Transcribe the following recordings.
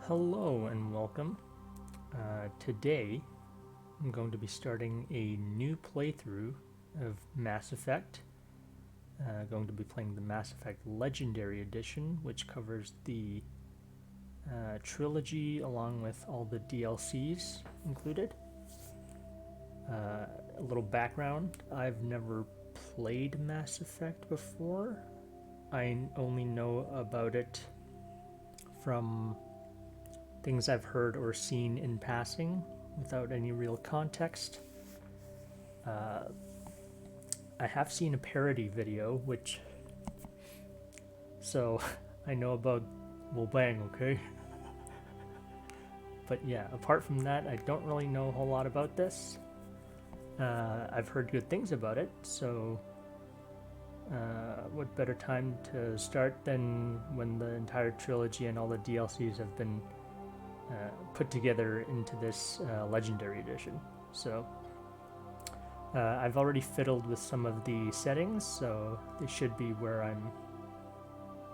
Hello and welcome. Today I'm going to be starting a new playthrough of Mass Effect. Going to be playing the Mass Effect Legendary Edition, which covers the trilogy along with all the DLCs included. A little background, I've never played Mass Effect before. I only know about it from things I've heard or seen in passing without any real context. I have seen a parody video, so I know about Bang, okay? But yeah, apart from that, I don't really know a whole lot about this. I've heard good things about it, so what better time to start than when the entire trilogy and all the DLCs have been put together into this Legendary Edition. So I've already fiddled with some of the settings, so they should be where I'm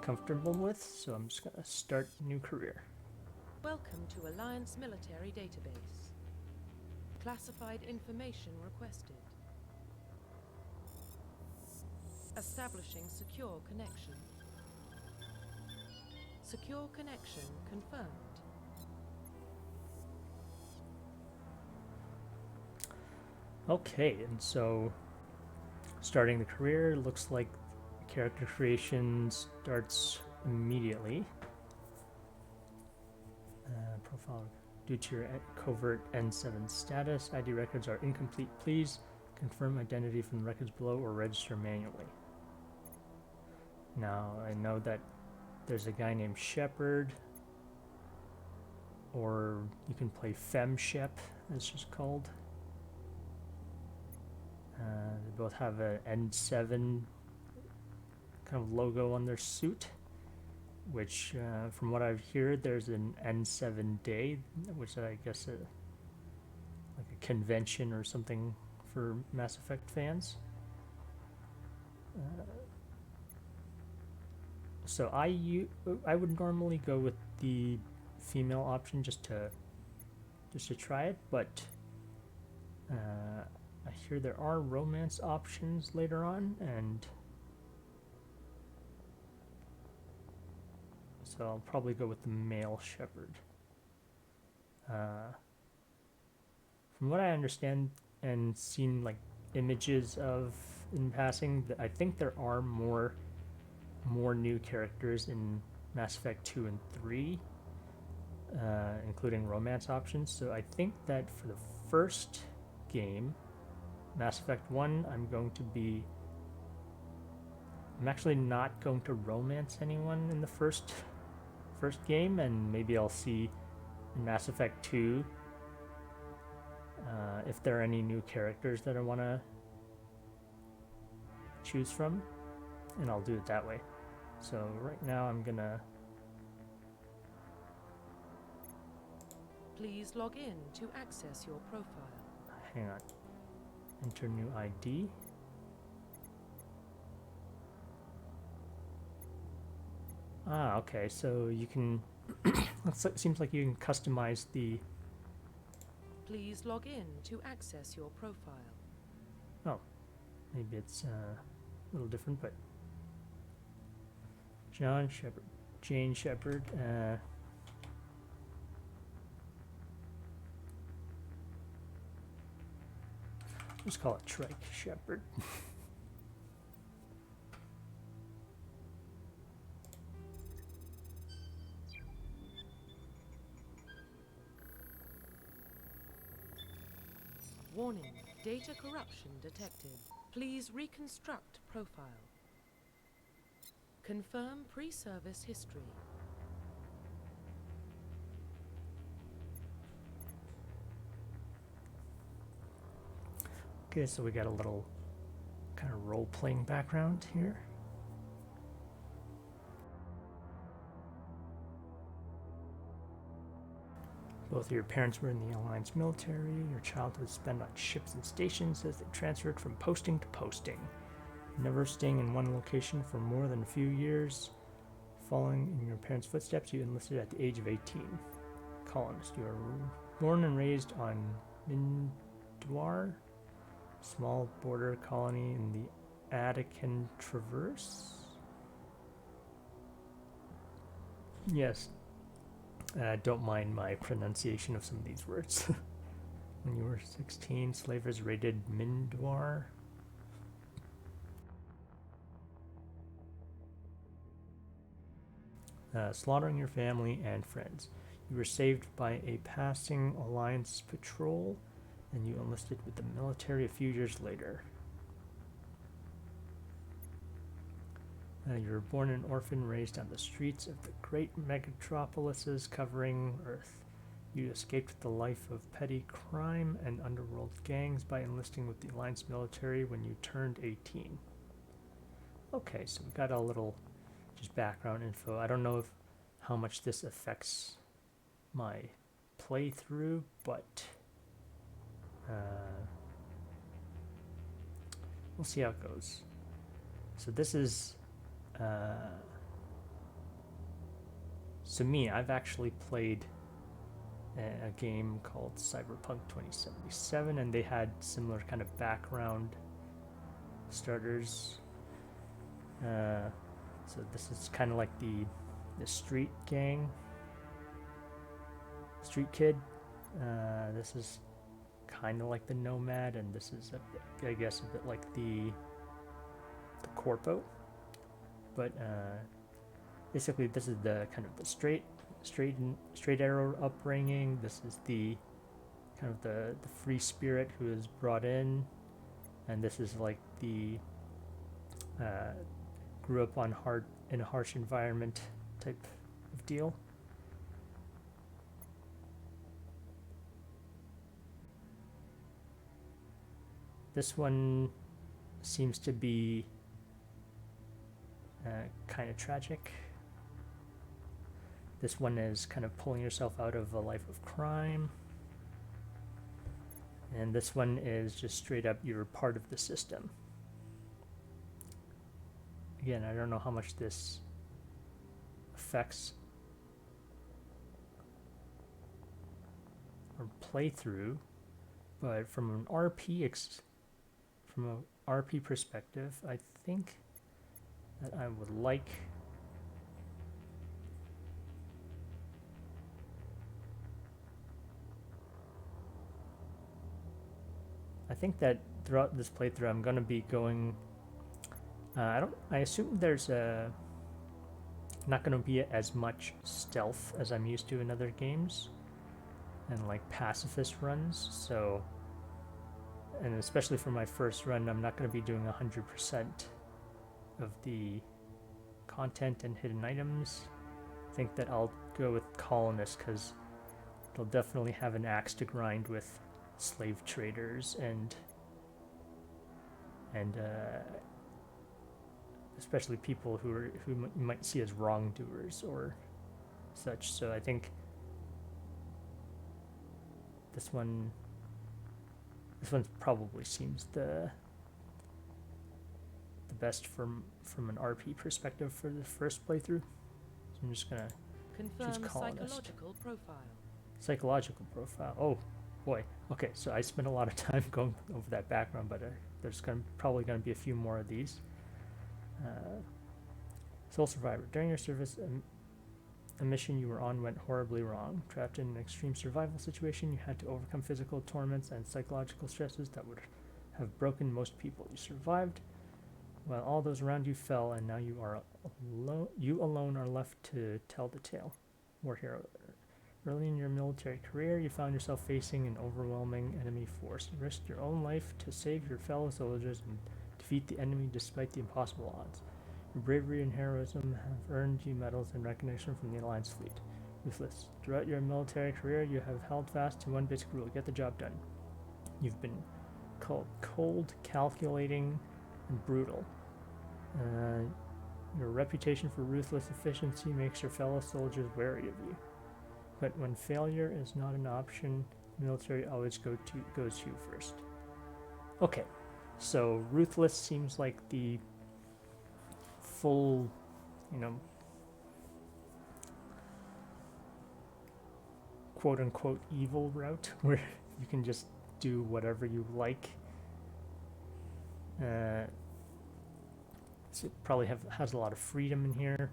comfortable with. So I'm just gonna start a new career. Welcome to Alliance Military Database. Classified information requested. Establishing secure connection. Secure connection confirmed. Okay, and so starting the career, looks like character creation starts immediately. Profile. Due to your covert N7 status, ID records are incomplete. Please confirm identity from the records below or register manually. Now, I know that there's a guy named Shepard, or you can play FemShep, it's just called. They both have an N7 kind of logo on their suit, which from what I've heard, there's an N7 day, which I guess like a convention or something for Mass Effect fans. So I would normally go with the female option just to try it, but I hear there are romance options later on, and so I'll probably go with the male Shepard. From what I understand and seen like images of in passing, I think there are more new characters in Mass Effect 2 and 3, including romance options. So I think that for the first game, Mass Effect 1, I'm actually not going to romance anyone in the first game, and maybe I'll see in Mass Effect 2 if there are any new characters that I want to choose from, and I'll do it that way. So right now I'm gonna Please log in to access your profile. hang on. Enter new ID. Ah, okay, so you can it seems like you can customize the Please log in to access your profile. oh, maybe it's a little different, but John Shepard, Jane Shepard, let's call it Trike Shepard. Warning, data corruption detected. Please reconstruct profile. Confirm pre-service history. Okay, so we got a little kind of role-playing background here. Both of your parents were in the Alliance military. Your childhood spent on ships and stations as they transferred from posting to posting, never staying in one location for more than a few years. Following in your parents' footsteps, you enlisted at the age of 18. colonist. You are born and raised on Mindwar, small border colony in the Attican Traverse. Yes, don't mind my pronunciation of some of these words. When you were 16, slavers raided Mindwar. Slaughtering your family and friends. You were saved by a passing Alliance patrol, and you enlisted with the military a few years later. You were born an orphan, raised on the streets of the great metropolises covering Earth. You escaped the life of petty crime and underworld gangs by enlisting with the Alliance military when you turned 18. Okay, so we got a little just background info. I don't know how much this affects my playthrough, but we'll see how it goes. So this is so me, I've actually played a game called Cyberpunk 2077, and they had similar kind of background starters. So this is kind of like the street gang, street kid. This is kind of like the nomad, and this is I guess a bit like the corpo. But basically, this is the kind of the straight arrow upbringing. This is the kind of the free spirit who is brought in, and this is like the grew up in a harsh environment type of deal. This one seems to be kind of tragic. This one is kind of pulling yourself out of a life of crime. And this one is just straight up, you're part of the system. Again, I don't know how much this affects our playthrough, but from an RP perspective, I think that I would like that throughout this playthrough I'm going to be going I assume there's not going to be as much stealth as I'm used to in other games and like pacifist runs, so, and especially for my first run, I'm not going to be doing 100% of the content and hidden items. I think that I'll go with colonists because it'll definitely have an axe to grind with slave traders and especially people who you might see as wrongdoers or such. So I think this one probably seems the best from an RP perspective for the first playthrough. So I'm just gonna choose colonist. Psychological profile. Psychological profile. Oh boy. Okay, so I spent a lot of time going over that background, but there's probably gonna be a few more of these. Sole survivor. During your service, a mission you were on went horribly wrong. Trapped in an extreme survival situation, you had to overcome physical torments and psychological stresses that would have broken most people. You survived while all those around you fell, and now you alone are left to tell the tale. War hero. Early in your military career, you found yourself facing an overwhelming enemy force. You risked your own life to save your fellow soldiers and defeat the enemy despite the impossible odds. Your bravery and heroism have earned you medals and recognition from the Alliance fleet. Ruthless. Throughout your military career, you have held fast to one basic rule: get the job done. You've been called cold, calculating, and brutal. Your reputation for ruthless efficiency makes your fellow soldiers wary of you. But when failure is not an option, the military always goes to you first. Okay, so ruthless seems like the full, quote-unquote evil route where you can just do whatever you like. So it probably has a lot of freedom in here.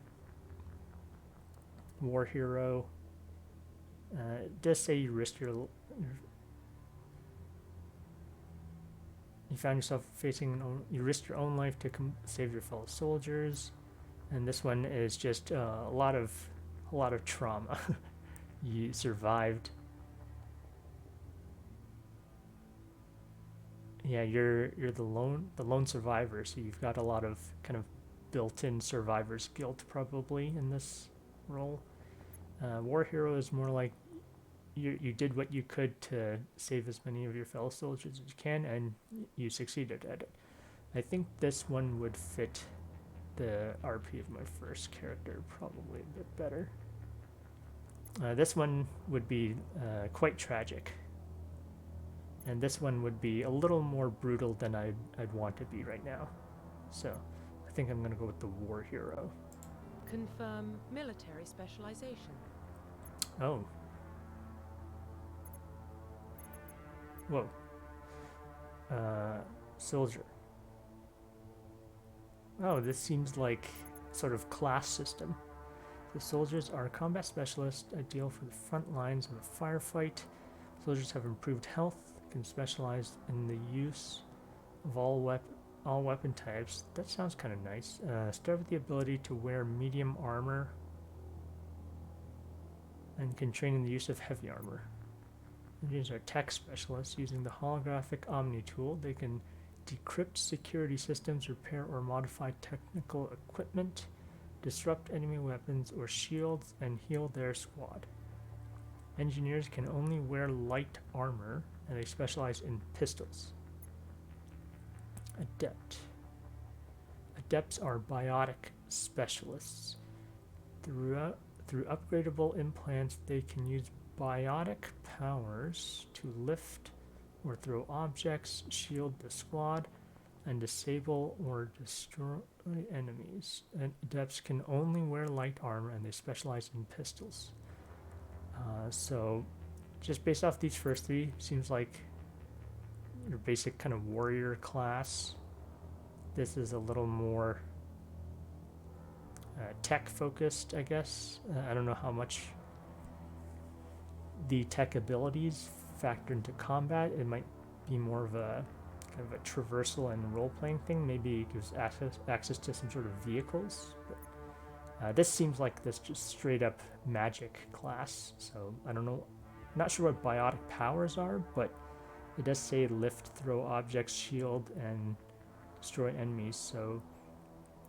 War hero. It does say you risk you found yourself facing you risked your own life to save your fellow soldiers, and this one is just a lot of trauma. You survived. Yeah, you're the lone survivor, so you've got a lot of kind of built-in survivor's guilt probably in this role. War hero is more like you did what you could to save as many of your fellow soldiers as you can, and you succeeded at it. I think this one would fit the RP of my first character probably a bit better. This one would be quite tragic, and this one would be a little more brutal than I'd want to be right now. So I think I'm going to go with the war hero. Confirm military specialization. Oh. Whoa. Soldier. Oh, this seems like sort of class system. The soldiers are combat specialists, ideal for the front lines of a firefight. Soldiers have improved health, can specialize in the use of all weapon types. That sounds kind of nice. Start with the ability to wear medium armor and can train in the use of heavy armor. Engineers are tech specialists. Using the holographic Omni tool, they can decrypt security systems, repair or modify technical equipment, disrupt enemy weapons or shields, and heal their squad. Engineers can only wear light armor, and they specialize in pistols. Adept. Adepts are biotic specialists. Through upgradable implants, they can use biotic powers to lift or throw objects, shield the squad, and disable or destroy enemies. And adepts can only wear light armor, and they specialize in pistols. So just based off these first three, seems like your basic kind of warrior class. This is a little more tech focused, I guess. I don't know how much the tech abilities factor into combat. It might be more of a kind of a traversal and role-playing thing. Maybe it gives access to some sort of vehicles. But, this seems like this just straight up magic class. So I don't know. I'm not sure what biotic powers are, but it does say lift, throw objects, shield, and destroy enemies. So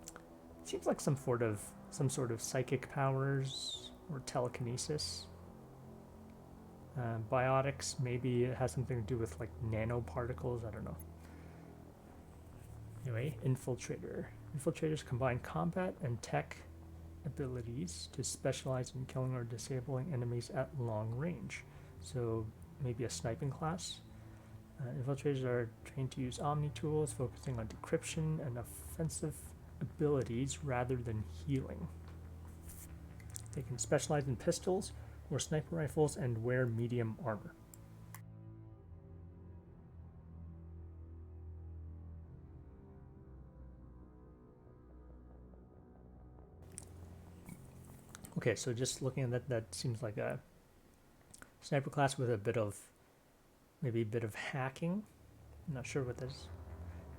it seems like some sort of psychic powers or telekinesis. Biotics, maybe it has something to do with like nanoparticles, I don't know. Anyway, Infiltrator. Infiltrators combine combat and tech abilities to specialize in killing or disabling enemies at long range. So maybe a sniping class. Infiltrators are trained to use Omni tools, focusing on decryption and offensive abilities rather than healing. They can specialize in pistols or sniper rifles and wear medium armor. Okay, so just looking at that, that seems like a sniper class with maybe a bit of hacking. I'm not sure what this.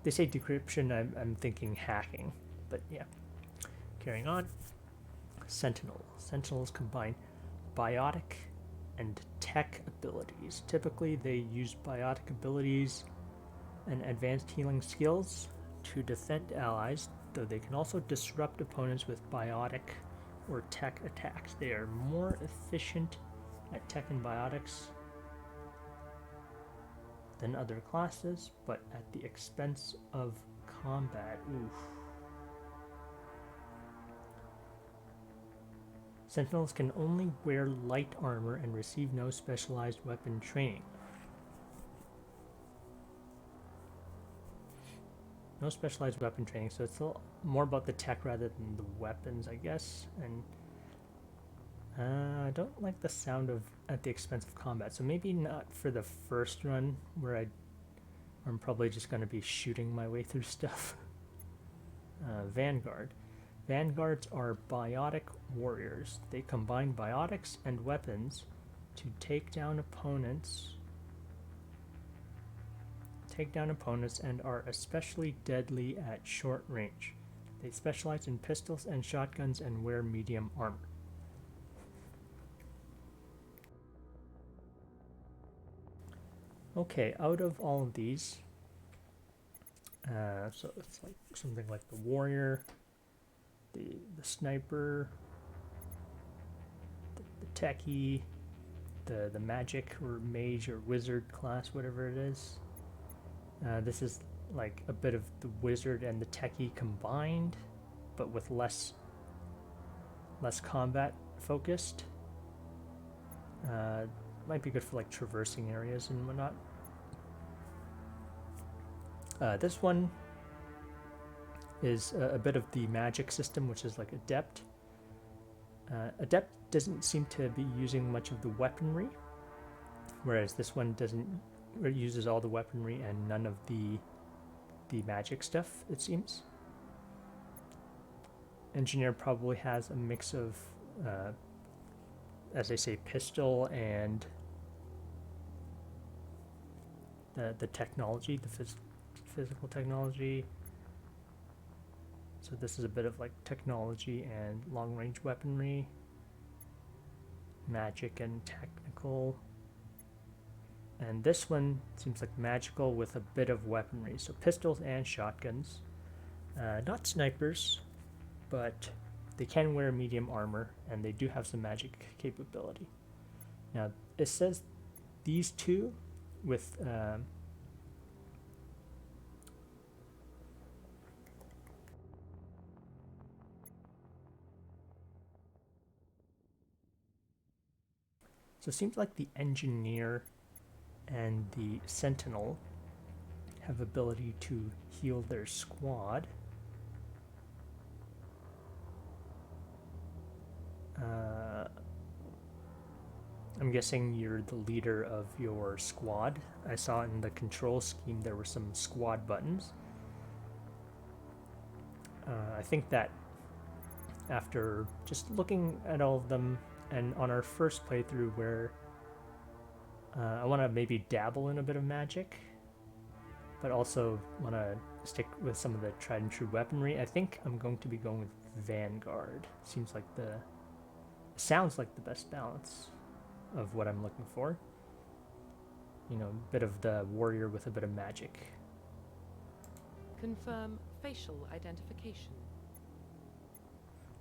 They say decryption, I'm thinking hacking, but yeah. Carrying on. Sentinel. Sentinels combine biotic and tech abilities. Typically, they use biotic abilities and advanced healing skills to defend allies, though they can also disrupt opponents with biotic or tech attacks. They are more efficient at tech and biotics than other classes, but at the expense of combat. Oof. Sentinels can only wear light armor and receive no specialized weapon training. No specialized weapon training, so it's more about the tech rather than the weapons, I guess. And I don't like the sound of at the expense of combat, so maybe not for the first run where I'm probably just going to be shooting my way through stuff. Vanguard. Vanguards are biotic warriors. They combine biotics and weapons to take down opponents and are especially deadly at short range. They specialize in pistols and shotguns and wear medium armor. Okay, out of all of these, so it's like something like the warrior, the sniper, the techie, the magic or mage or wizard class, whatever it is. This is like a bit of the wizard and the techie combined, but with less combat focused. Might be good for like traversing areas and whatnot. This one is a bit of the magic system, which is like adept. Adept doesn't seem to be using much of the weaponry, whereas this one doesn't. It uses all the weaponry and none of the magic stuff, it seems. Engineer probably has a mix of, as I say, pistol and the technology, the physical technology. So this is a bit of like technology and long-range weaponry, magic and technical. And this one seems like magical with a bit of weaponry. So pistols and shotguns. Not snipers, but they can wear medium armor, and they do have some magic capability. Now, it says these two with... so it seems like the engineer and the sentinel have ability to heal their squad. I'm guessing you're the leader of your squad. I saw in the control scheme there were some squad buttons. I think that after just looking at all of them, and on our first playthrough where I want to maybe dabble in a bit of magic, but also want to stick with some of the tried and true weaponry, I think I'm going to be going with Vanguard. Sounds like the best balance of what I'm looking for. You know, a bit of the warrior with a bit of magic. Confirm facial identification.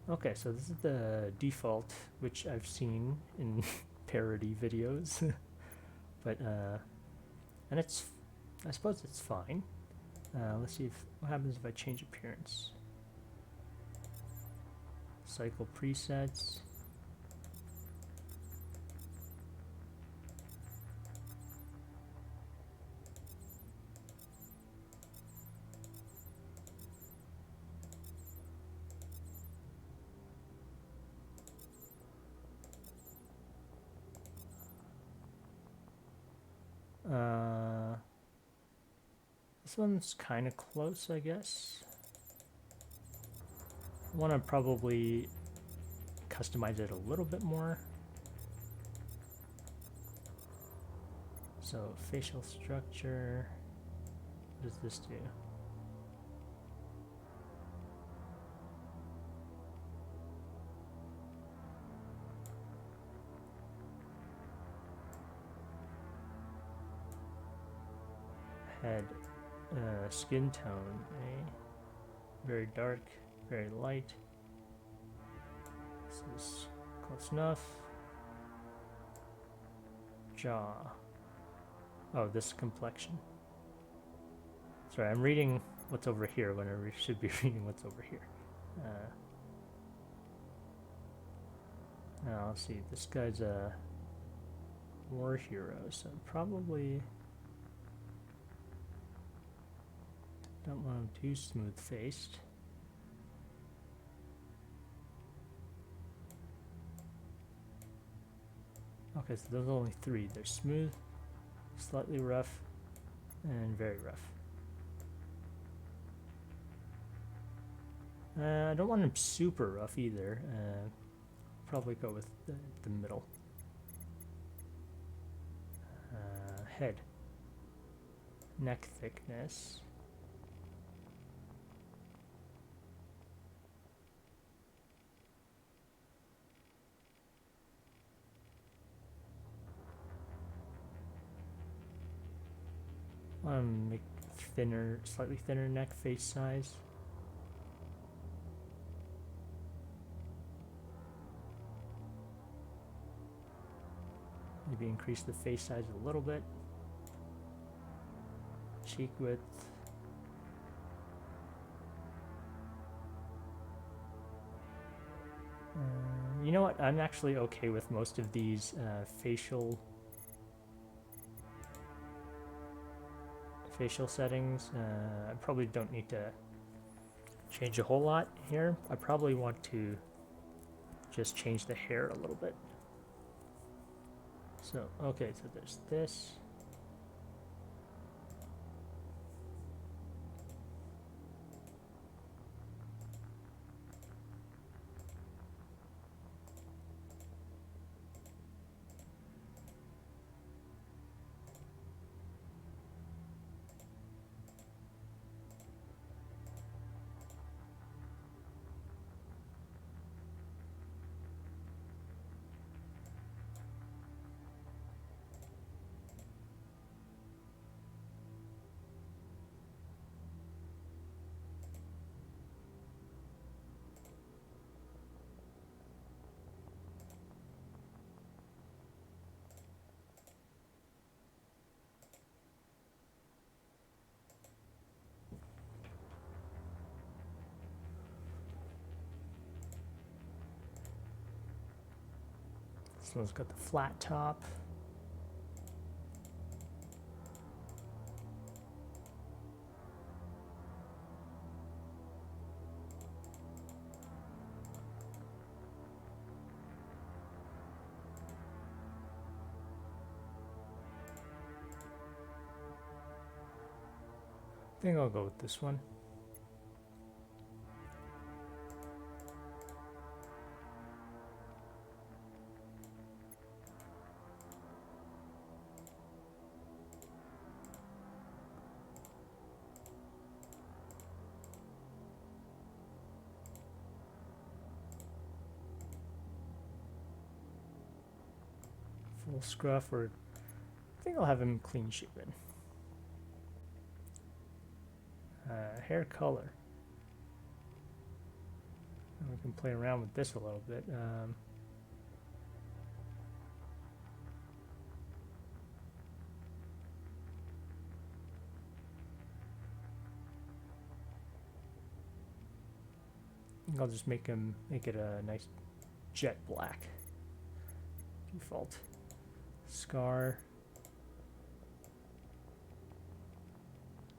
Okay, so this is the default, which I've seen in parody videos. But, and it's, I suppose it's fine. Let's see what happens if I change appearance. Cycle presets. This one's kind of close, I guess. I want to probably customize it a little bit more. So facial structure, what does this do? Head, skin tone, eh? Very dark, very light. This is close enough. Jaw. Oh, this complexion. Sorry, I'm reading what's over here when I should be reading what's over here. Now, let's see. This guy's a war hero, so probably don't want him too smooth-faced. Okay, so those are only three. They're smooth, slightly rough, and very rough. I don't want them super rough either. Probably go with the middle. Head. Neck thickness. Make thinner, slightly thinner neck face size. Maybe increase the face size a little bit. Cheek width. You know what? I'm actually okay with most of these facial settings. I probably don't need to change a whole lot here. I probably want to just change the hair a little bit. So, okay, so there's this. This one's got the flat top. I think I'll go with this one. Full scruff, or I think I'll have him clean shaven. Hair color. And we can play around with this a little bit. I think I'll just make it a nice jet black. Default. Scar.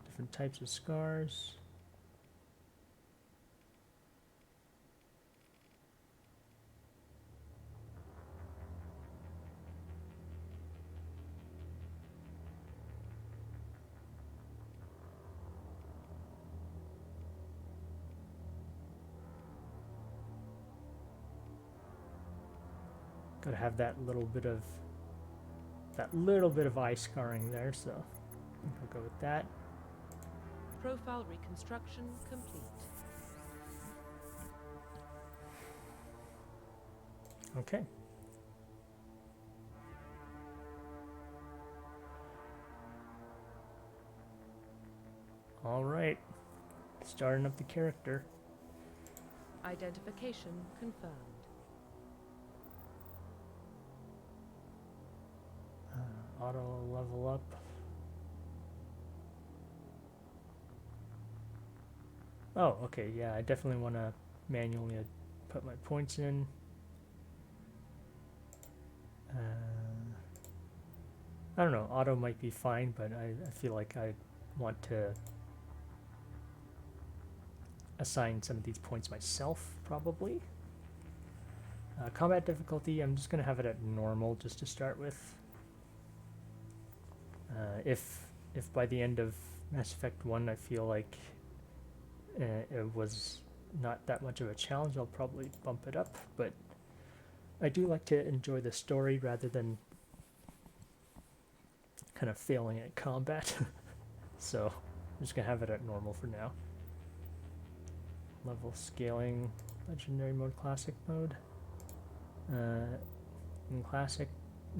Different types of scars. Gotta have that little bit of eye scarring there, so I'll go with that. Profile reconstruction complete. Okay. All right. Starting up the character. Identification confirmed. Auto level up. Oh, okay, yeah, I definitely want to manually put my points in. I don't know, auto might be fine, but I feel like I want to assign some of these points myself, probably. Combat difficulty, I'm just going to have it at normal just to start with. If by the end of Mass Effect 1 I feel like it was not that much of a challenge, I'll probably bump it up, but I do like to enjoy the story rather than kind of failing at combat. So I'm just going to have it at normal for now. Level scaling, Legendary mode, Classic mode. In Classic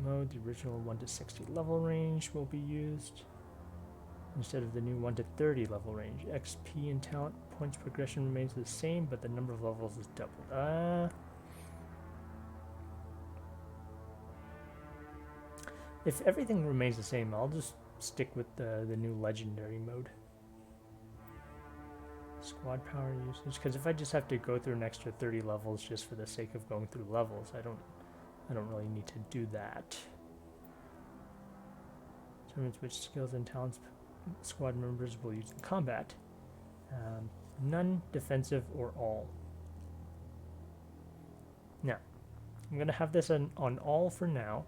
mode, the original 1 to 60 level range will be used instead of the new 1 to 30 level range. XP and talent points progression remains the same, but the number of levels is doubled. If everything remains the same, I'll just stick with the new legendary mode. Squad power usage, because if I just have to go through an extra 30 levels just for the sake of going through levels, I don't really need to do that. Determines which skills and talents squad members will use in combat. None, defensive, or all. Now, I'm going to have this on all for now.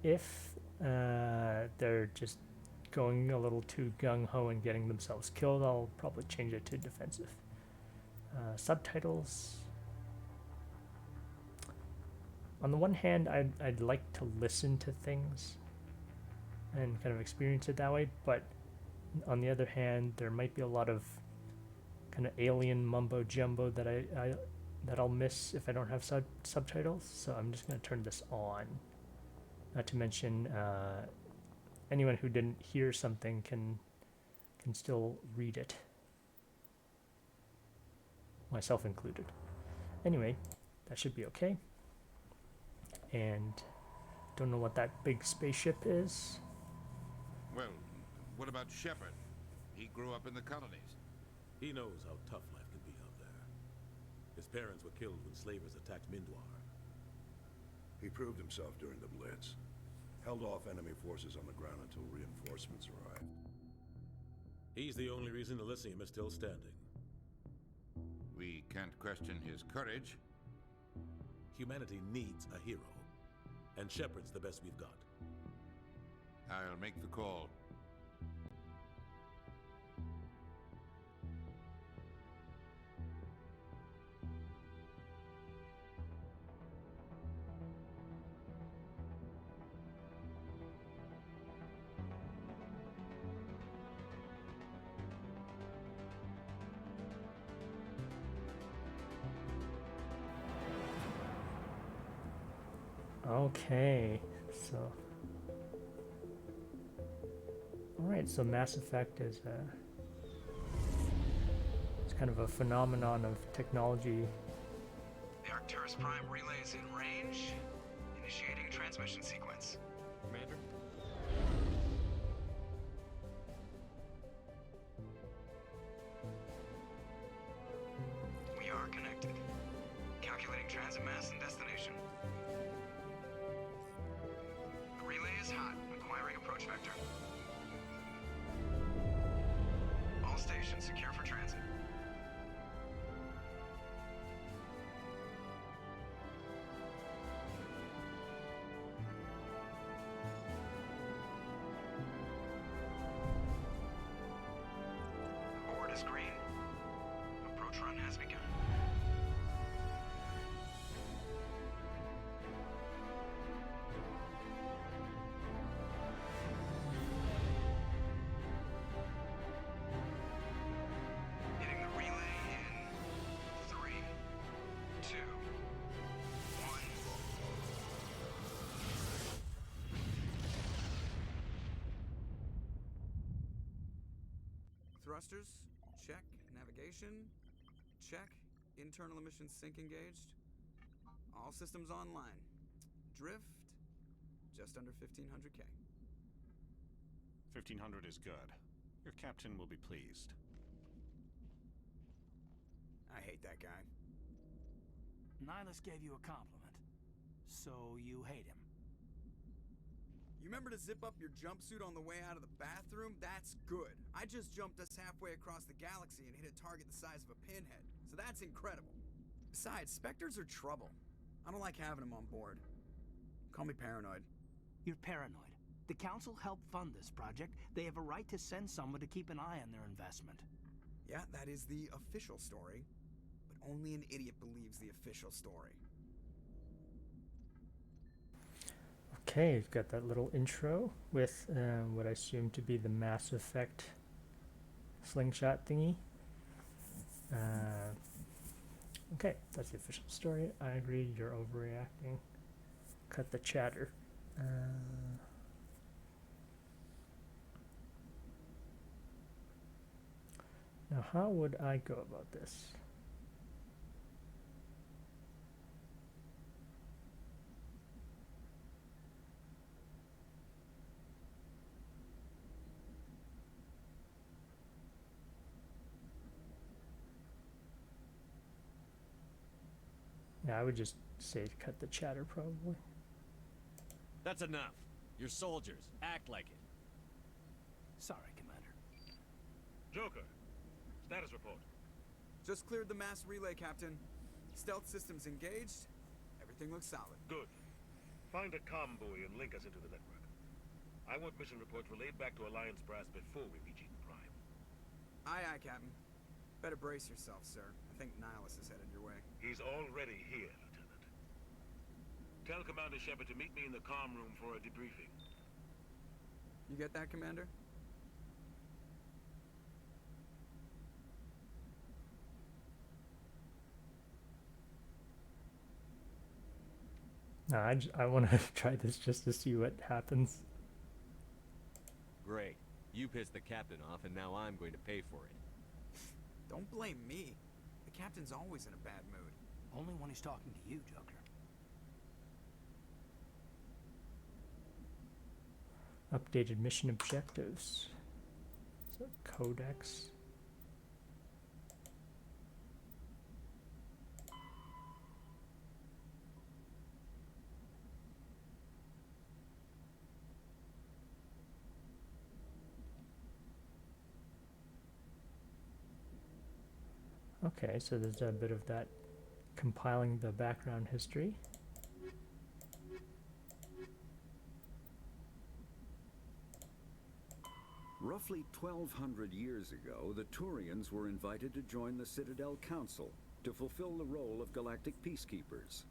If they're just going a little too gung-ho and getting themselves killed, I'll probably change it to defensive. Subtitles. On the one hand, I'd like to listen to things and kind of experience it that way, but on the other hand, there might be a lot of kind of alien mumbo jumbo that I'll miss if I don't have subtitles. So I'm just going to turn this on. Not to mention, anyone who didn't hear something can still read it, myself included. Anyway, that should be okay. And don't know what that big spaceship is. Well, what about Shepard? He grew up in the colonies. He knows how tough life can be out there. His parents were killed when slavers attacked Mindwar. He proved himself during the Blitz. Held off enemy forces on the ground until reinforcements arrived. He's the only reason Elysium is still standing. We can't question his courage. Humanity needs a hero, and Shepard's the best we've got. I'll make the call. Okay, so alright, so Mass Effect is it's kind of a phenomenon of technology. The Arcturus Prime relay is in range. Initiating a transmission sequence. Commander? We are connected. Calculating transit mass and destination. The relay is hot, acquiring approach vector. All stations secure for transit. Board is green. Approach run has begun. Hitting the relay in 3, 2, 1. Thrusters, check. Navigation, check. Internal emissions sync engaged. All systems online. Drift, just under 1500K. 1500 is good. Your captain will be pleased. I hate that guy. Nihilus gave you a compliment, so you hate him. You remember to zip up your jumpsuit on the way out of the bathroom? That's good. I just jumped us halfway across the galaxy and hit a target the size of a pinhead, so that's incredible. Besides, Spectres are trouble. I don't like having them on board. Call me paranoid. You're paranoid. The Council helped fund this project. They have a right to send someone to keep an eye on their investment. Yeah, that is the official story. But only an idiot believes the official story. Okay, you've got that little intro with what I assume to be the Mass Effect slingshot thingy. Okay, that's the official story. I agree, you're overreacting. Cut the chatter. Now, how would I go about this? Yeah, I would just say cut the chatter, probably. That's enough. You're soldiers. Act like it. Sorry, Commander. Joker, status report. Just cleared the mass relay, Captain. Stealth systems engaged. Everything looks solid. Good. Find a comm buoy and link us into the network. I want mission reports relayed back to Alliance brass before we reach Eden Prime. Aye, aye, Captain. Better brace yourself, sir. I think Nihilus is headed your way. He's already here, Lieutenant. Tell Commander Shepard to meet me in the comm room for a debriefing. You get that, Commander? No, I want to try this just to see what happens. Great. You pissed the captain off, and now I'm going to pay for it. Don't blame me. The Captain's always in a bad mood. Only when he's talking to you, Joker. Updated mission objectives. So codex. Okay, so there's a bit of that compiling the background history. Roughly 1,200 years ago, the Turians were invited to join the Citadel Council to fulfill the role of galactic peacekeepers.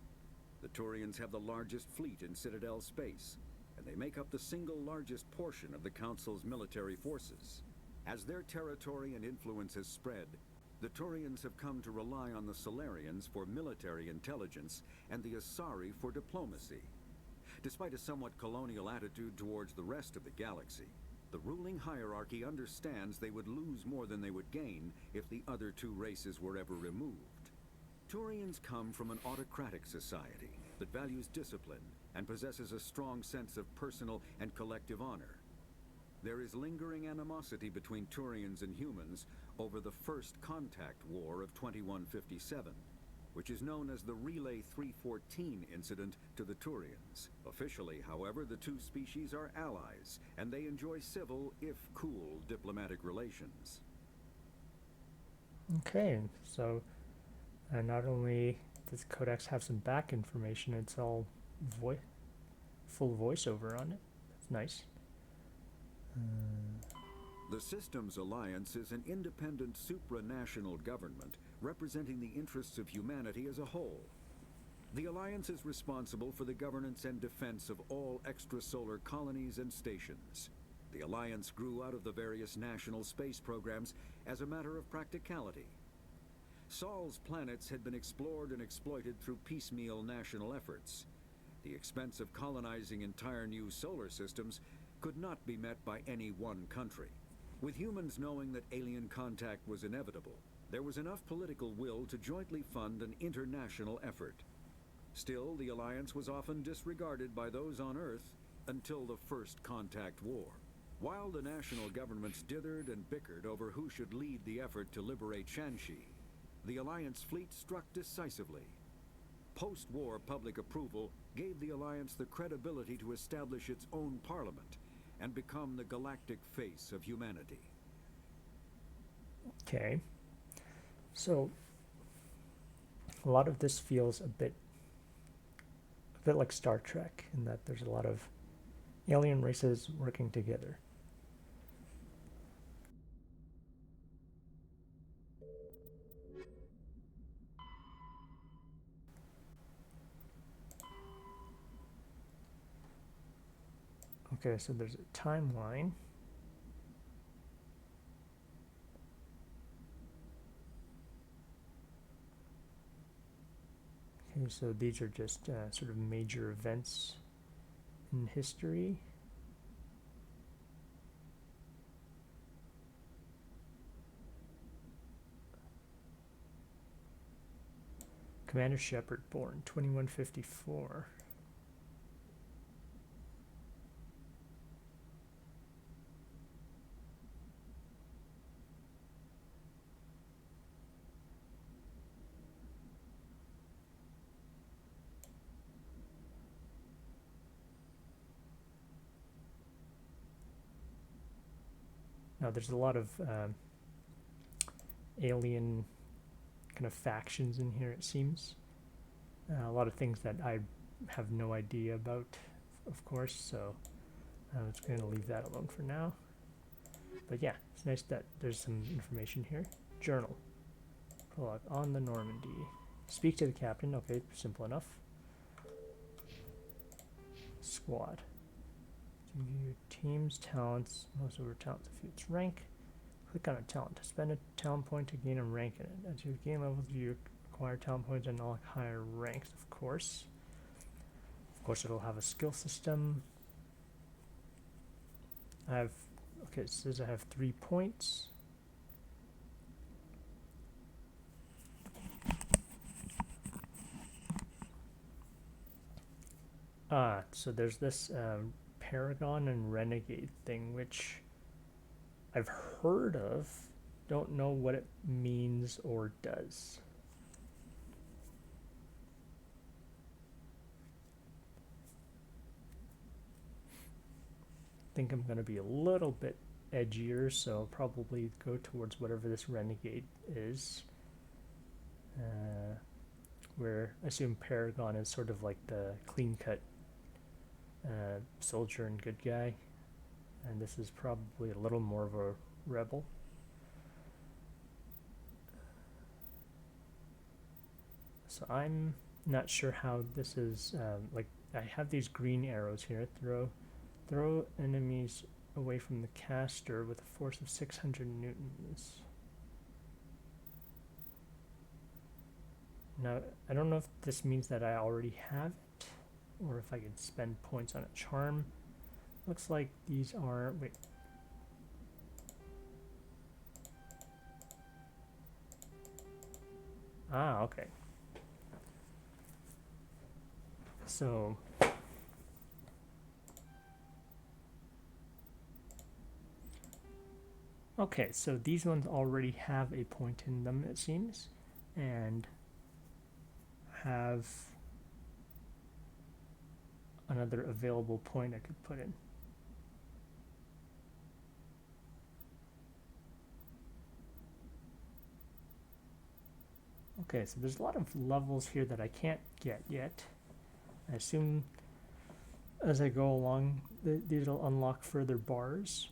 The Turians have the largest fleet in Citadel space, and they make up the single largest portion of the Council's military forces. As their territory and influence has spread, the Turians have come to rely on the Solarians for military intelligence and the Asari for diplomacy. Despite a somewhat colonial attitude towards the rest of the galaxy, the ruling hierarchy understands they would lose more than they would gain if the other two races were ever removed. Turians come from an autocratic society that values discipline and possesses a strong sense of personal and collective honor. There is lingering animosity between Turians and humans over the First Contact War of 2157, which is known as the Relay 314 incident to the Turians. Officially, however, the two species are allies, and they enjoy civil, if cool, diplomatic relations. Okay, so not only does Codex have some back information, it's all full voiceover on it. That's nice. The Systems Alliance is an independent supranational government representing the interests of humanity as a whole. The Alliance is responsible for the governance and defense of all extrasolar colonies and stations. The Alliance grew out of the various national space programs as a matter of practicality. Sol's planets had been explored and exploited through piecemeal national efforts. The expense of colonizing entire new solar systems could not be met by any one country. With humans knowing that alien contact was inevitable, there was enough political will to jointly fund an international effort. Still, the Alliance was often disregarded by those on Earth until the First Contact War. While the national governments dithered and bickered over who should lead the effort to liberate Shanxi, the Alliance fleet struck decisively. Post-war public approval gave the Alliance the credibility to establish its own parliament and become the galactic face of humanity. Okay, so a lot of this feels a bit like Star Trek in that there's a lot of alien races working together. Okay, so there's a timeline. Okay, so these are just sort of major events in history. Commander Shepard, born 2154. Now there's a lot of alien kind of factions in here, it seems. A lot of things that I have no idea about, of course, so I'm just going to leave that alone for now. But yeah, it's nice that there's some information here. Journal. Prologue on the Normandy. Speak to the captain. Okay, simple enough. Squad. To view your team's talents, most over talents if it's rank. Click on a talent to spend a talent point to gain a rank in it. As you gain levels, you acquire talent points and unlock higher ranks, of course. Of course, it'll have a skill system. Okay, it says I have 3 points. So there's this Paragon and Renegade thing, which I've heard of, don't know what it means or does. I think I'm going to be a little bit edgier, so I'll probably go towards whatever this Renegade is. Where I assume Paragon is sort of like the clean-cut soldier and good guy, and this is probably a little more of a rebel. So I'm not sure how this is, like I have these green arrows here. Throw enemies away from the caster with a force of 600 newtons. Now, I don't know if this means that I already have it, or if I can spend points on a charm. Looks like these are, wait. Ah, okay. So, okay, so these ones already have a point in them, it seems, and have another available point I could put in. Okay, so there's a lot of levels here that I can't get yet. I assume as I go along, these will unlock further bars.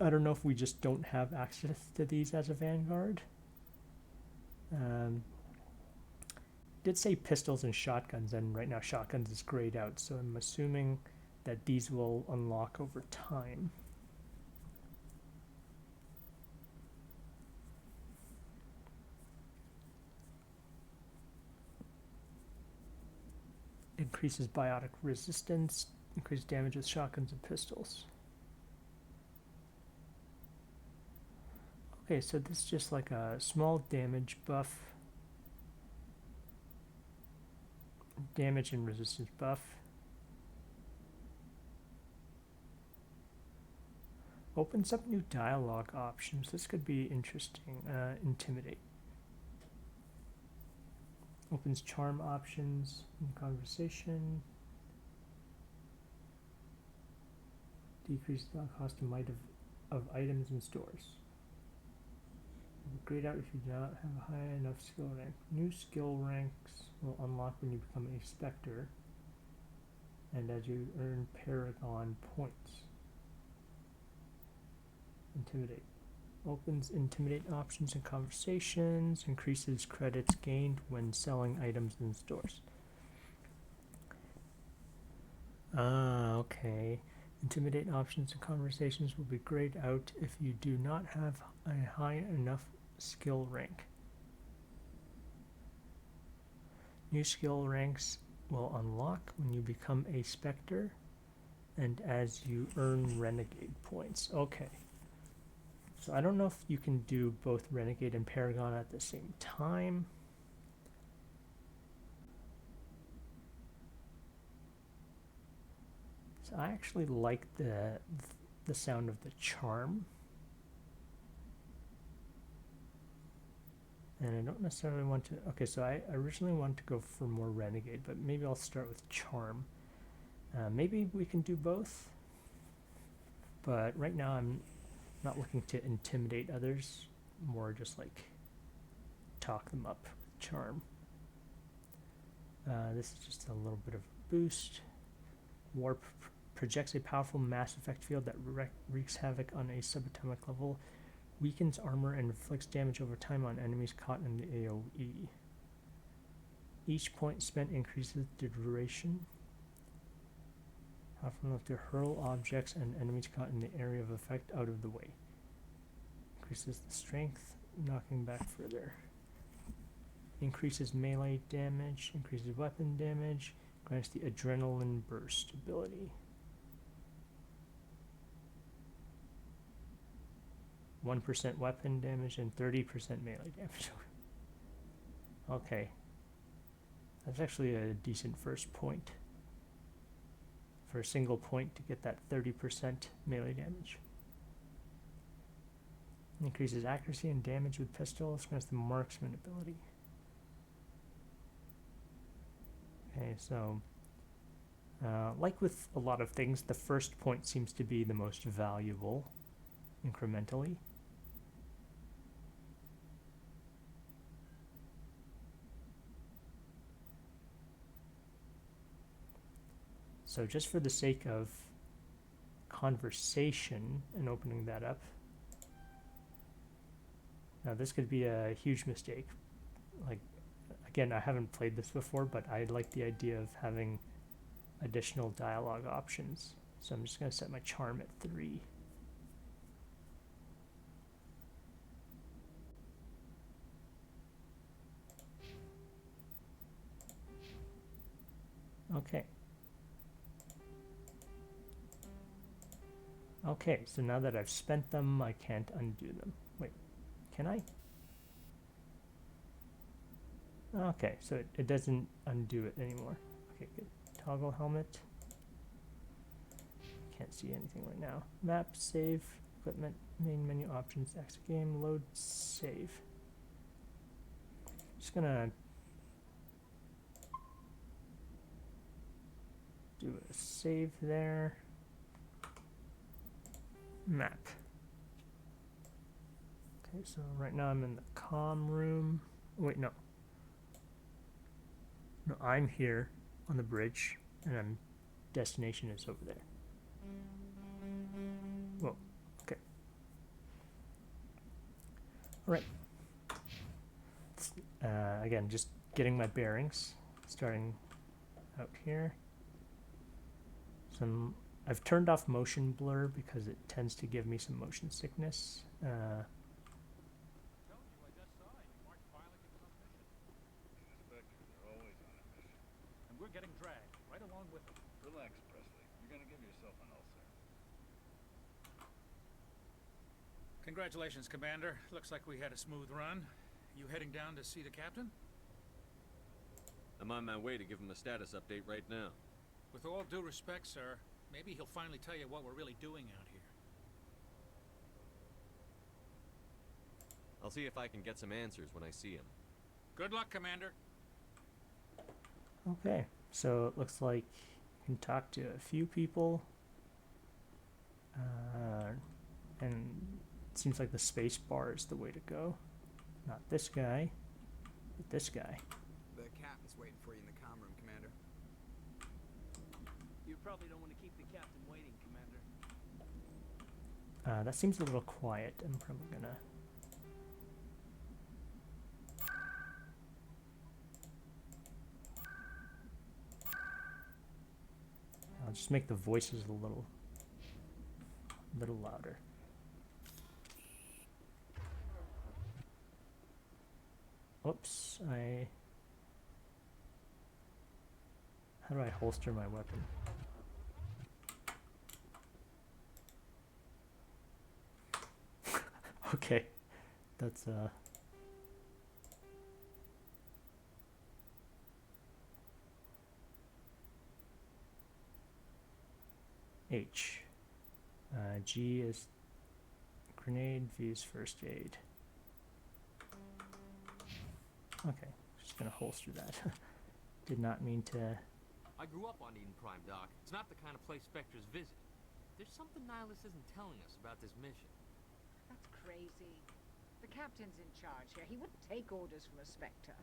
I don't know if we just don't have access to these as a Vanguard. Did say pistols and shotguns, and right now shotguns is grayed out, so I'm assuming that these will unlock over time. Increases biotic resistance, increased damage with shotguns and pistols. Okay, so this is just like a small damage buff. Damage and resistance buff. Opens up new dialogue options. This could be interesting. Intimidate. Opens charm options in conversation. Decrease the cost of items in stores. Grayed out if you do not have a high enough skill rank. New skill ranks will unlock when you become a Spectre, and as you earn Paragon points. Intimidate. Opens Intimidate options and conversations. Increases credits gained when selling items in stores. Ah, okay. Intimidate options and conversations will be grayed out if you do not have a high enough skill rank. New skill ranks will unlock when you become a Spectre and as you earn Renegade points. Okay. So I don't know if you can do both Renegade and Paragon at the same time. So I actually like the sound of the charm. And I don't necessarily want to... Okay, so I originally wanted to go for more Renegade, but maybe I'll start with Charm. Maybe we can do both. But right now I'm not looking to intimidate others. More just like talk them up with Charm. This is just a little bit of a boost. Warp projects a powerful mass effect field that wreaks havoc on a subatomic level. Weakens armor and inflicts damage over time on enemies caught in the AoE. Each point spent increases the duration. Powerful enough to hurl objects and enemies caught in the area of effect out of the way. Increases the strength, knocking back further. Increases melee damage, increases weapon damage, grants the Adrenaline Burst ability. 1% weapon damage and 30% melee damage. Okay. That's actually a decent first point. For a single point to get that 30% melee damage. Increases accuracy and damage with pistols, grants the marksman ability. Okay, so like with a lot of things, the first point seems to be the most valuable incrementally. So just for the sake of conversation and opening that up, now this could be a huge mistake. Like, again, I haven't played this before, but I like the idea of having additional dialogue options. So I'm just going to set my charm at 3. Okay. Okay, so now that I've spent them, I can't undo them. Wait, can I? Okay, so it doesn't undo it anymore. Okay, good. Toggle helmet. Can't see anything right now. Map, save, equipment, main menu options, exit game, load, save. Just gonna do a save there. Map. Okay, so right now I'm in the comm room. Wait, no. No, I'm here on the bridge, and destination is over there. Whoa, okay. All right. Again, just getting my bearings. Starting out here. I've turned off motion blur because it tends to give me some motion sickness. And we're getting dragged right along with them. Relax, Presley. You're gonna give yourself an ulcer. Congratulations, Commander. Looks like we had a smooth run. You heading down to see the captain? I'm on my way to give him a status update right now. With all due respect, sir, maybe he'll finally tell you what we're really doing out here. I'll see if I can get some answers when I see him. Good luck, Commander. Okay, so it looks like you can talk to a few people. And it seems like the space bar is the way to go. Not this guy, but this guy. The captain's waiting for you in the comm room, Commander. You probably don't want to keep the captain waiting, Commander. That seems a little quiet. I'm probably gonna... I'll just make the voices a little louder. Oops, how do I holster my weapon? Okay, that's H. G is grenade, V is first aid. Okay, just gonna holster that. Did not mean to... I grew up on Eden Prime, Doc. It's not the kind of place Spectres visit. There's something Nihilus isn't telling us about this mission. That's crazy. The captain's in charge here. He wouldn't take orders from a Spectre.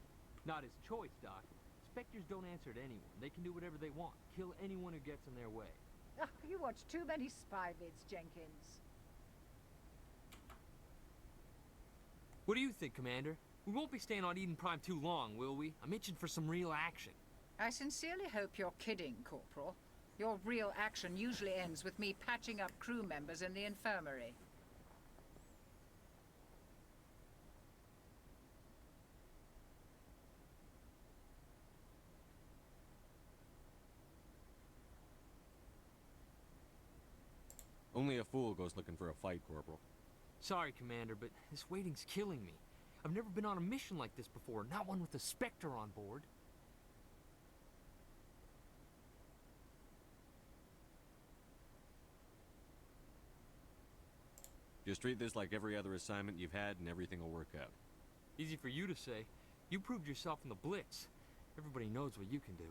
Not his choice, Doc. Spectres don't answer to anyone. They can do whatever they want. Kill anyone who gets in their way. Oh, you watch too many spy vids, Jenkins. What do you think, Commander? We won't be staying on Eden Prime too long, will we? I'm itching for some real action. I sincerely hope you're kidding, Corporal. Your real action usually ends with me patching up crew members in the infirmary. Only a fool goes looking for a fight, Corporal. Sorry, Commander, but this waiting's killing me. I've never been on a mission like this before, not one with a Spectre on board. Just treat this like every other assignment you've had and everything will work out. Easy for you to say. You proved yourself in the Blitz. Everybody knows what you can do.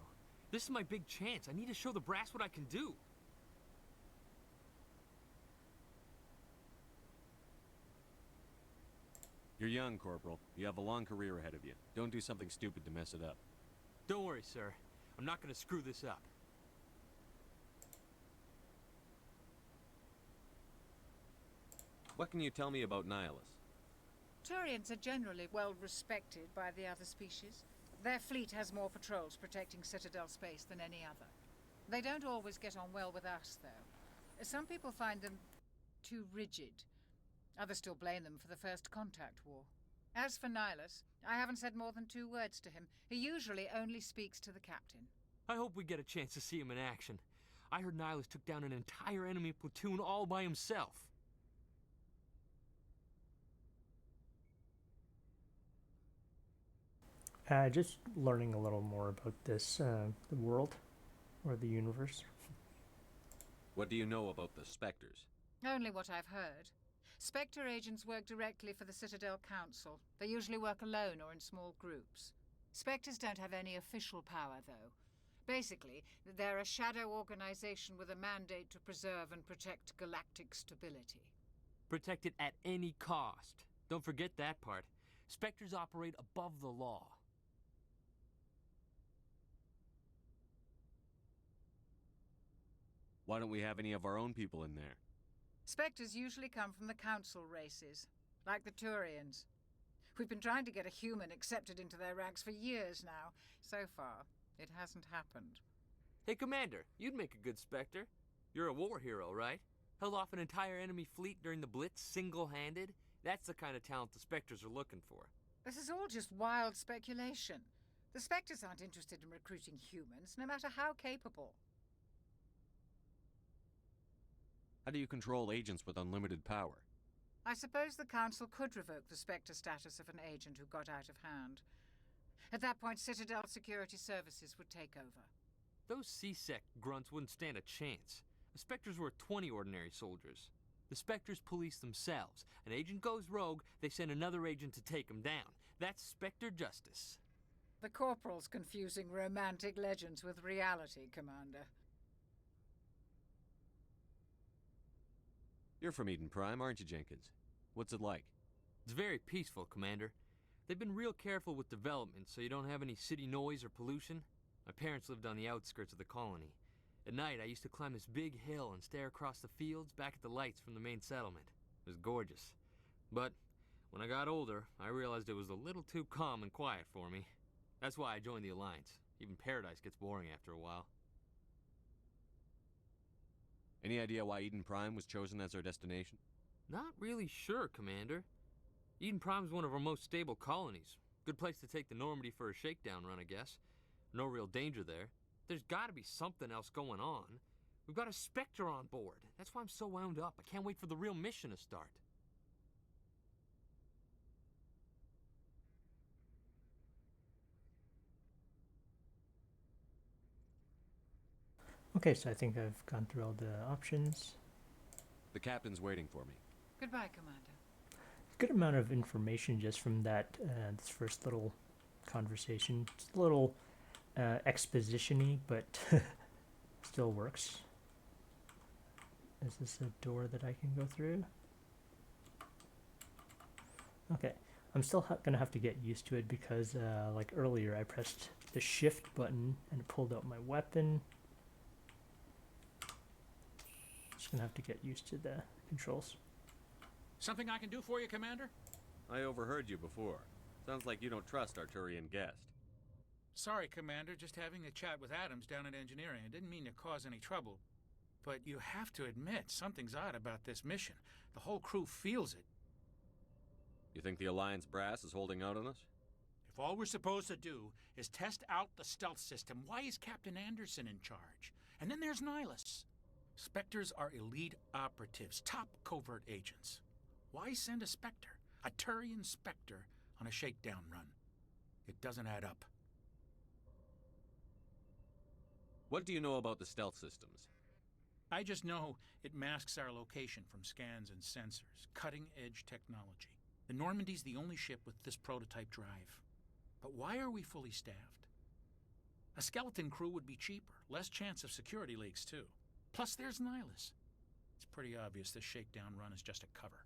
This is my big chance. I need to show the brass what I can do. You're young, Corporal. You have a long career ahead of you. Don't do something stupid to mess it up. Don't worry, sir. I'm not going to screw this up. What can you tell me about Nihilus? Turians are generally well respected by the other species. Their fleet has more patrols protecting Citadel space than any other. They don't always get on well with us, though. Some people find them too rigid. Others still blame them for the First Contact War. As for Nihilus, I haven't said more than 2 words to him. He usually only speaks to the captain. I hope we get a chance to see him in action. I heard Nihilus took down an entire enemy platoon all by himself. Just learning a little more about this, the world, or the universe. What do you know about the Spectres? Only what I've heard. Spectre agents work directly for the Citadel Council. They usually work alone or in small groups. Spectres don't have any official power, though. Basically, they're a shadow organization with a mandate to preserve and protect galactic stability. Protect it at any cost. Don't forget that part. Spectres operate above the law. Why don't we have any of our own people in there? Spectres usually come from the Council races, like the Turians. We've been trying to get a human accepted into their ranks for years now. So far, it hasn't happened. Hey, Commander, you'd make a good Spectre. You're a war hero, right? Held off an entire enemy fleet during the Blitz single-handed? That's the kind of talent the Spectres are looking for. This is all just wild speculation. The Spectres aren't interested in recruiting humans, no matter how capable. How do you control agents with unlimited power? I suppose the Council could revoke the Spectre status of an agent who got out of hand. At that point, Citadel Security Services would take over. Those C-Sec grunts wouldn't stand a chance. The Spectres were 20 ordinary soldiers. The Spectres police themselves. An agent goes rogue, they send another agent to take him down. That's Spectre justice. The Corporal's confusing romantic legends with reality, Commander. You're from Eden Prime, aren't you, Jenkins? What's it like? It's very peaceful, Commander. They've been real careful with development so you don't have any city noise or pollution. My parents lived on the outskirts of the colony. At night, I used to climb this big hill and stare across the fields back at the lights from the main settlement. It was gorgeous. But when I got older, I realized it was a little too calm and quiet for me. That's why I joined the Alliance. Even Paradise gets boring after a while. Any idea why Eden Prime was chosen as our destination? Not really sure, Commander. Eden Prime's one of our most stable colonies. Good place to take the Normandy for a shakedown run, I guess. No real danger there. There's gotta be something else going on. We've got a Spectre on board. That's why I'm so wound up. I can't wait for the real mission to start. Okay, so I think I've gone through all the options. The captain's waiting for me. Goodbye, Commander. Good amount of information just from that this first little conversation. It's a little exposition-y, but still works. Is this a door that I can go through? Okay, I'm still gonna have to get used to it because like earlier I pressed the shift button and it pulled out my weapon. Just gonna have to get used to the controls. Something I can do for you, Commander? I overheard you before. Sounds like you don't trust our Turian guest. Sorry, Commander, just having a chat with Adams down at engineering. I didn't mean to cause any trouble. But you have to admit, something's odd about this mission. The whole crew feels it. You think the Alliance brass is holding out on us? If all we're supposed to do is test out the stealth system, why is Captain Anderson in charge? And then there's Nihilus. Spectres are elite operatives, top covert agents. Why send a Spectre, a Turian Spectre, on a shakedown run? It doesn't add up. What do you know about the stealth systems? I just know it masks our location from scans and sensors. Cutting-edge technology. The Normandy's the only ship with this prototype drive. But why are we fully staffed? A skeleton crew would be cheaper, less chance of security leaks, too. Plus, there's Nihilus. It's pretty obvious this shakedown run is just a cover.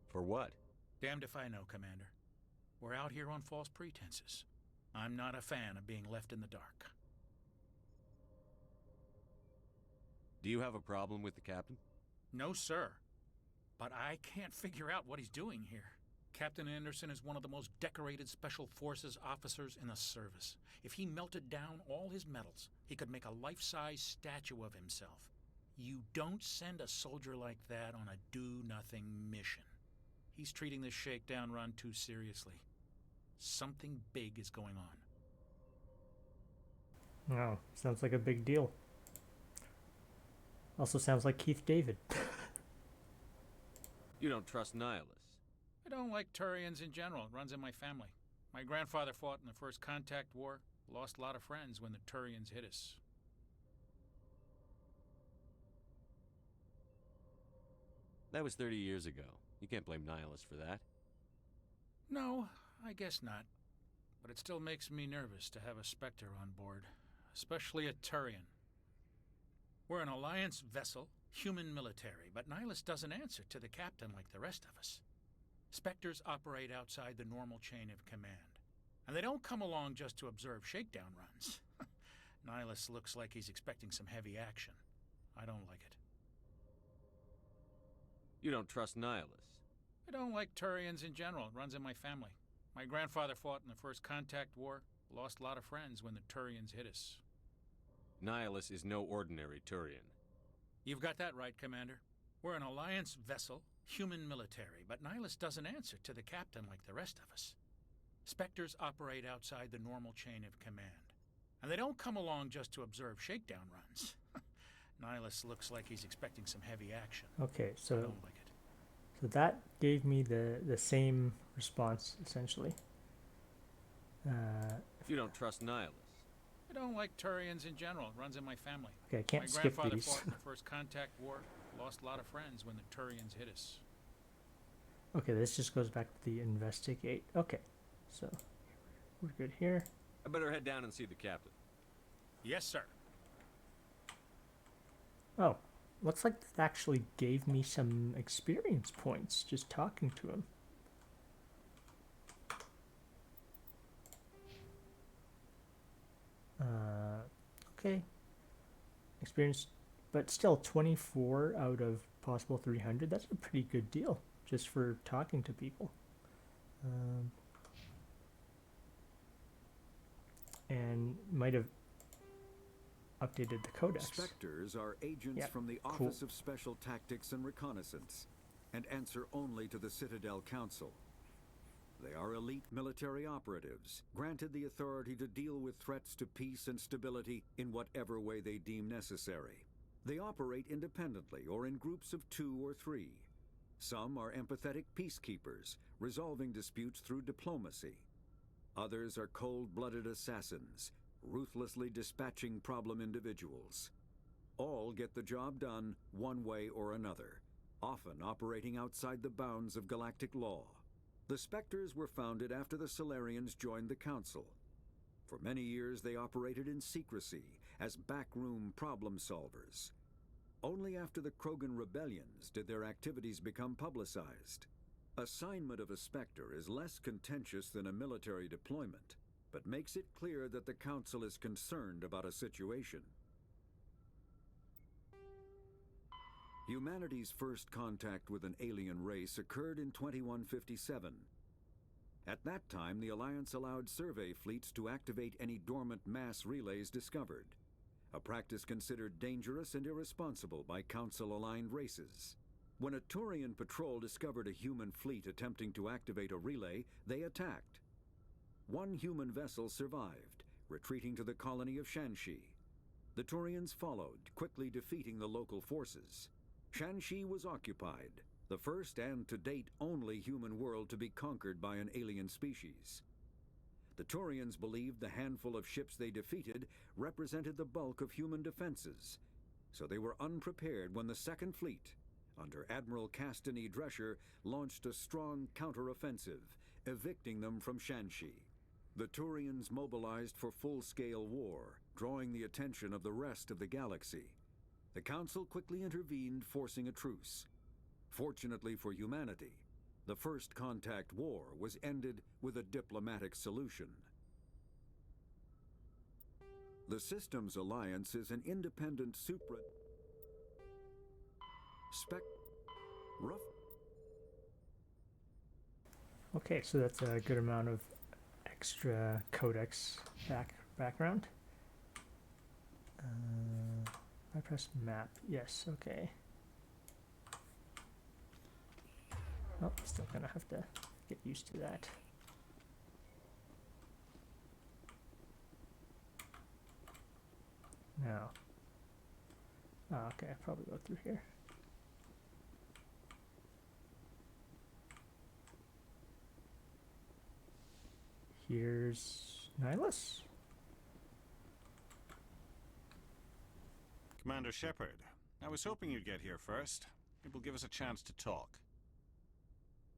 For what? Damned if I know, Commander. We're out here on false pretenses. I'm not a fan of being left in the dark. Do you have a problem with the captain? No, sir. But I can't figure out what he's doing here. Captain Anderson is one of the most decorated Special Forces officers in the service. If he melted down all his medals, he could make a life-size statue of himself. You don't send a soldier like that on a do-nothing mission. He's treating this shakedown run too seriously. Something big is going on. Oh, sounds like a big deal. Also sounds like Keith David. You don't trust Nihilus? I don't like Turians in general. It runs in my family. My grandfather fought in the First Contact War. Lost a lot of friends when the Turians hit us. That was 30 years ago. You can't blame Nihilus for that. No, I guess not. But it still makes me nervous to have a Spectre on board. Especially a Turian. We're an Alliance vessel, human military, but Nihilus doesn't answer to the captain like the rest of us. Spectres operate outside the normal chain of command. And they don't come along just to observe shakedown runs. Nihilus looks like he's expecting some heavy action. I don't like it. You don't trust Nihilus? I don't like Turians in general. It runs in my family. My grandfather fought in the First Contact War. Lost a lot of friends when the Turians hit us. Nihilus is no ordinary Turian. You've got that right, Commander. We're an Alliance vessel, human military, but Nihilus doesn't answer to the captain like the rest of us. Spectres operate outside the normal chain of command. And they don't come along just to observe shakedown runs. Nihilus looks like he's expecting some heavy action. Okay, I so don't like it. so that gave me the same response essentially. You don't trust Nihilus? I don't like Turians in general. It runs in my family. Okay, I can't my skip grandfather these. fought in the First Contact War. Lost a lot of friends when the Turians hit us. Okay, this just goes back to the investigate. Okay, so we're good here. I better head down and see the captain. Yes, sir. Oh, looks like that actually gave me some experience points just talking to him. Okay. Experience, but still 24 out of possible 300. That's a pretty good deal just for talking to people. And might have updated the codex. Spectres are agents from the Office of Special Tactics and Reconnaissance, and answer only to the Citadel Council. They are elite military operatives, granted the authority to deal with threats to peace and stability in whatever way they deem necessary. They operate independently or in groups of 2 or 3. Some are empathetic peacekeepers, resolving disputes through diplomacy. Others are cold-blooded assassins, ruthlessly dispatching problem individuals. All get the job done one way or another, often operating outside the bounds of galactic law. The Spectres were founded after the Solarians joined the Council. For many years they operated in secrecy as backroom problem solvers. Only after the Krogan rebellions did their activities become publicized. Assignment of a Spectre is less contentious than a military deployment, but makes it clear that the Council is concerned about a situation. Humanity's first contact with an alien race occurred in 2157. At that time, the Alliance allowed survey fleets to activate any dormant mass relays discovered, a practice considered dangerous and irresponsible by Council-aligned races. When a Turian patrol discovered a human fleet attempting to activate a relay, they attacked. One human vessel survived, retreating to the colony of Shanxi. The Turians followed, quickly defeating the local forces. Shanxi was occupied, the first and to date only human world to be conquered by an alien species. The Turians believed the handful of ships they defeated represented the bulk of human defenses, so they were unprepared when the Second Fleet, under Admiral Castany Drescher, launched a strong counteroffensive, evicting them from Shanxi. The Turians mobilized for full-scale war, drawing the attention of the rest of the galaxy. The Council quickly intervened, forcing a truce. Fortunately for humanity, the First Contact War was ended with a diplomatic solution. The Systems Alliance is an independent Okay, so that's a good amount of extra codex background. I press map. Yes, okay. Oh, still gonna have to get used to that. Now. Oh, okay, I'll probably go through here. Here's Nihilus. Commander Shepard, I was hoping you'd get here first. It will give us a chance to talk.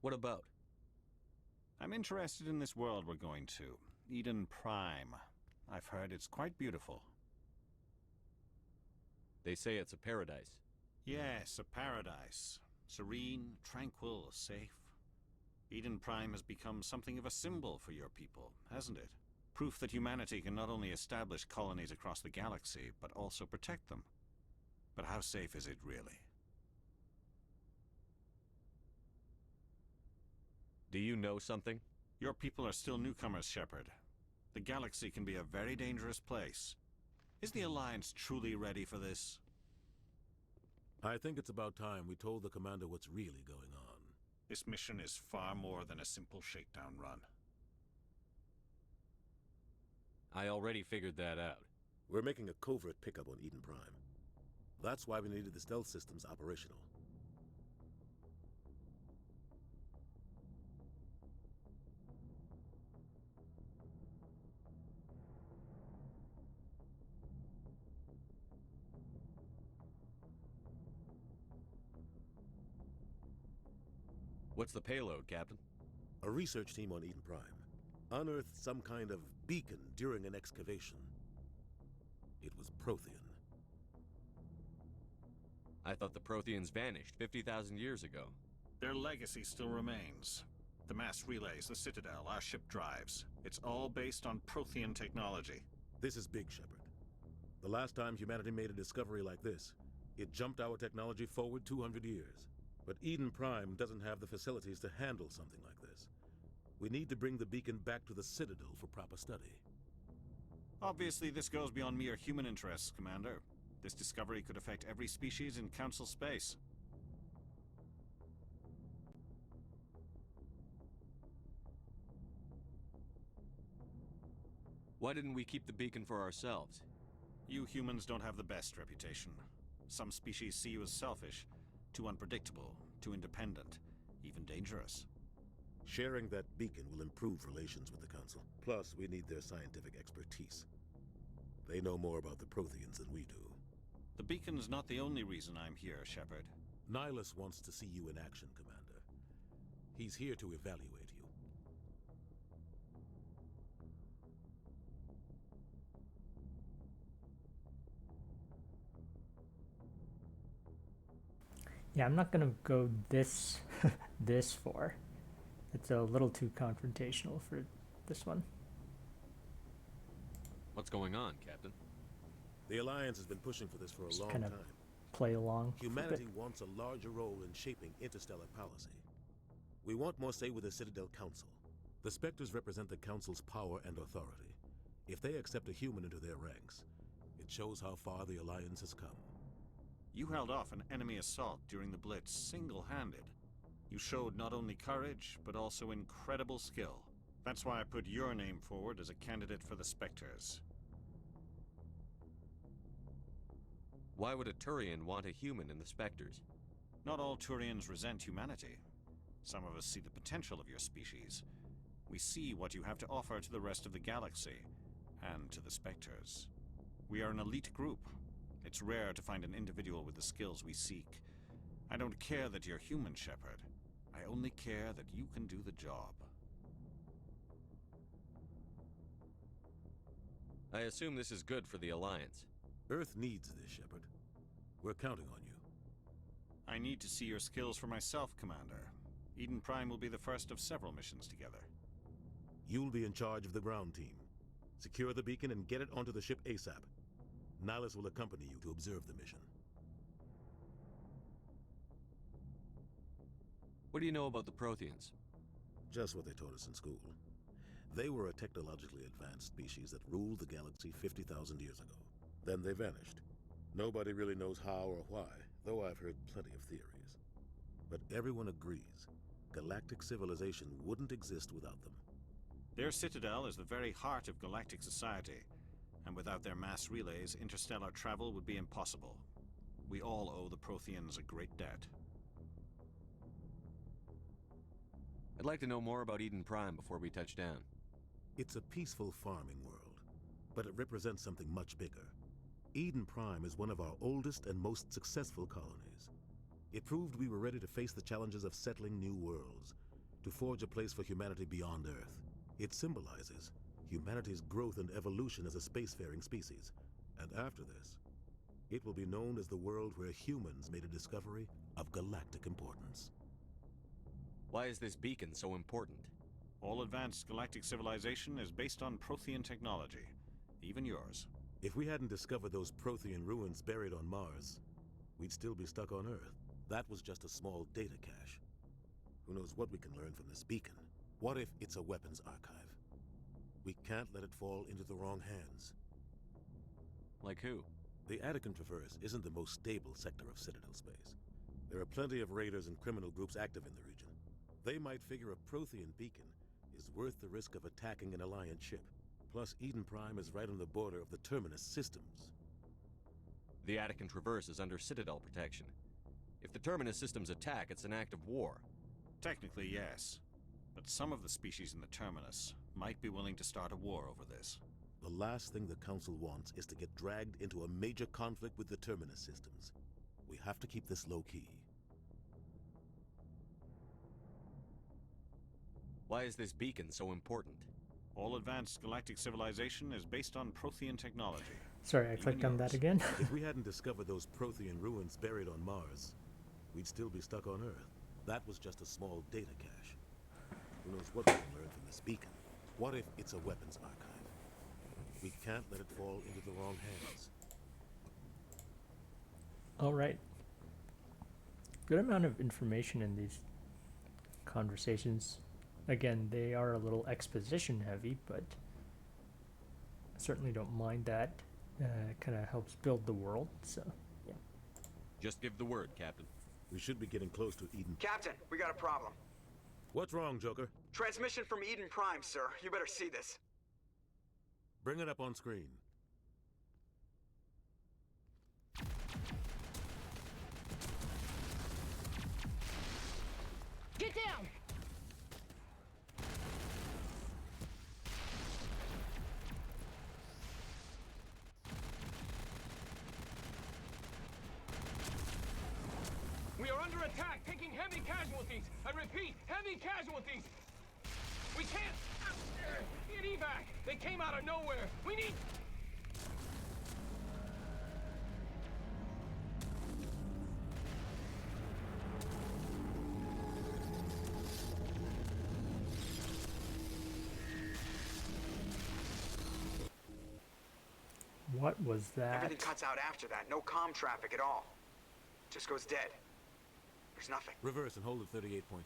What about? I'm interested in this world we're going to, Eden Prime. I've heard it's quite beautiful. They say it's a paradise. Yes, a paradise. Serene, tranquil, safe. Eden Prime has become something of a symbol for your people, hasn't it? Proof that humanity can not only establish colonies across the galaxy, but also protect them. But how safe is it really? Do you know something? Your people are still newcomers, Shepard. The galaxy can be a very dangerous place. Is the Alliance truly ready for this? I think it's about time we told the Commander what's really going on. This mission is far more than a simple shakedown run. I already figured that out. We're making a covert pickup on Eden Prime. That's why we needed the stealth systems operational. What's the payload, Captain? A research team on Eden Prime unearthed some kind of beacon during an excavation. It was Prothean. I thought the Protheans vanished 50,000 years ago. Their legacy still remains. The mass relays, the Citadel, our ship drives. It's all based on Prothean technology. This is big, Shepard. The last time humanity made a discovery like this, it jumped our technology forward 200 years. But Eden Prime doesn't have the facilities to handle something like this. We need to bring the beacon back to the Citadel for proper study. Obviously, this goes beyond mere human interests, Commander. This discovery could affect every species in Council space. Why didn't we keep the beacon for ourselves? You humans don't have the best reputation. Some species see you as selfish, too unpredictable, too independent, even dangerous. Sharing that beacon will improve relations with the Council. Plus, we need their scientific expertise. They know more about the Protheans than we do. The beacon's not the only reason I'm here, Shepard. Nihilus wants to see you in action, Commander. He's here to evaluate you. Yeah, I'm not gonna go this this far. It's a little too confrontational for this one. What's going on, Captain? The Alliance has been pushing for this for a long Kind of time. play along. Humanity wants a larger role in shaping interstellar policy. We want more say with the Citadel Council. The Spectres represent the Council's power and authority. If they accept a human into their ranks, it shows how far the Alliance has come. You held off an enemy assault during the Blitz single-handed. You showed not only courage, but also incredible skill. That's why I put your name forward as a candidate for the Spectres. Why would a Turian want a human in the Spectres? Not all Turians resent humanity. Some of us see the potential of your species. We see what you have to offer to the rest of the galaxy, and to the Spectres. We are an elite group. It's rare to find an individual with the skills we seek. I don't care that you're human, Shepard. I only care that you can do the job. I assume this is good for the Alliance. Earth needs this, Shepard. We're counting on you. I need to see your skills for myself, Commander. Eden Prime will be the first of several missions together. You'll be in charge of the ground team. Secure the beacon and get it onto the ship ASAP. Nihilus will accompany you to observe the mission. What do you know about the Protheans? Just what they taught us in school. They were a technologically advanced species that ruled the galaxy 50,000 years ago. Then they vanished. Nobody really knows how or why, though I've heard plenty of theories. But everyone agrees, galactic civilization wouldn't exist without them. Their citadel is the very heart of galactic society, and without their mass relays, interstellar travel would be impossible. We all owe the Protheans a great debt. I'd like to know more about Eden Prime before we touch down. It's a peaceful farming world, but it represents something much bigger. Eden Prime is one of our oldest and most successful colonies. It proved we were ready to face the challenges of settling new worlds, to forge a place for humanity beyond Earth. It symbolizes humanity's growth and evolution as a spacefaring species. And after this, it will be known as the world where humans made a discovery of galactic importance. Why is this beacon so important? All advanced galactic civilization is based on Prothean technology, even yours. If we hadn't discovered those Prothean ruins buried on Mars, we'd still be stuck on Earth. That was just a small data cache. Who knows what we can learn from this beacon? What if it's a weapons archive? We can't let it fall into the wrong hands. Like who? The Attican Traverse isn't the most stable sector of Citadel space. There are plenty of raiders and criminal groups active in the region. They might figure a Prothean beacon is worth the risk of attacking an Alliance ship. Plus, Eden Prime is right on the border of the Terminus systems. The Attican Traverse is under Citadel protection. If the Terminus systems attack, it's an act of war. Technically, yes. But some of the species in the Terminus might be willing to start a war over this. The last thing the Council wants is to get dragged into a major conflict with the Terminus systems. We have to keep this low-key. Why is this beacon so important? All advanced galactic civilization is based on Prothean technology. Sorry, I clicked on that again. If we hadn't discovered those Prothean ruins buried on Mars, we'd still be stuck on Earth. That was just a small data cache. Who knows what we can learn from this beacon? What if it's a weapons archive? We can't let it fall into the wrong hands. All right. Good amount of information in these conversations. Again, they are a little exposition heavy, but I certainly don't mind that. Kind of helps build the world, so yeah. Just give the word, Captain. We should be getting close to Eden. Captain, we got a problem. What's wrong, Joker? Transmission from Eden Prime, sir. You better see this. Bring it up on screen. Get down! We are under attack, taking heavy casualties. I repeat, heavy casualties. We can't get evac. They came out of nowhere. We need... What was that? Everything cuts out after that. No comm traffic at all. Just goes dead. There's nothing. Reverse and hold at 38.5.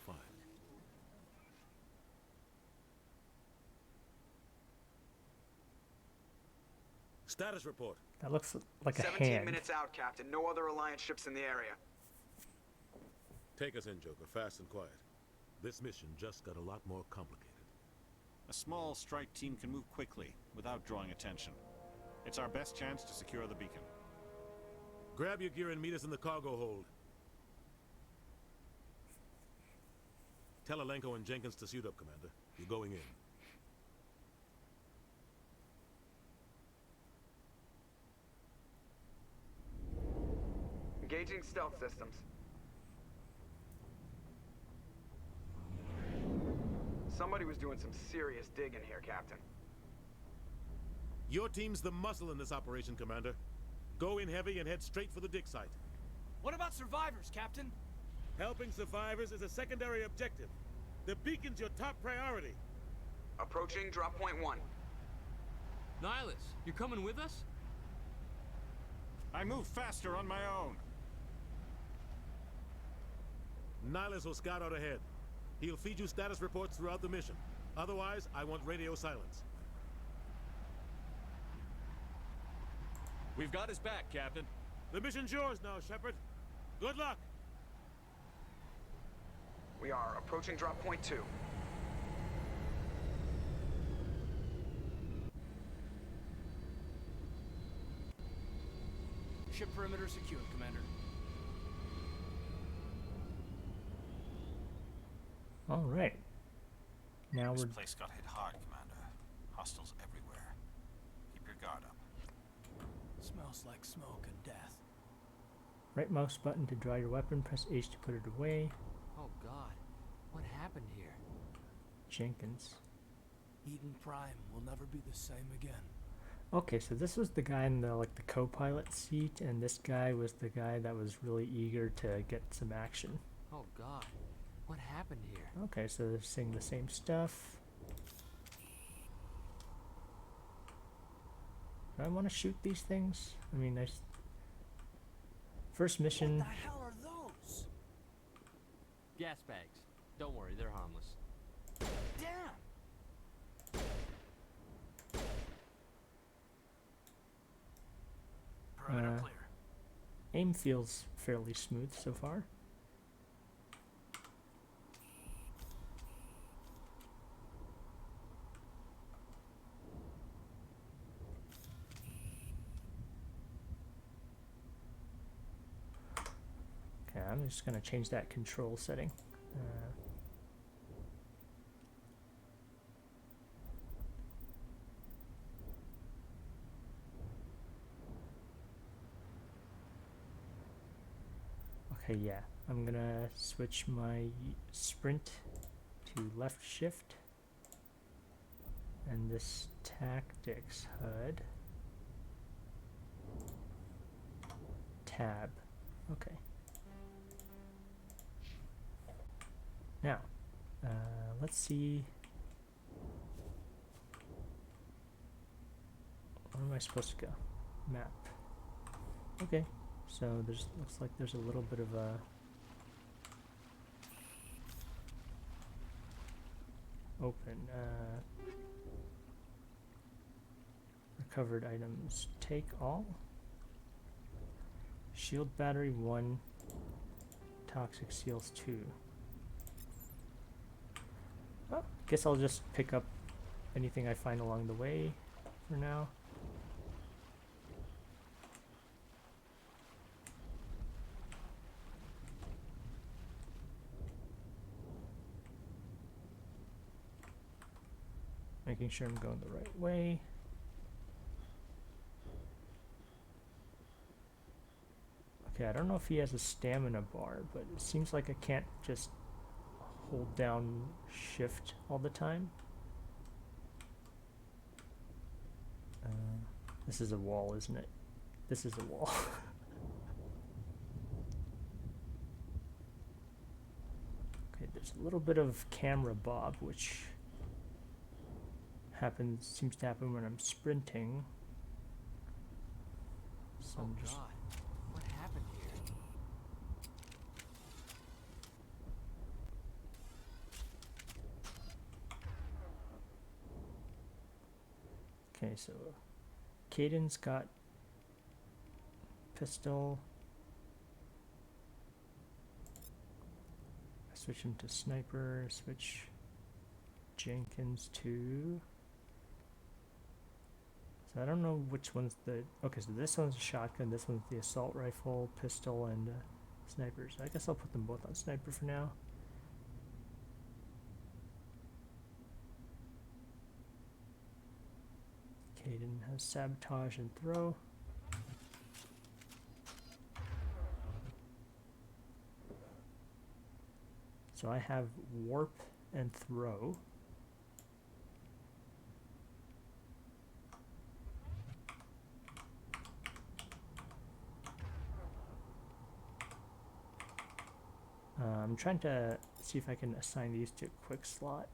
Status report. That looks like a 17 hand. minutes out, Captain. No other Alliance ships in the area. Take us in, Joker, fast and quiet. This mission just got a lot more complicated. A small strike team can move quickly, without drawing attention. It's our best chance to secure the beacon. Grab your gear and meet us in the cargo hold. Tell Alenko and Jenkins to suit up, Commander. You're going in. Engaging stealth systems. Somebody was doing some serious digging here, Captain. Your team's the muscle in this operation, Commander. Go in heavy and head straight for the dig site. What about survivors, Captain? Helping survivors is a secondary objective. The beacon's your top priority. Approaching drop point 1. Nihilus, you're coming with us? I move faster on my own. Nihilus will scout out ahead. He'll feed you status reports throughout the mission. Otherwise, I want radio silence. We've got his back, Captain. The mission's yours now, Shepard. Good luck. We are approaching drop point 2. Ship perimeter secured, Commander. All right. Now This we're place got hit hard, Commander. Hostiles everywhere. Keep your guard up. Smells like smoke and death. right mouse button to draw your weapon. Press H to put it away. Oh God, what happened here? Jenkins. Eden Prime will never be the same again. Okay, so this was the guy in the the co-pilot seat, and this guy was the guy that was really eager to get some action. Oh God, what happened here? Okay, so they're saying the same stuff. Do I want to shoot these things? I mean, first mission. What the hell are those? Gas bags. Don't worry, they're harmless. Damn! Perimeter clear. Aim feels fairly smooth so far. Okay, I'm just going to change that control setting. Okay, yeah, I'm gonna switch my sprint to left shift, and this tactics HUD tab. Okay. Now, let's see supposed to go? Map. Okay, so there's looks like there's a little bit of a open. Recovered items. Take all. Shield battery 1. Toxic seals 2. Oh, guess I'll just pick up anything I find along the way for now. Making sure I'm going the right way. Okay, I don't know if he has a stamina bar, but it seems like I can't just hold down shift all the time. This is a wall, isn't it? This is a wall. Okay, there's a little bit of camera bob, which seems to happen when I'm sprinting. So Oh I'm just God, what happened here? okay, so Caden's got pistol. I switch him to sniper, switch Jenkins to... So I don't know which one's the... Okay, so this one's a shotgun, this one's the assault rifle, pistol, and sniper. So I guess I'll put them both on sniper for now. Caden has sabotage and throw. So I have warp and throw. I'm trying to see if I can assign these to quick slot.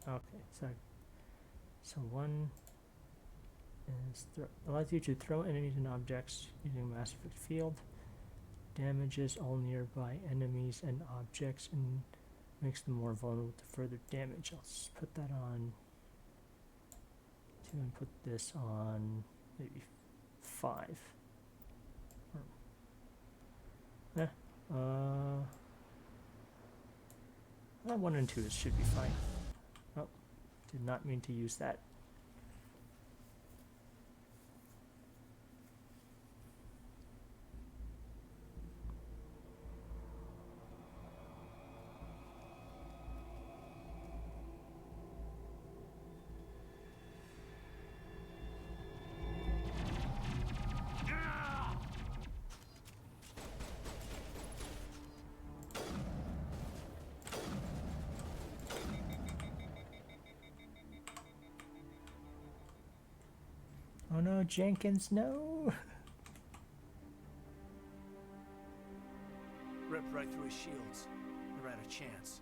Okay, so one is allows you to throw enemies and objects using a mass effect field. Damages all nearby enemies and objects and makes them more vulnerable to further damage. I'll just put that on 2 and put this on maybe 5. Yeah. That 1 and 2 should be fine. Oh, did not mean to use that. Oh no, Jenkins, no! Ripped right through his shields. Never had a chance.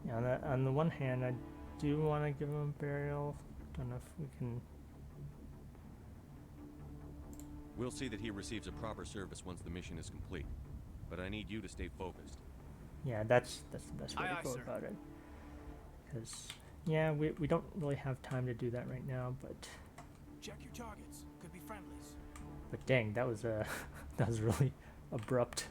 Yeah, on the one hand, I do want to give him a burial. Don't know if we can... We'll see that he receives a proper service once the mission is complete. But I need you to stay focused. Yeah, that's the best way to go about it. Because, yeah, we don't really have time to do that right now, but... Check your targets. Could be friendlies. But dang, that was that was really abrupt.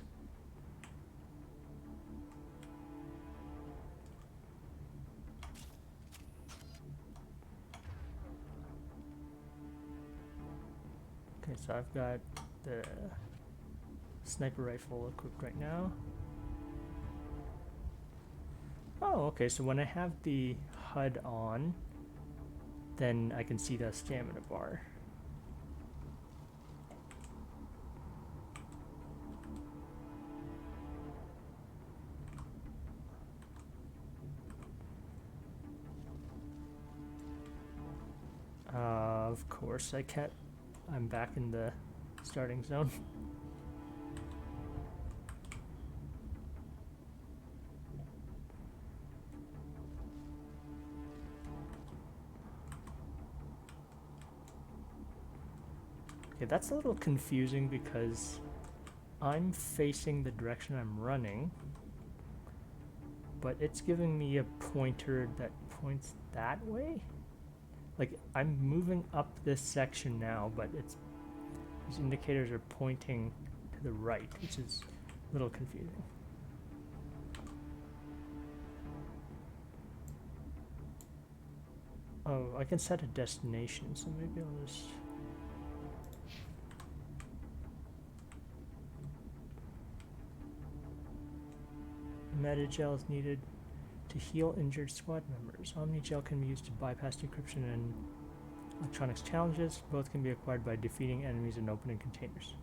Okay, so I've got the sniper rifle equipped right now. Oh, okay, so when I have the HUD on, then I can see the stamina bar. Of course I can't. I'm back in the starting zone. Okay, that's a little confusing because I'm facing the direction I'm running, but it's giving me a pointer that points that way. Like, I'm moving up this section now, but these indicators are pointing to the right, which is a little confusing. Oh, I can set a destination, so maybe I'll just... Metagel is needed to heal injured squad members. Omnigel can be used to bypass decryption and electronics challenges. Both can be acquired by defeating enemies and opening containers.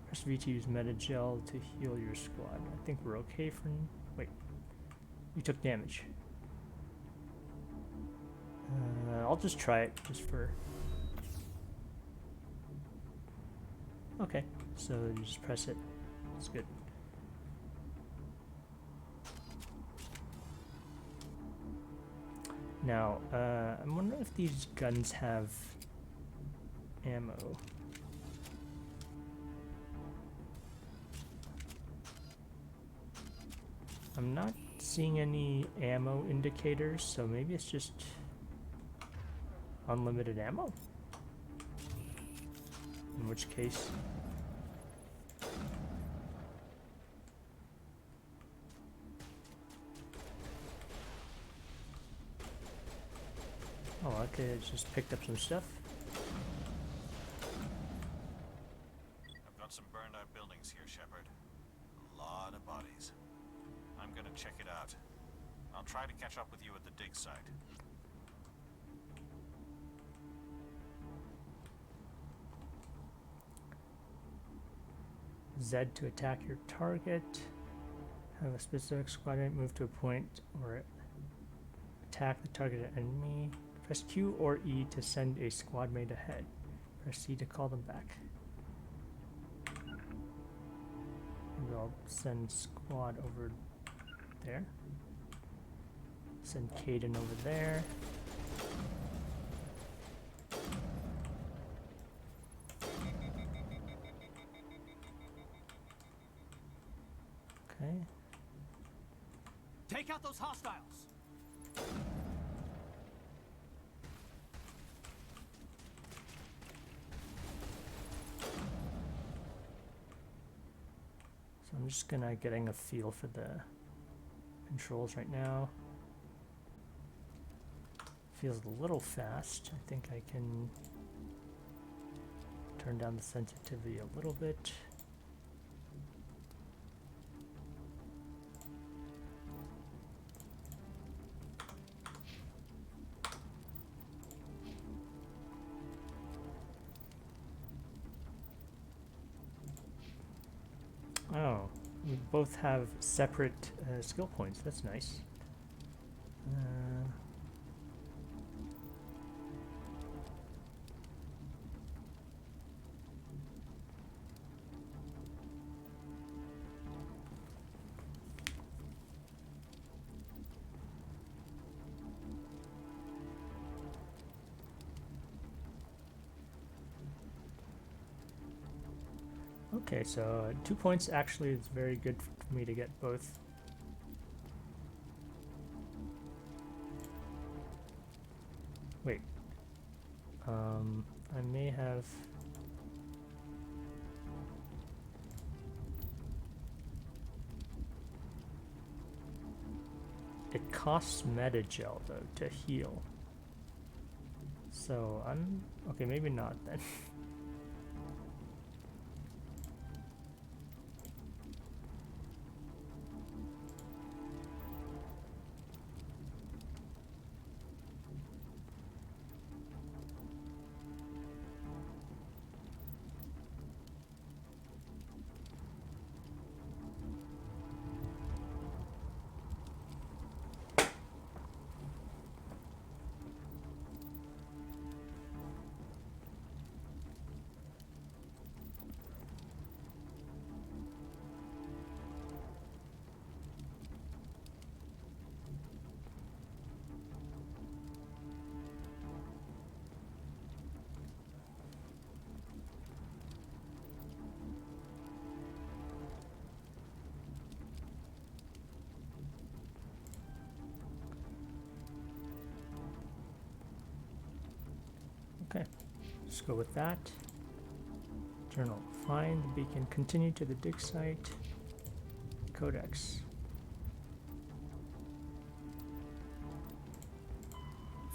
Press V to use Metagel to heal your squad. I think we're okay for... Wait. You took damage. I'll just try it, just for... Okay, so you just press it. It's good. Now, I'm wondering if these guns have ammo. I'm not seeing any ammo indicators, so maybe it's just unlimited ammo? In which case... Oh, okay, I just picked up some stuff. I've got some burned out buildings here, Shepard. A lot of bodies. I'm gonna check it out. I'll try to catch up with you at the dig site. Z to attack your target. Have a specific squad mate move to a point or attack the targeted enemy. Press Q or E to send a squad mate ahead. Press C to call them back. Maybe I'll send squad over there. Send Caden over there. Okay. Take out those hostiles. So I'm just getting a feel for the controls right now. Feels a little fast. I think I can turn down the sensitivity a little bit. Oh, we both have separate skill points. That's nice. Okay, so 2 points actually is very good for me to get both. Wait. I may have... It costs Metagel, though, to heal. So, okay, maybe not then. Okay, let's go with that. Journal. Find the beacon. Continue to the dig site. Codex.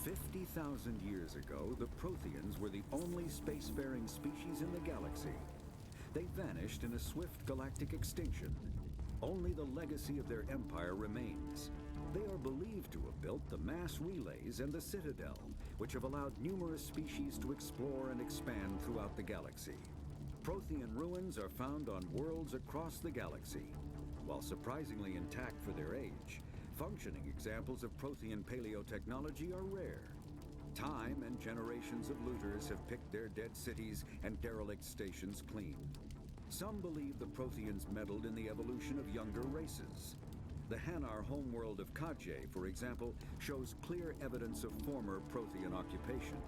50,000 years ago, the Protheans were the only spacefaring species in the galaxy. They vanished in a swift galactic extinction. Only the legacy of their empire remains. They are believed to have built the mass relays and the Citadel, which have allowed numerous species to explore and expand throughout the galaxy. Prothean ruins are found on worlds across the galaxy. While surprisingly intact for their age, functioning examples of Prothean paleotechnology are rare. Time and generations of looters have picked their dead cities and derelict stations clean. Some believe the Protheans meddled in the evolution of younger races. The Hanar homeworld of Kajay, for example, shows clear evidence of former Prothean occupation.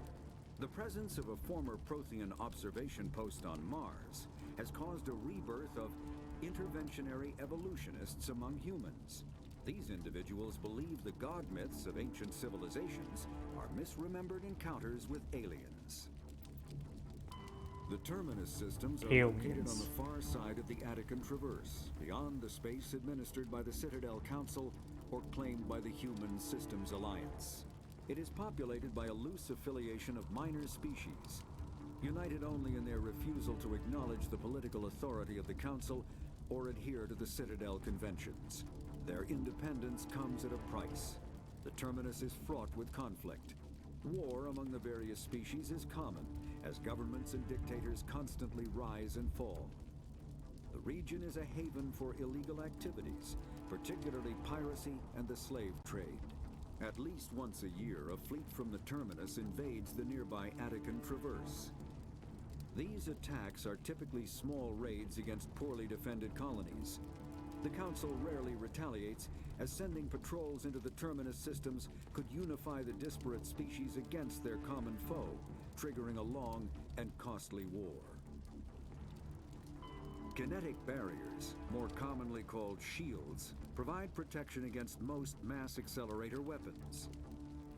The presence of a former Prothean observation post on Mars has caused a rebirth of interventionary evolutionists among humans. These individuals believe the god myths of ancient civilizations are misremembered encounters with aliens. The Terminus systems are located on the far side of the Attican Traverse, beyond the space administered by the Citadel Council or claimed by the Human Systems Alliance. It is populated by a loose affiliation of minor species, united only in their refusal to acknowledge the political authority of the Council or adhere to the Citadel conventions. Their independence comes at a price. The Terminus is fraught with conflict. War among the various species is common, as governments and dictators constantly rise and fall. The region is a haven for illegal activities, particularly piracy and the slave trade. At least once a year, a fleet from the Terminus invades the nearby Attican Traverse. These attacks are typically small raids against poorly defended colonies. The Council rarely retaliates, as sending patrols into the Terminus systems could unify the disparate species against their common foe, triggering a long and costly war. Kinetic barriers, more commonly called shields, provide protection against most mass accelerator weapons.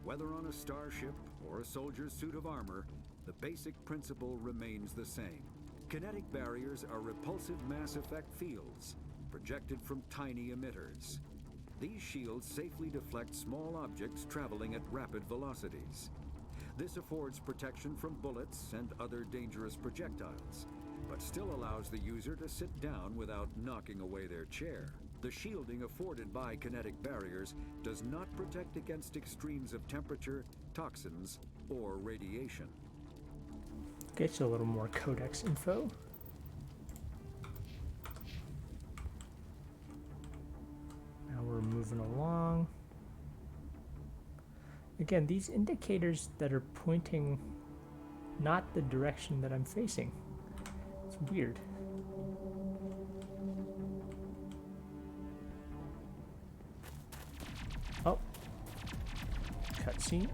Whether on a starship or a soldier's suit of armor, the basic principle remains the same. Kinetic barriers are repulsive mass effect fields, projected from tiny emitters. These shields safely deflect small objects traveling at rapid velocities. This affords protection from bullets and other dangerous projectiles, but still allows the user to sit down without knocking away their chair. The shielding afforded by kinetic barriers does not protect against extremes of temperature, toxins, or radiation. Okay, so a little more codex info. Now we're moving along. Again, these indicators that are pointing not the direction that I'm facing. It's weird. Oh. Cutscene.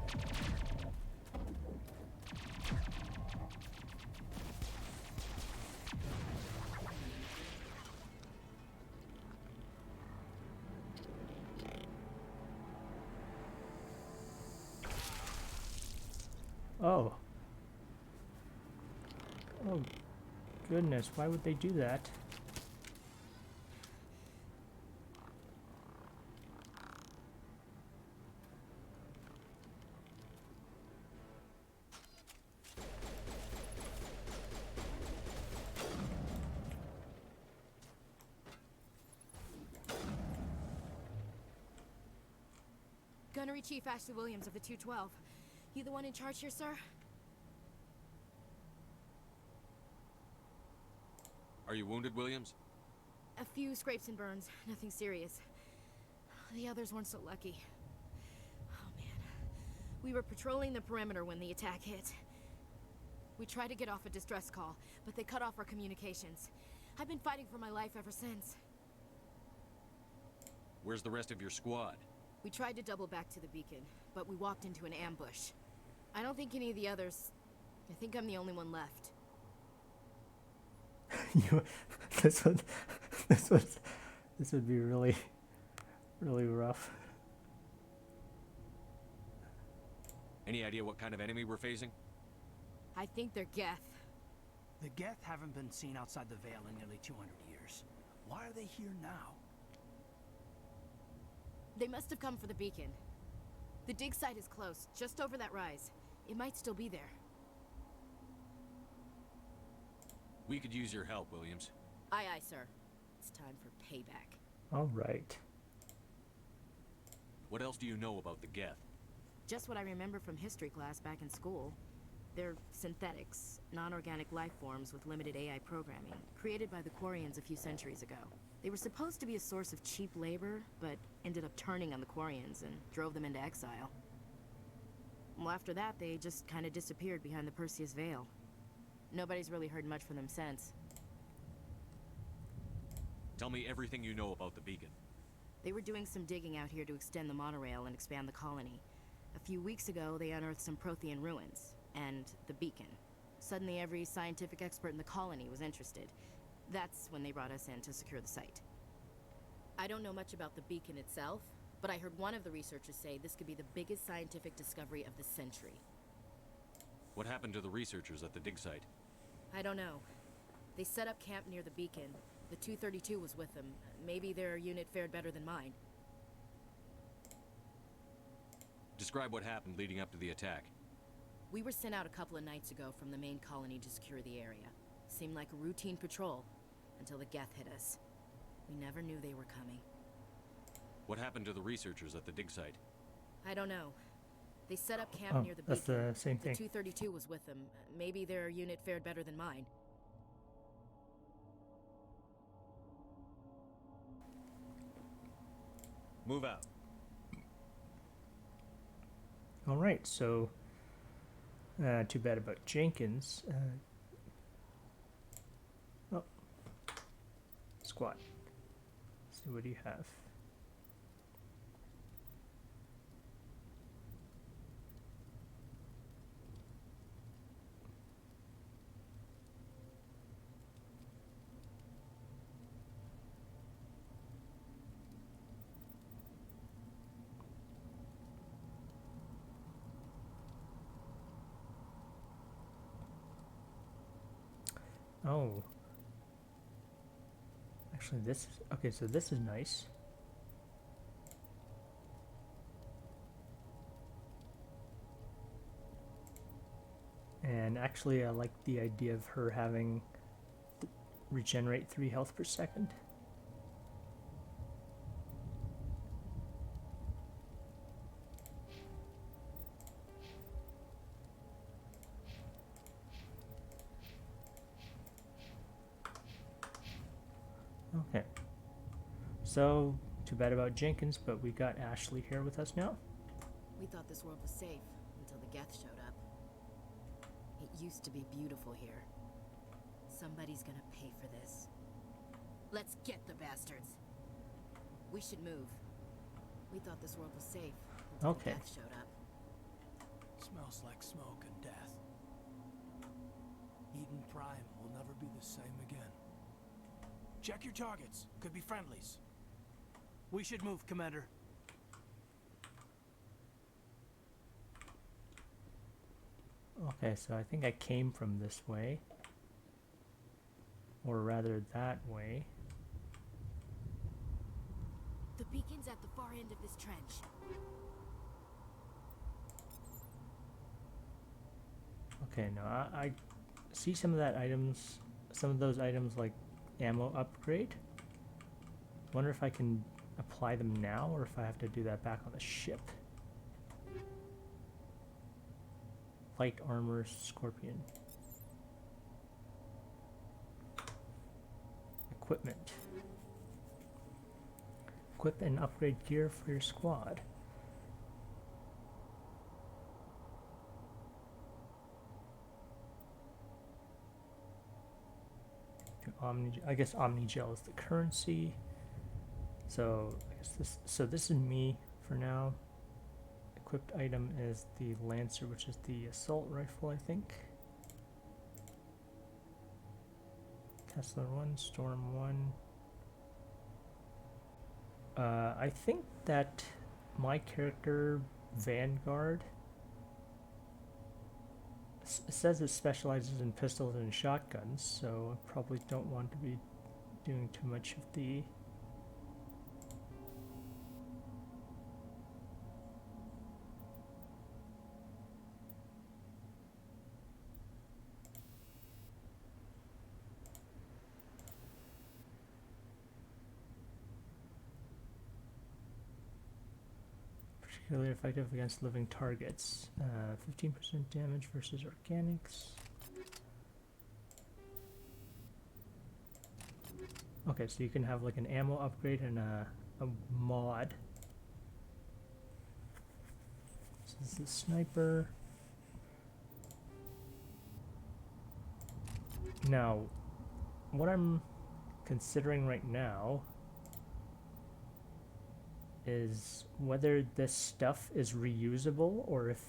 Oh. Oh, goodness, why would they do that? Gunnery Chief Ashley Williams of the 212. You the one in charge here, sir? Are you wounded, Williams? A few scrapes and burns, nothing serious. The others weren't so lucky. Oh man. We were patrolling the perimeter when the attack hit. We tried to get off a distress call, but they cut off our communications. I've been fighting for my life ever since. Where's the rest of your squad? We tried to double back to the beacon, but we walked into an ambush. I don't think any of the others... I think I'm the only one left. This would be really rough. Any idea what kind of enemy we're facing? I think they're Geth. The Geth haven't been seen outside the Veil in nearly 200 years. Why are they here now? They must have come for the beacon. The dig site is close, just over that rise. It might still be there. We could use your help, Williams. Aye, aye, sir. It's time for payback. All right. What else do you know about the Geth? Just what I remember from history class back in school. They're synthetics, non-organic life forms with limited AI programming, created by the Quarians a few centuries ago. They were supposed to be a source of cheap labor, but ended up turning on the Quarians and drove them into exile. Well, after that, they just kind of disappeared behind the Perseus Veil. Nobody's really heard much from them since. Tell me everything you know about the beacon. They were doing some digging out here to extend the monorail and expand the colony. A few weeks ago, they unearthed some Prothean ruins, and the beacon. Suddenly, every scientific expert in the colony was interested. That's when they brought us in to secure the site. I don't know much about the beacon itself, but I heard one of the researchers say this could be the biggest scientific discovery of the century. What happened to the researchers at the dig site? I don't know. They set up camp near the beacon. The 232 was with them. Maybe their unit fared better than mine. Describe what happened leading up to the attack. We were sent out a couple of nights ago from the main colony to secure the area. Seemed like a routine patrol, until the Geth hit us. We never knew they were coming. What happened to the researchers at the dig site? I don't know. They set up camp near the beacon. That's the same thing. The 232 was with them. Maybe their unit fared better than mine. Move out. All right, so too bad about Jenkins. Oh, squad. Let's see, what do you have? Oh. Actually, this is... Okay, so this is nice. And actually, I like the idea of her having regenerate 3 health per second. Okay, so too bad about Jenkins, but we got Ashley here with us now. We thought this world was safe until the Geth showed up. It used to be beautiful here. Somebody's gonna pay for this. Let's get the bastards. We should move. We thought this world was safe until the Geth showed up. Smells like smoke and death. Eden Prime will never be the same again. Check your targets. Could be friendlies. We should move, Commander. Okay, so I think I came from this way. Or rather, that way. The beacon's at the far end of this trench. Okay, now I see some of those items like ammo upgrade. Wonder if I can apply them now or if I have to do that back on the ship. Light armor, Scorpion. Equipment. Equip and upgrade gear for your squad. I guess Omnigel is the currency. So I guess this is me for now. Equipped item is the Lancer, which is the assault rifle, I think. Tesla 1, Storm 1. I think that my character, Vanguard, It says it specializes in pistols and shotguns, so I probably don't want to be doing too much of the particularly effective against living targets. 15% damage versus organics. Okay, so you can have like an ammo upgrade and a mod. This is the sniper. Now, what I'm considering right now is whether this stuff is reusable or if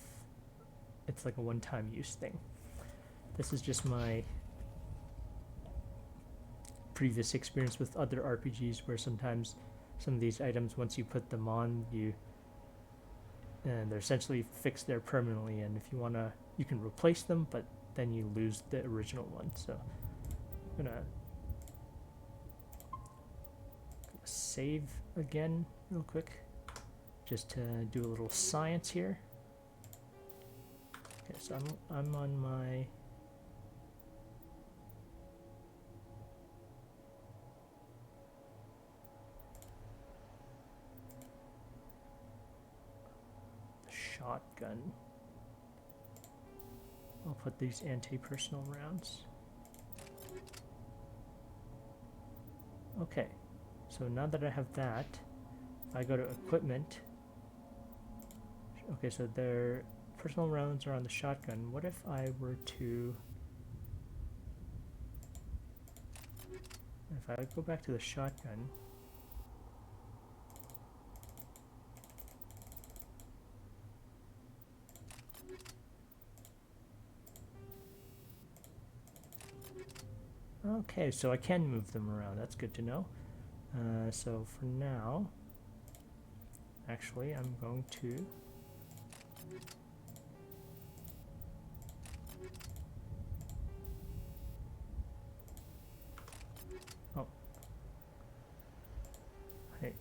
it's like a one-time use thing. This is just my previous experience with other RPGs where sometimes some of these items, once you put them on, they're essentially fixed there permanently, and if you wanna, you can replace them, but then you lose the original one. So I'm gonna save again real quick just to do a little science here. Okay, so I'm on my shotgun. I'll put these anti-personnel rounds. Okay, so now that I have that, if I go to equipment, okay, so their personal rounds are on the shotgun. What if I were to, if I go back to the shotgun, okay, so I can move them around. That's good to know. So for now, actually, I'm going to hey.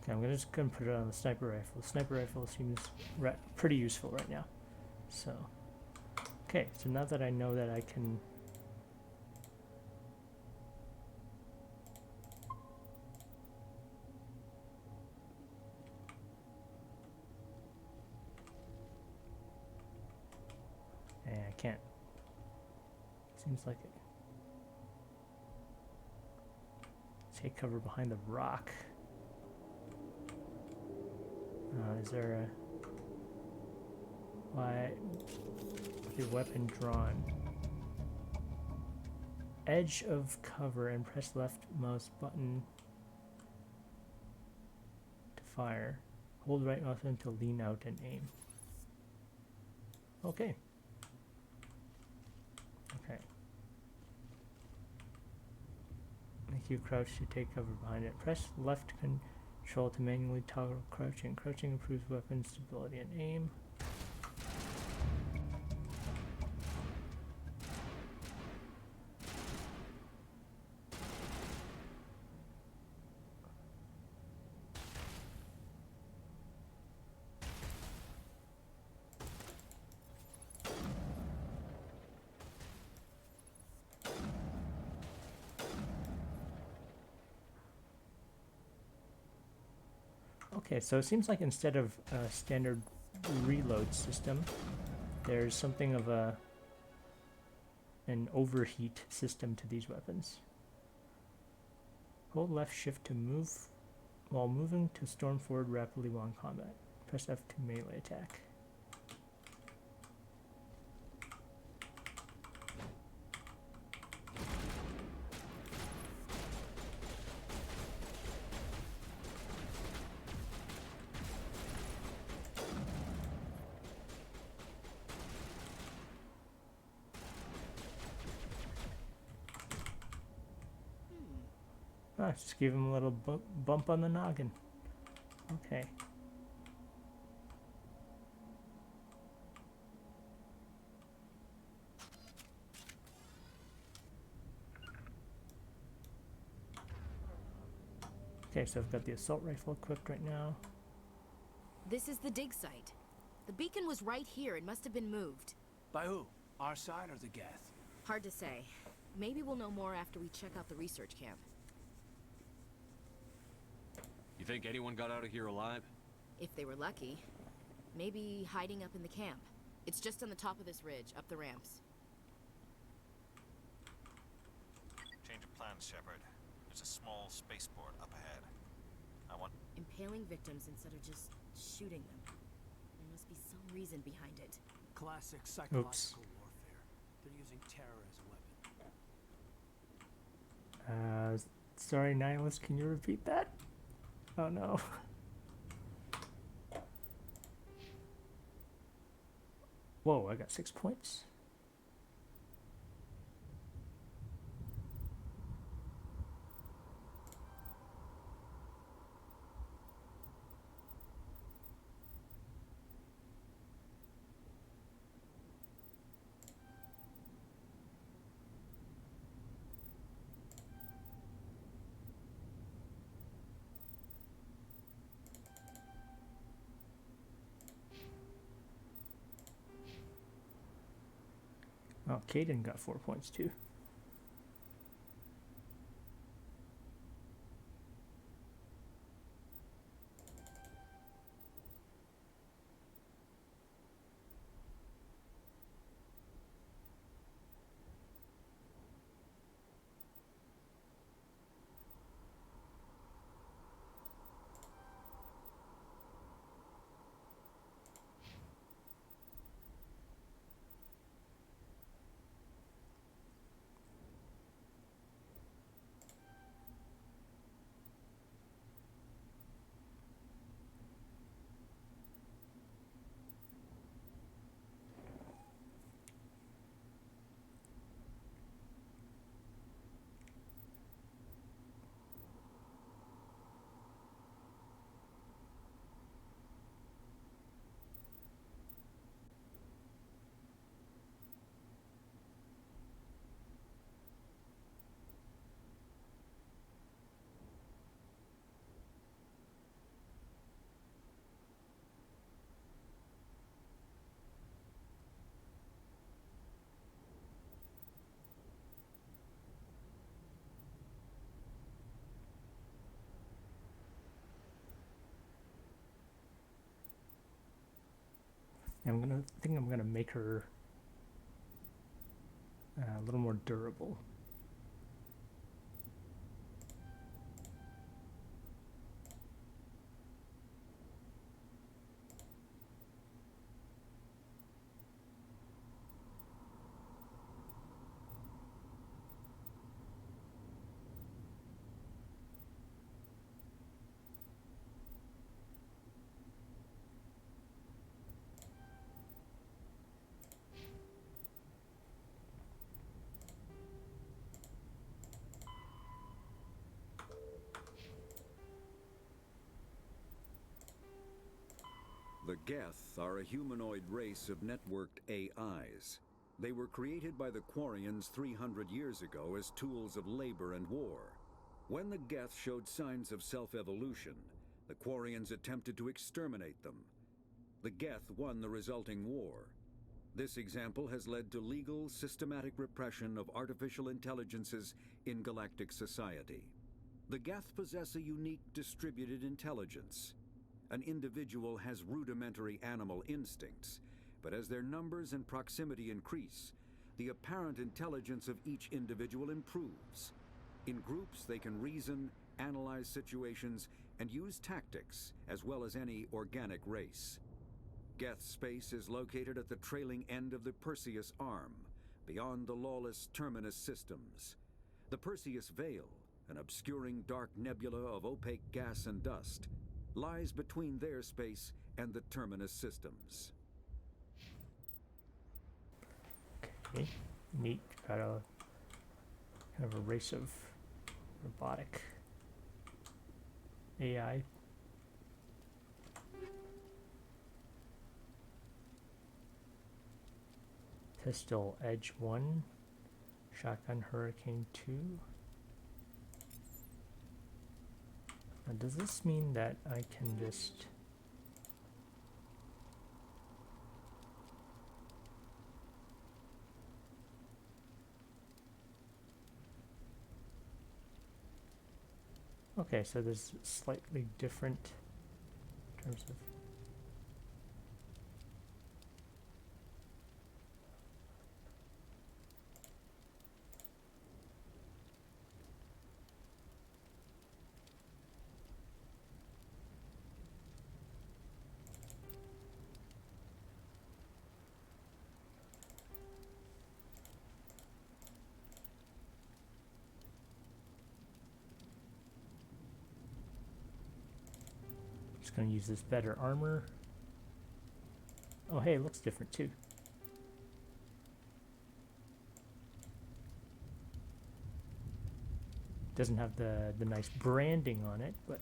Okay, I'm just gonna put it on the sniper rifle. The sniper rifle seems pretty useful right now. So, okay, so now that I know that I can I can't. Seems like it. Take cover behind the rock. Is there a why the weapon drawn? Edge of cover and press left mouse button to fire. Hold right mouse button to lean out and aim. Okay. Okay. Make you crouch to take cover behind it. Press left control to manually toggle crouching. Crouching improves weapon stability and aim. Okay, so it seems like instead of a standard reload system, there's something of an overheat system to these weapons. Hold left shift to move while moving to storm forward rapidly while in combat. Press F to melee attack. Ah, just give him a little bump on the noggin. Okay. Okay, so I've got the assault rifle equipped right now. This is the dig site. The beacon was right here. It must have been moved. By who? Our side or the Geth? Hard to say. Maybe we'll know more after we check out the research camp. You think anyone got out of here alive? If they were lucky. Maybe hiding up in the camp. It's just on the top of this ridge, up the ramps. Change of plans, Shepard. There's a small spaceport up ahead. I want... Impaling victims instead of just shooting them. There must be some reason behind it. Classic psychological warfare. They're using terror as a weapon. Sorry, Nihilist, can you repeat that? Oh no. Whoa, I got 6 points. Oh, Caden got 4 points too. I think I'm gonna make her a little more durable. The Geth are a humanoid race of networked AIs. They were created by the Quarians 300 years ago as tools of labor and war. When the Geth showed signs of self-evolution, the Quarians attempted to exterminate them. The Geth won the resulting war. This example has led to legal, systematic repression of artificial intelligences in galactic society. The Geth possess a unique distributed intelligence. An individual has rudimentary animal instincts, but as their numbers and proximity increase, the apparent intelligence of each individual improves. In groups, they can reason, analyze situations, and use tactics, as well as any organic race. Geth space is located at the trailing end of the Perseus Arm, beyond the lawless Terminus systems. The Perseus Veil, an obscuring dark nebula of opaque gas and dust, lies between their space and the Terminus systems. Okay, neat. Got a kind of a race of robotic AI. Pistol Edge 1. Shotgun Hurricane 2. Now, does this mean that I can just... Okay, so there's slightly different in terms of... Just gonna use this better armor. Oh hey, it looks different too. Doesn't have the nice branding on it, but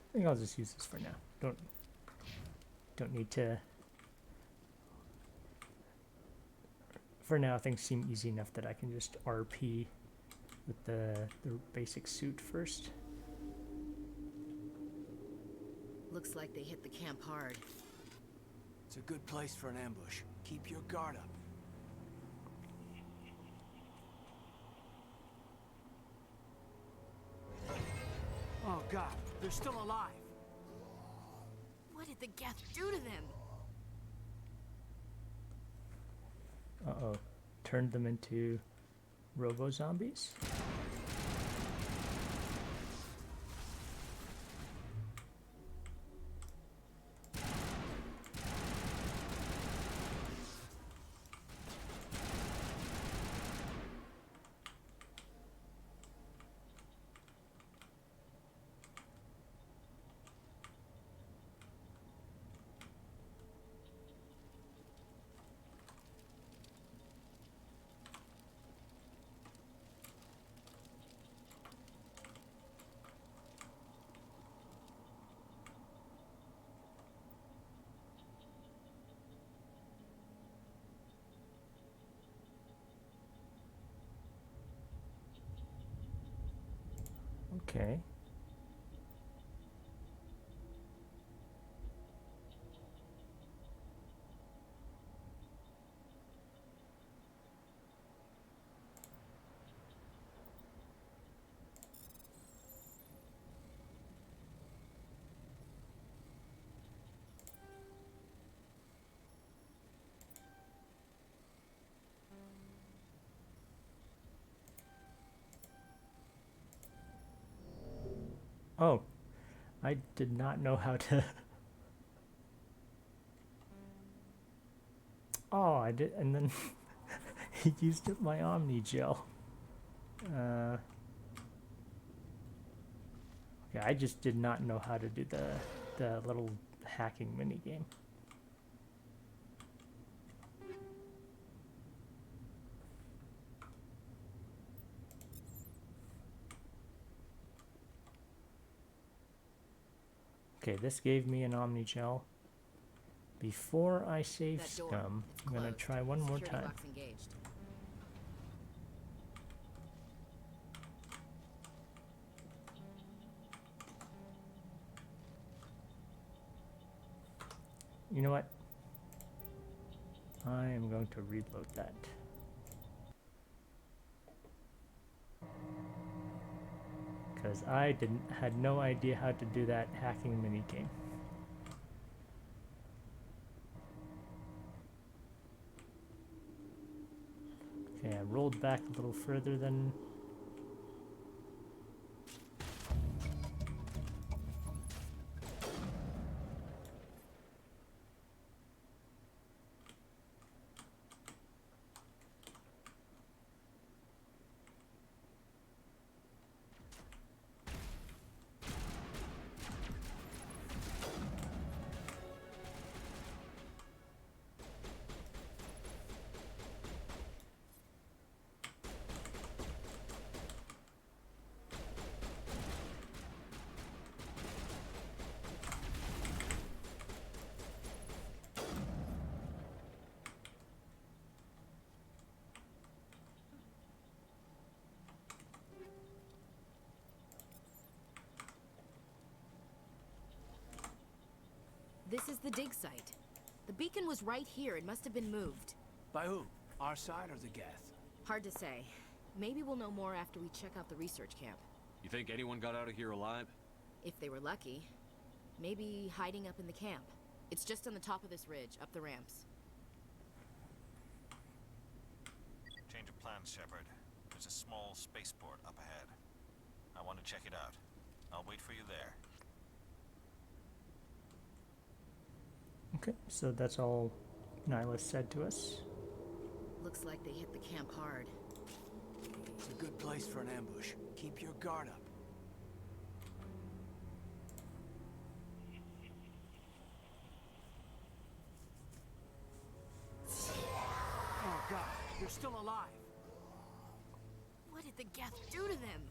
I think I'll just use this for now. Don't need to. For now, things seem easy enough that I can just RP with the basic suit first. Looks like they hit the camp hard. It's a good place for an ambush. Keep your guard up. Oh god, they're still alive. What did the Geth do to them? Uh-oh. Turned them into robo-zombies? Okay. Oh, I did not know how to. Oh, I did, and then he used up my Omni gel. Okay, I just did not know how to do the little hacking mini game. Okay, this gave me an Omni gel. Before I save scum, I'm gonna try one more time. You know what? I am going to reload that. Because I had no idea how to do that hacking minigame. Okay, I rolled back a little further than... is the dig site. The beacon was right here. It must have been moved. By who? Our side or the Geth? Hard to say. Maybe we'll know more after we check out the research camp. You think anyone got out of here alive? If they were lucky. Maybe hiding up in the camp. It's just on the top of this ridge, up the ramps. Change of plans, Shepard. There's a small spaceport up ahead. I want to check it out. I'll wait for you there. Okay, so that's all Nyla said to us. Looks like they hit the camp hard. It's a good place for an ambush. Keep your guard up. Oh God, you're still alive. What did the Geth do to them?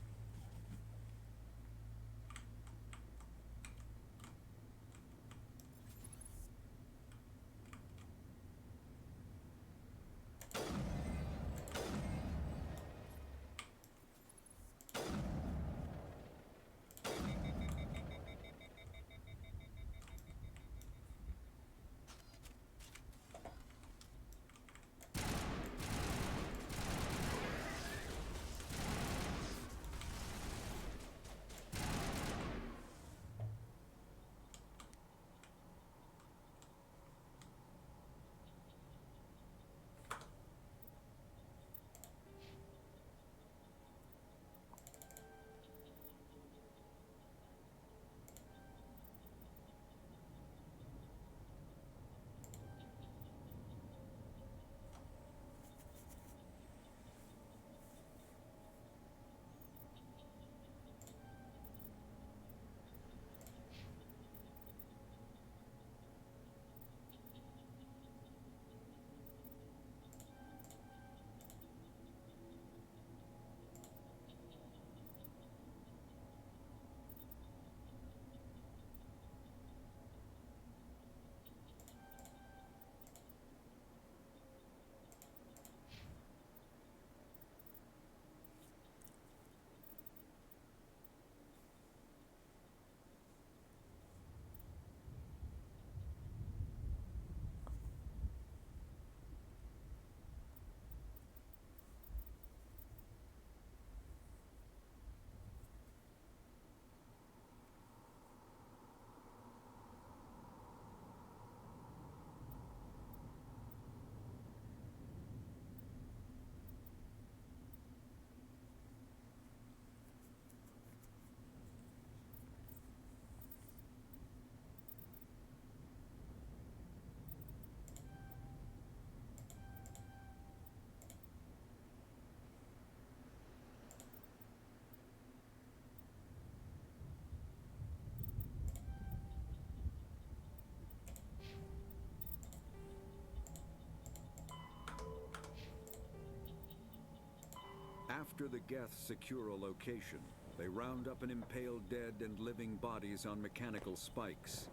After the Geth secure a location, they round up and impale dead and living bodies on mechanical spikes.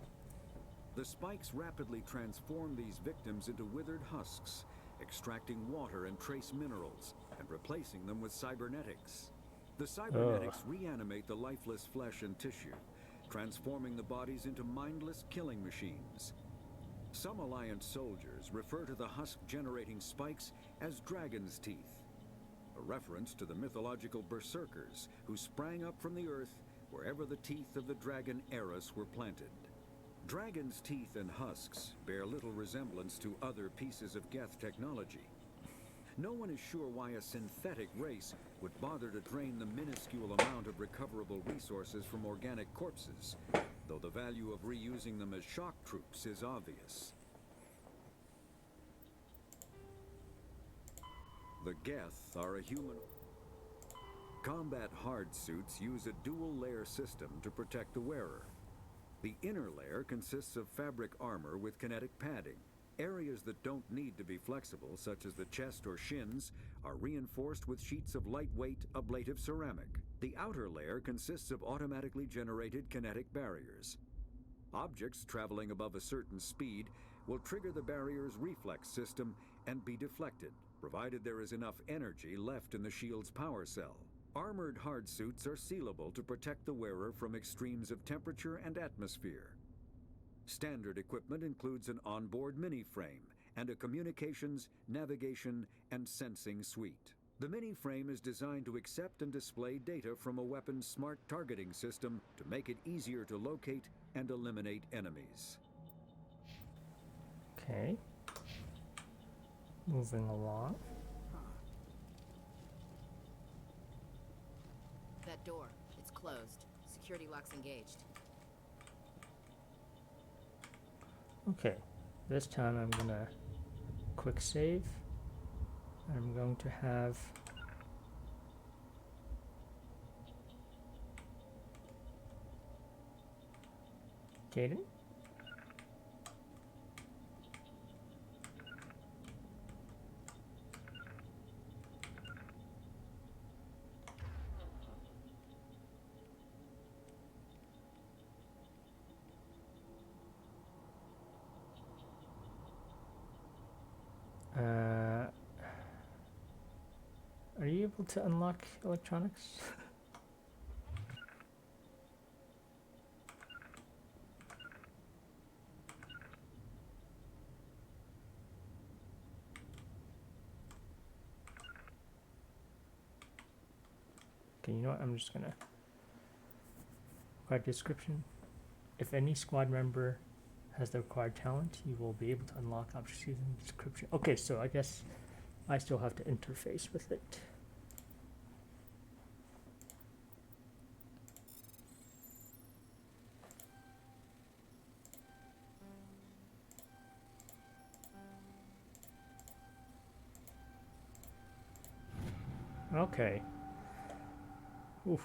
The spikes rapidly transform these victims into withered husks, extracting water and trace minerals, and replacing them with cybernetics. The cybernetics reanimate the lifeless flesh and tissue, transforming the bodies into mindless killing machines. Some Alliance soldiers refer to the husk-generating spikes as dragon's teeth, a reference to the mythological berserkers who sprang up from the earth wherever the teeth of the dragon Eris were planted. Dragon's teeth and husks bear little resemblance to other pieces of Geth technology. No one is sure why a synthetic race would bother to drain the minuscule amount of recoverable resources from organic corpses, though the value of reusing them as shock troops is obvious. The Geth are a human. Combat hard suits use a dual-layer system to protect the wearer. The inner layer consists of fabric armor with kinetic padding. Areas that don't need to be flexible, such as the chest or shins, are reinforced with sheets of lightweight, ablative ceramic. The outer layer consists of automatically generated kinetic barriers. Objects traveling above a certain speed will trigger the barrier's reflex system and be deflected, provided there is enough energy left in the shield's power cell. Armored hard suits are sealable to protect the wearer from extremes of temperature and atmosphere. Standard equipment includes an onboard mini-frame and a communications, navigation, and sensing suite. The mini-frame is designed to accept and display data from a weapon's smart targeting system to make it easier to locate and eliminate enemies. Okay. Moving along. That door, it's closed. Security lock's engaged. Okay. This time I'm gonna quick save. I'm going to have Caden. Are you able to unlock electronics? Okay, you know what? I'm just gonna required description. If any squad member has the required talent, you will be able to unlock objects using the description. Okay, so I guess I still have to interface with it. Okay. Oof.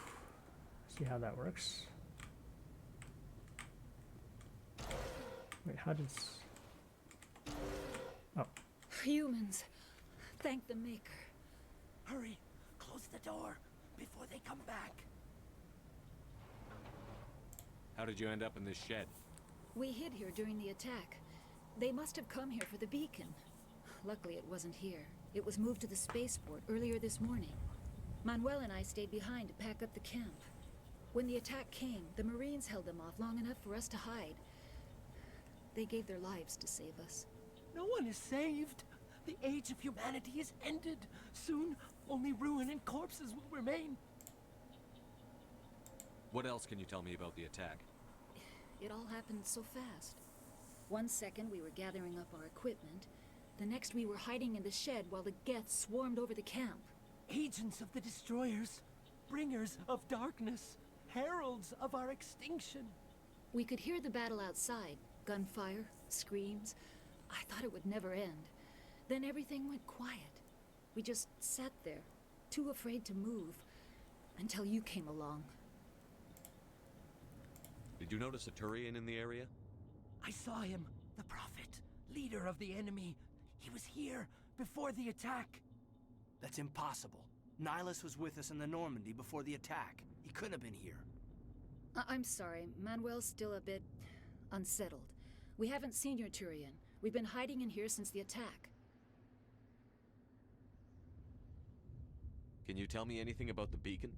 See how that works. Wait, how does... Oh. Humans. Thank the Maker. Hurry! Close the door before they come back. How did you end up in this shed? We hid here during the attack. They must have come here for the beacon. Luckily it wasn't here. It was moved to the spaceport earlier this morning. Manuel and I stayed behind to pack up the camp. When the attack came, the Marines held them off long enough for us to hide. They gave their lives to save us. No one is saved. The age of humanity is ended. Soon, only ruin and corpses will remain. What else can you tell me about the attack? It all happened so fast. One second we were gathering up our equipment. The next we were hiding in the shed while the Geth swarmed over the camp. Agents of the destroyers, bringers of darkness, heralds of our extinction. We could hear the battle outside. Gunfire, screams. I thought it would never end. Then everything went quiet. We just sat there, too afraid to move, until you came along. Did you notice a Turian in the area? I saw him, the Prophet, leader of the enemy. He was here before the attack. That's impossible. Nihilus was with us in the Normandy before the attack. He couldn't have been here. I'm sorry, Manuel's still a bit unsettled. We haven't seen your Turian. We've been hiding in here since the attack. Can you tell me anything about the beacon?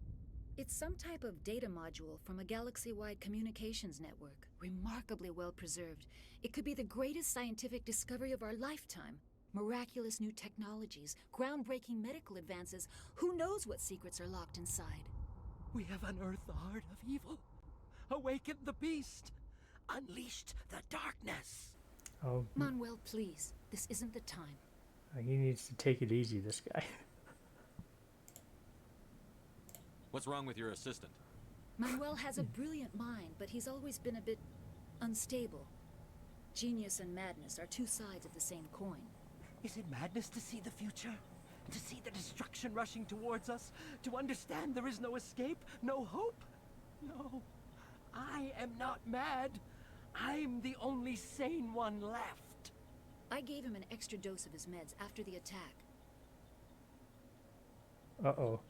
It's some type of data module from a galaxy-wide communications network. Remarkably well preserved. It could be the greatest scientific discovery of our lifetime. Miraculous new technologies, groundbreaking medical advances. Who knows what secrets are locked inside? We have unearthed the heart of evil, awakened the beast, unleashed the darkness. Oh. Manuel, please. This isn't the time. He needs to take it easy, this guy. What's wrong with your assistant? Manuel has a brilliant mind, but he's always been a bit unstable. Genius and madness are two sides of the same coin. Is it madness to see the future? To see the destruction rushing towards us? To understand there is no escape? No hope? No. I am not mad. I'm the only sane one left. I gave him an extra dose of his meds after the attack. Uh-oh.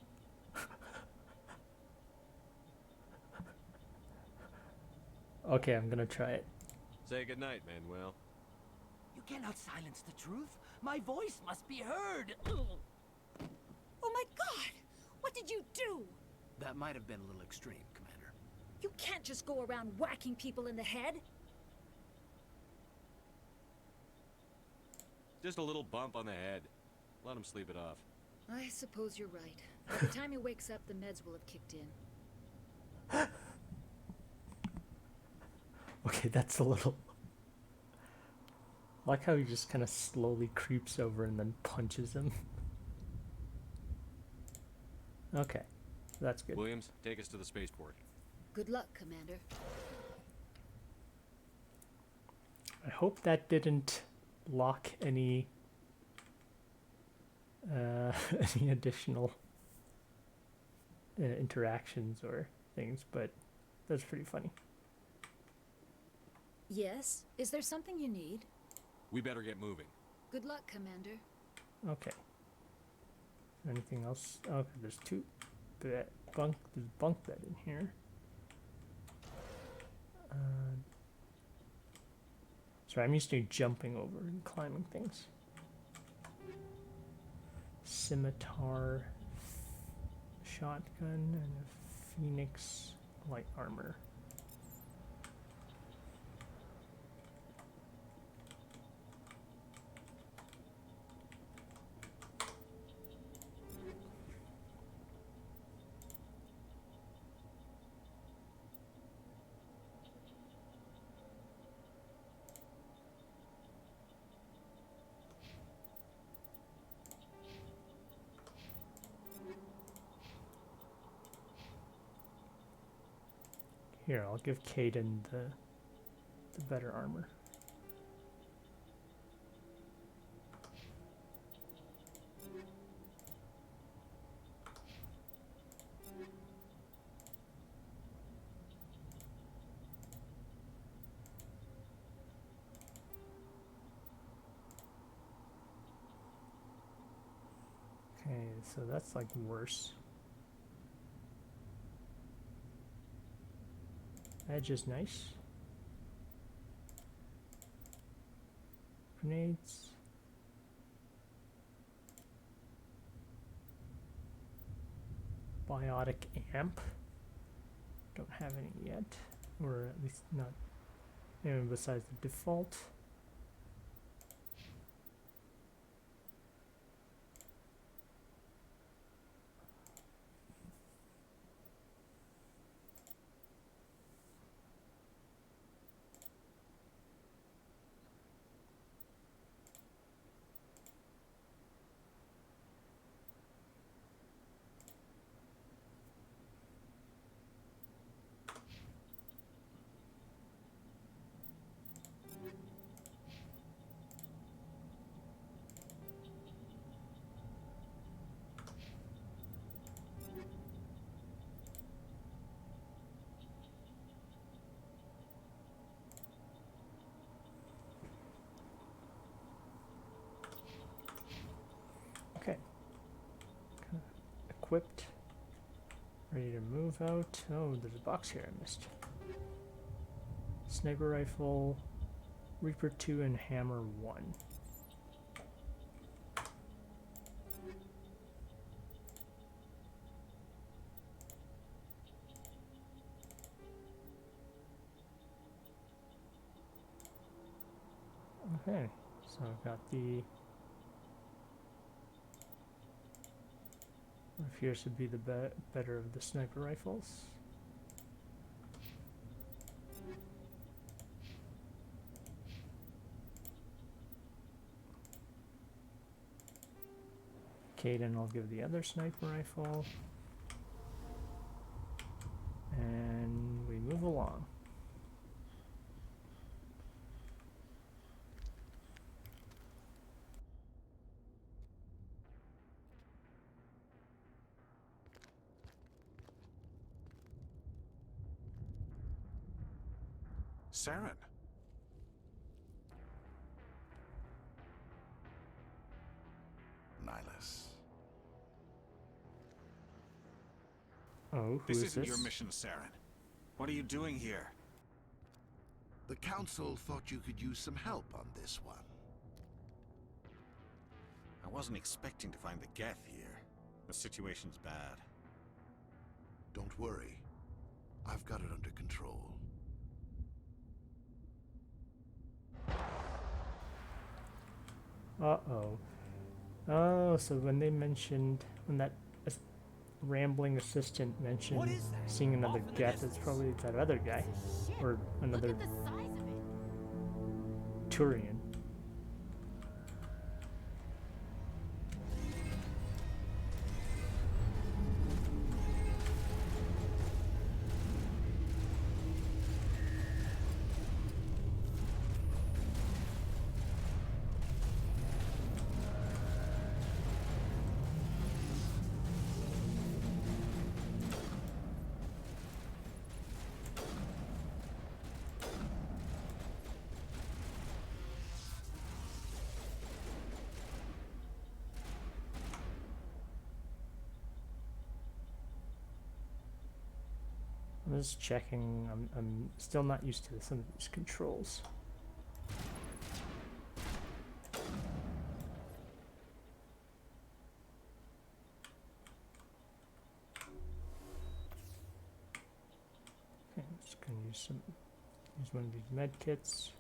Okay, I'm gonna try it. Say goodnight, Manuel. You cannot silence the truth. My voice must be heard. Oh my God! What did you do? That might have been a little extreme, Commander. You can't just go around whacking people in the head. Just a little bump on the head. Let him sleep it off. I suppose you're right. By the time he wakes up, the meds will have kicked in. Okay, that's a little... I like how he just kind of slowly creeps over and then punches him. Okay, that's good. Williams, take us to the spaceport. Good luck, Commander. I hope that didn't lock any any additional interactions or things, but that's pretty funny. Yes? Is there something you need? We better get moving. Good luck, Commander. Okay. Anything else? Okay, there's there's bunk bed in here. Sorry, I'm used to jumping over and climbing things. Scimitar, shotgun, and a phoenix light armor. Here, I'll give Caden the better armor. Okay, so that's like worse. Edge is nice. Grenades. Biotic amp. Don't have any yet, or at least not anyone besides the default. Okay. Equipped. Ready to move out. Oh, there's a box here I missed. Sniper rifle, Reaper 2 and Hammer 1. Okay, so I've got the what appears to be the better of the sniper rifles. Caden, I'll give the other sniper rifle. And we move along. Saren. Nihilus. Oh, who This is isn't this? your mission, Saren. What are you doing here? The Council thought you could use some help on this one. I wasn't expecting to find the Geth here. The situation's bad. Don't worry. I've got it under control. Uh-oh. Oh, so when they mentioned, when that rambling assistant mentioned seeing another Geth, it's probably that other guy. Or another Turian. I'm just checking. I'm still not used to some of these controls. Okay, I'm just gonna use one of these med kits.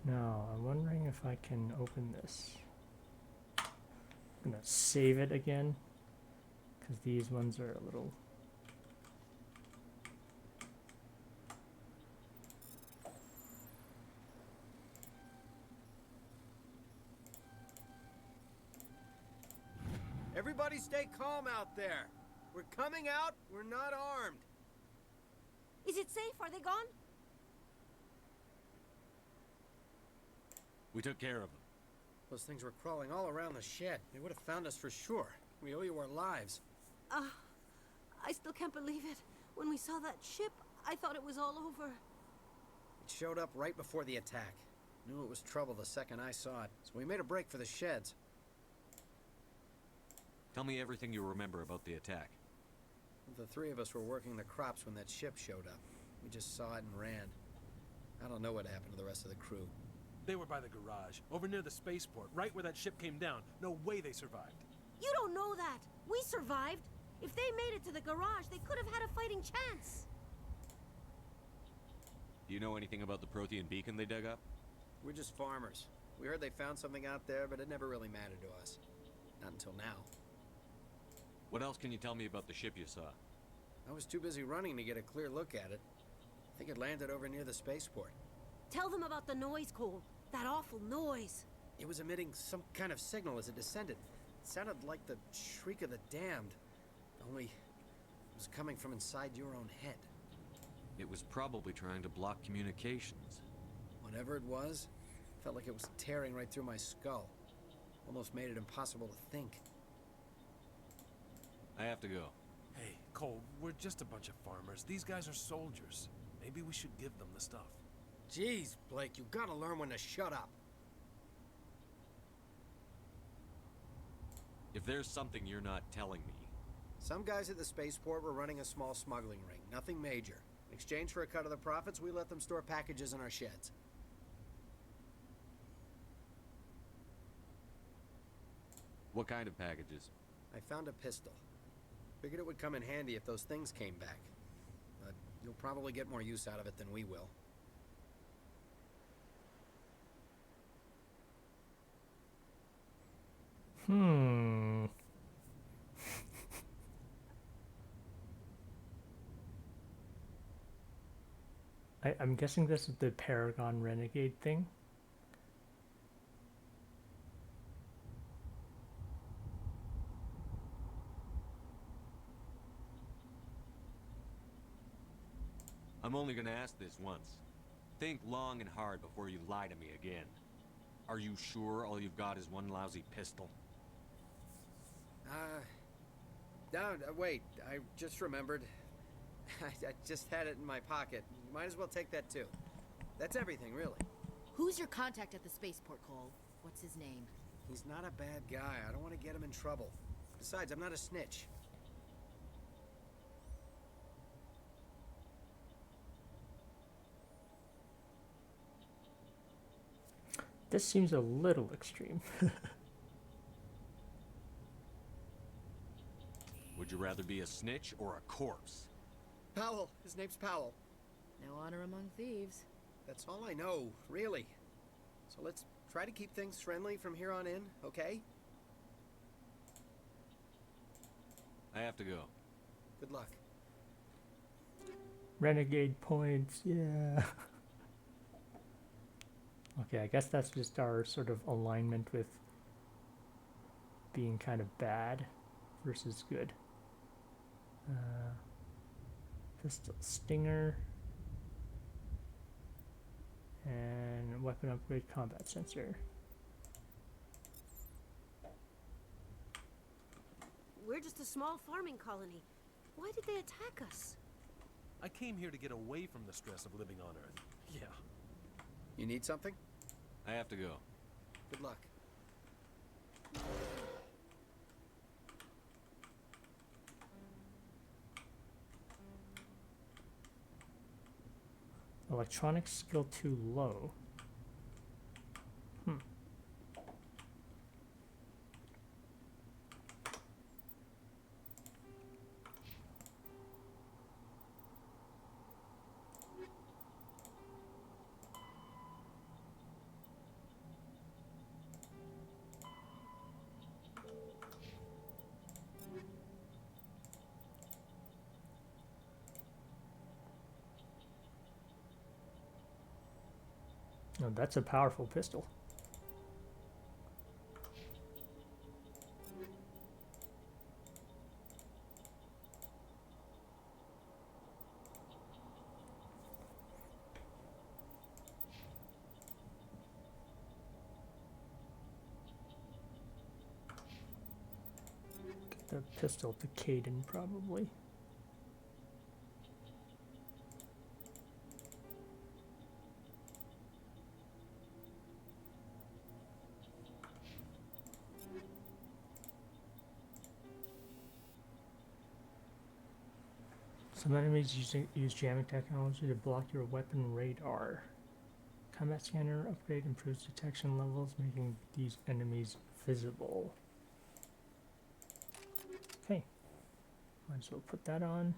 Now, I'm wondering if I can open this. I'm gonna save it again, because these ones are a little... Everybody stay calm out there. We're coming out, we're not armed. Is it safe? Are they gone? We took care of them. Those things were crawling all around the shed. They would have found us for sure. We owe you our lives. I still can't believe it. When we saw that ship, I thought it was all over. It showed up right before the attack. Knew it was trouble the second I saw it, so we made a break for the sheds. Tell me everything you remember about the attack. The three of us were working the crops when that ship showed up. We just saw it and ran. I don't know what happened to the rest of the crew. They were by the garage, over near the spaceport, right where that ship came down. No way they survived. You don't know that. We survived. If they made it to the garage, they could have had a fighting chance. Do you know anything about the Prothean beacon they dug up? We're just farmers. We heard they found something out there, but it never really mattered to us. Not until now. What else can you tell me about the ship you saw? I was too busy running to get a clear look at it. I think it landed over near the spaceport. Tell them about the noise, Cole. That awful noise. It was emitting some kind of signal as it descended. It sounded like the shriek of the damned. Only it was coming from inside your own head. It was probably trying to block communications. Whatever it was, felt like it was tearing right through my skull. Almost made it impossible to think. I have to go. Hey, Cole, we're just a bunch of farmers. These guys are soldiers. Maybe we should give them the stuff. Jeez, Blake, you gotta learn when to shut up. If there's something you're not telling me... Some guys at the spaceport were running a small smuggling ring. Nothing major. In exchange for a cut of the profits, we let them store packages in our sheds. What kind of packages? I found a pistol. Figured it would come in handy if those things came back. But you'll probably get more use out of it than we will. I'm guessing this is the Paragon Renegade thing. I'm only gonna ask this once. Think long and hard before you lie to me again. Are you sure all you've got is one lousy pistol? Wait, I just remembered. I just had it in my pocket. Might as well take that too. That's everything, really. Who's your contact at the spaceport, Cole? What's his name? He's not a bad guy. I don't want to get him in trouble. Besides, I'm not a snitch. This seems a little extreme. Would you rather be a snitch or a corpse? Powell. His name's Powell. No honor among thieves. That's all I know, really. So let's try to keep things friendly from here on in, okay? I have to go. Good luck. Renegade points, yeah. Okay, I guess that's just our sort of alignment with being kind of bad versus good. Pistol stinger. And weapon upgrade combat sensor. We're just a small farming colony. Why did they attack us? I came here to get away from the stress of living on Earth. Yeah. You need something? I have to go. Good luck. Electronics skill too low. Oh, that's a powerful pistol. Get the pistol to Caden, probably. Some enemies use jamming technology to block your weapon radar. Combat scanner upgrade improves detection levels, making these enemies visible. Okay, might as well put that on.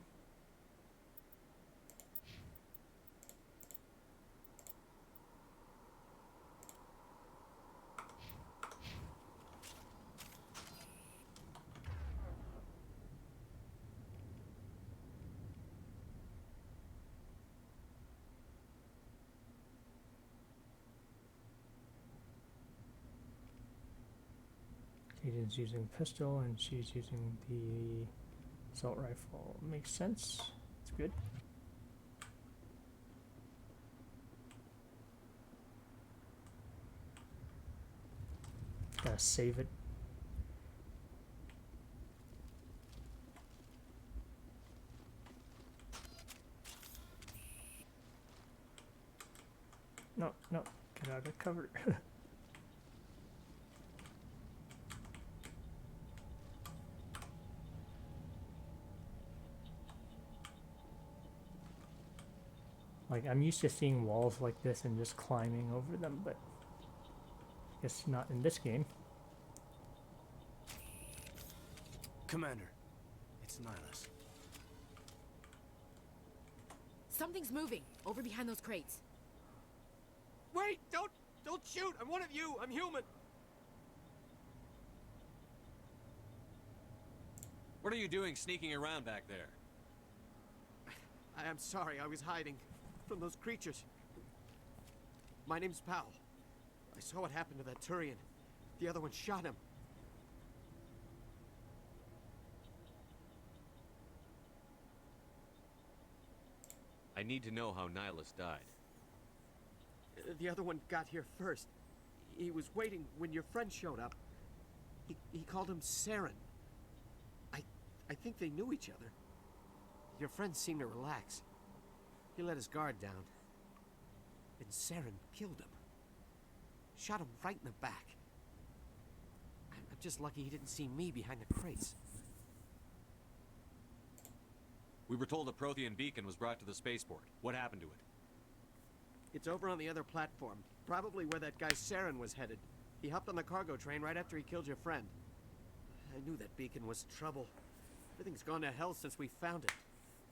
Caden's using pistol and she's using the assault rifle. Makes sense. It's good. Gotta save it. No, no, get out of cover. Like, I'm used to seeing walls like this and just climbing over them, but I guess not in this game. Commander, it's Nihilus. Something's moving over behind those crates. Wait! Don't shoot! I'm one of you! I'm human! What are you doing sneaking around back there? I am sorry, I was hiding from those creatures. My name's Powell. I saw what happened to that Turian. The other one shot him. I need to know how Nihilus died. The other one got here first. He was waiting when your friend showed up. He called him Saren. I think they knew each other. Your friend seemed to relax. He let his guard down. And Saren killed him. Shot him right in the back. I'm just lucky he didn't see me behind the crates. We were told a Prothean beacon was brought to the spaceport. What happened to it? It's over on the other platform. Probably where that guy Saren was headed. He hopped on the cargo train right after he killed your friend. I knew that beacon was trouble. Everything's gone to hell since we found it.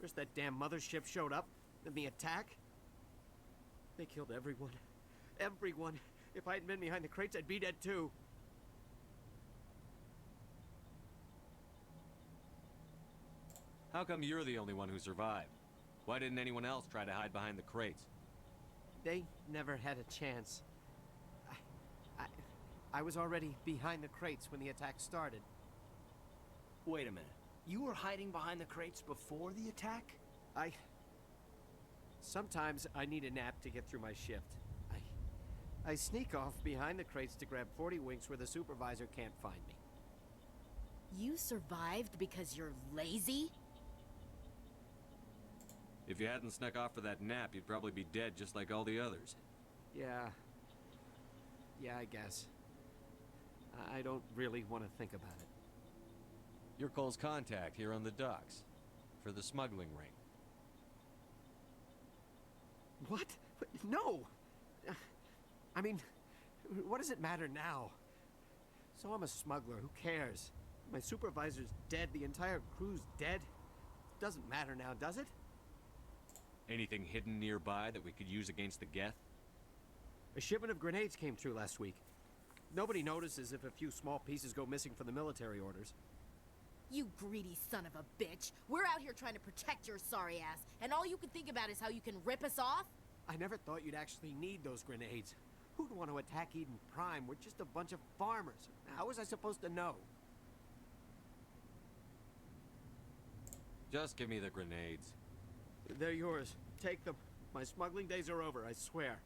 First that damn mothership showed up, then the attack. They killed everyone. Everyone. If I hadn't been behind the crates, I'd be dead too. How come you're the only one who survived? Why didn't anyone else try to hide behind the crates? They never had a chance. I was already behind the crates when the attack started. Wait a minute. You were hiding behind the crates before the attack? Sometimes I need a nap to get through my shift. I sneak off behind the crates to grab 40 winks where the supervisor can't find me. You survived because you're lazy? If you hadn't snuck off for that nap, you'd probably be dead just like all the others. Yeah, I guess. I don't really want to think about it. You're Cole's contact here on the docks for the smuggling ring. What? No! I mean, what does it matter now? So I'm a smuggler, who cares? My supervisor's dead, the entire crew's dead. Doesn't matter now, does it? Anything hidden nearby that we could use against the Geth? A shipment of grenades came through last week. Nobody notices if a few small pieces go missing from the military orders. You greedy son of a bitch. We're out here trying to protect your sorry ass, and all you can think about is how you can rip us off? I never thought you'd actually need those grenades. Who'd want to attack Eden Prime? We're just a bunch of farmers. How was I supposed to know? Just give me the grenades. They're yours. Take them. My smuggling days are over, I swear.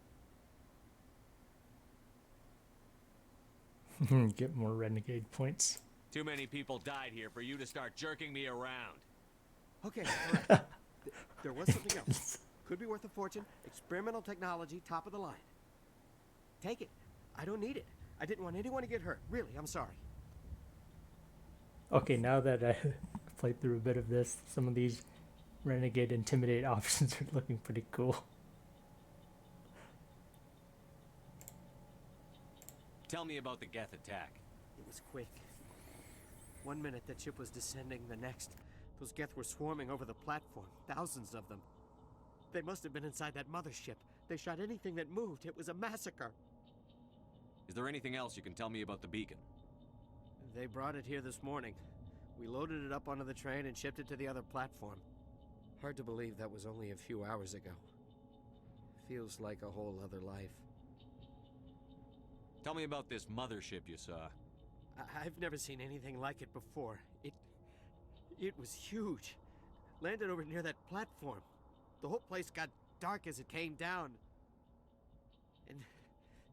Get more renegade points. Too many people died here for you to start jerking me around. Okay, all right. There was something else. Could be worth a fortune. Experimental technology, top of the line. Take it. I don't need it. I didn't want anyone to get hurt. Really, I'm sorry. Okay, now that I played through a bit of this, some of these renegade intimidate options are looking pretty cool. Tell me about the Geth attack. It was quick. 1 minute that ship was descending, the next, those Geth were swarming over the platform. Thousands of them. They must have been inside that mothership. They shot anything that moved. It was a massacre. Is there anything else you can tell me about the beacon? They brought it here this morning. We loaded it up onto the train and shipped it to the other platform. Hard to believe that was only a few hours ago. Feels like a whole other life. Tell me about this mothership you saw. I've never seen anything like it before. It was huge. Landed over near that platform. The whole place got dark as it came down. And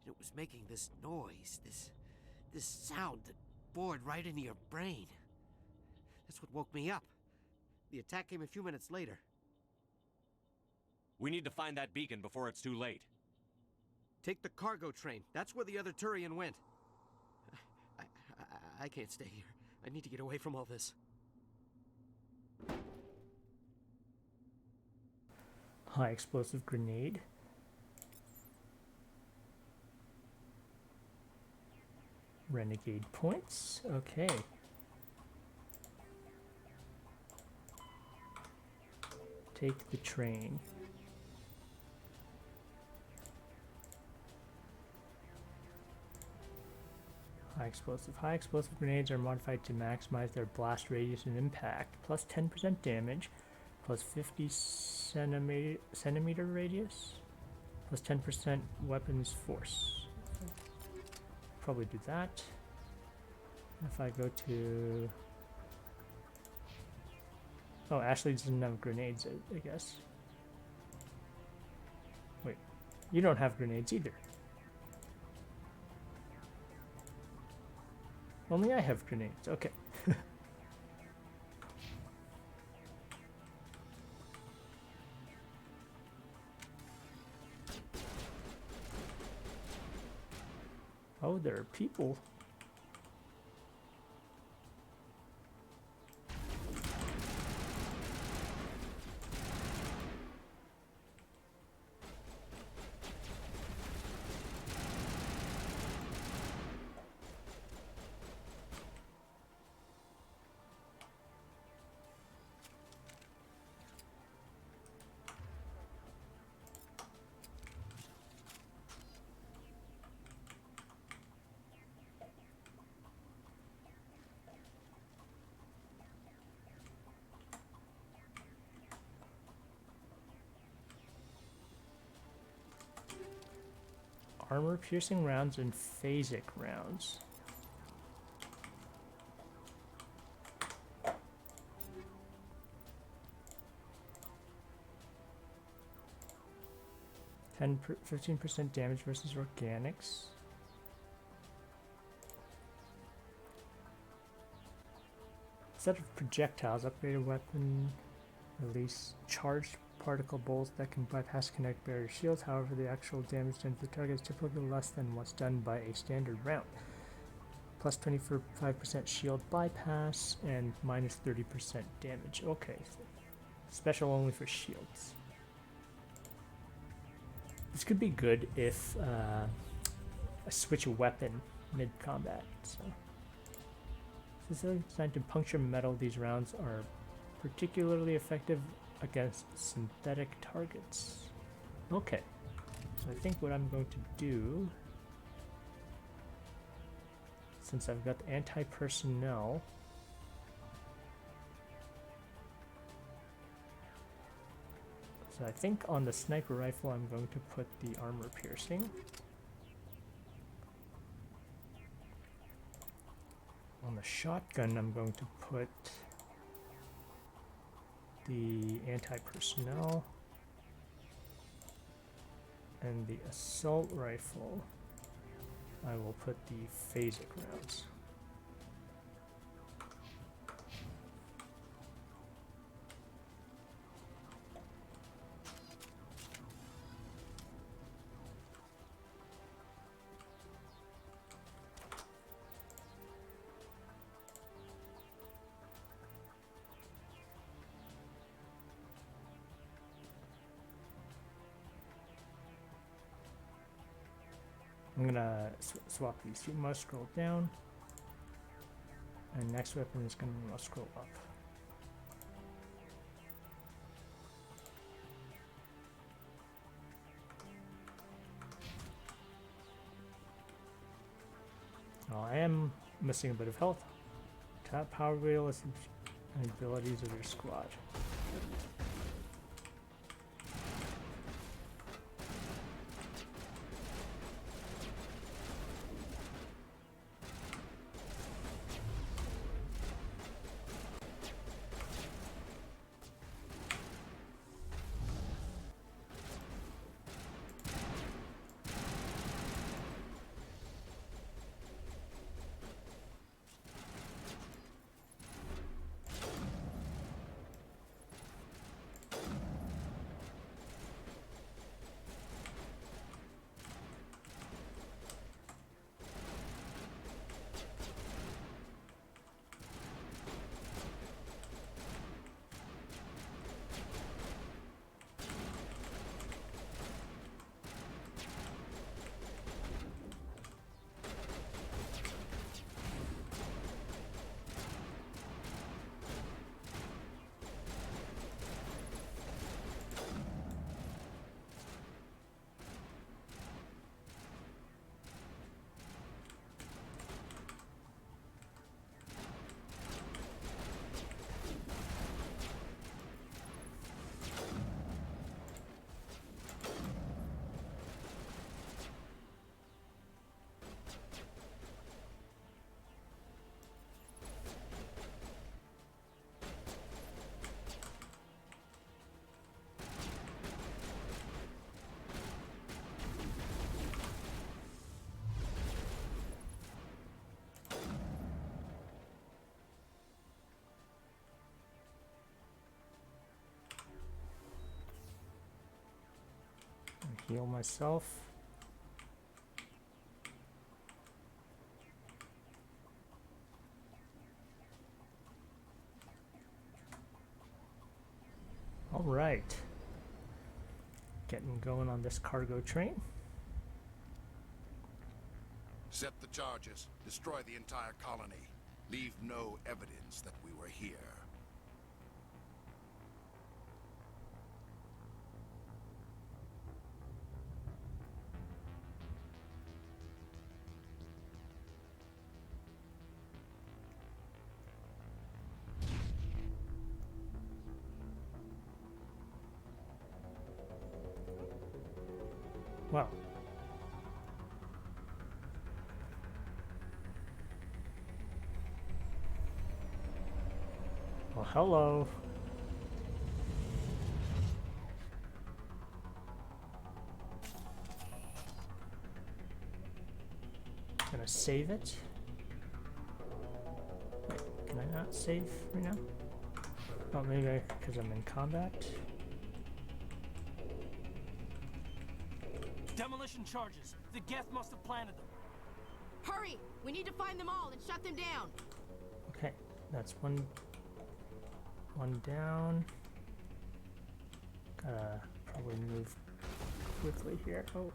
it was making this noise, this sound that bored right into your brain. That's what woke me up. The attack came a few minutes later. We need to find that beacon before it's too late. Take the cargo train. That's where the other Turian went. I can't stay here. I need to get away from all this. High explosive grenade. Renegade points. Okay. Take the train. High explosive. High explosive grenades are modified to maximize their blast radius and impact. Plus 10% damage. Plus 50 centimeter radius. Plus 10% weapons force. Probably do that. If I go to... Oh, Ashley doesn't have grenades, I guess. Wait, you don't have grenades either. Only I have grenades, okay. Oh, there are people. armor-piercing rounds and phasic rounds. Ten 15% damage versus organics. Set of projectiles, upgraded weapon, release charged particle bolts that can bypass kinetic barrier shields. However, the actual damage done to the target is typically less than what's done by a standard round. Plus 25% shield bypass and minus 30% damage. Okay, so special only for shields. This could be good if I switch a weapon mid-combat. So, designed to puncture metal, these rounds are particularly effective against synthetic targets. Okay, so I think what I'm going to do, since I've got the anti-personnel, so I think on the sniper rifle I'm going to put the armor piercing. On the shotgun I'm going to put the anti-personnel, and the assault rifle I will put the phasic rounds. I'm gonna swap these two. Must scroll down, and next weapon is gonna must scroll up. Oh, I am missing a bit of health. Tap power wheel and abilities of your squad. Heal myself. All right. Getting going on this cargo train. Set the charges. Destroy the entire colony. Leave no evidence that we were here. Wow. Well, hello. Gonna save it. Wait, can I not save right now? Oh, maybe because I'm in combat. Demolition charges. The Geth must have planted them. Hurry! We need to find them all and shut them down. Okay, that's one down. Gotta probably move quickly here. Oh.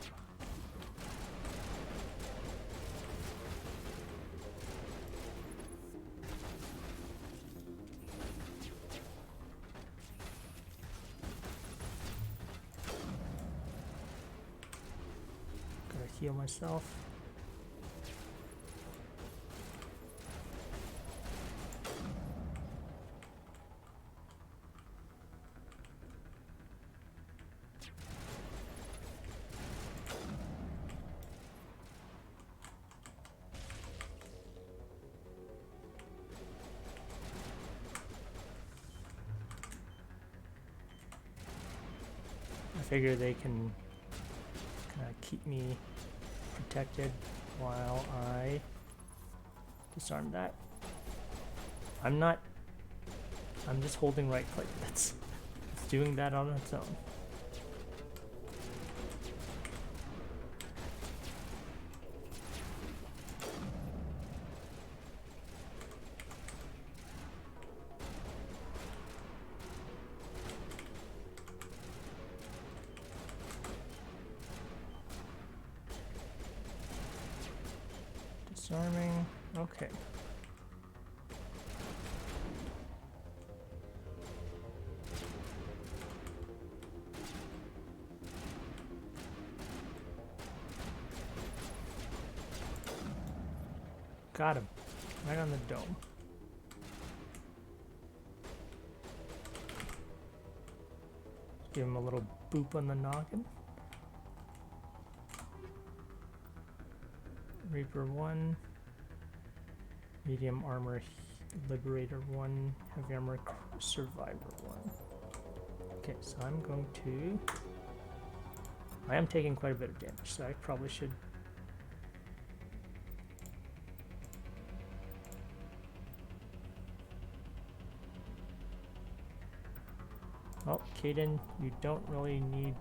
Gotta heal myself. I figure they can kind of keep me protected while I disarm that. I'm just holding right click. It's doing that on its own. Disarming, okay. Got him, right on the dome. Give him a little boop on the noggin. Reaper 1, medium armor Liberator 1, heavy armor Survivor 1. Okay, so I'm going to... I am taking quite a bit of damage, so I probably should... Oh, Kaden, you don't really need...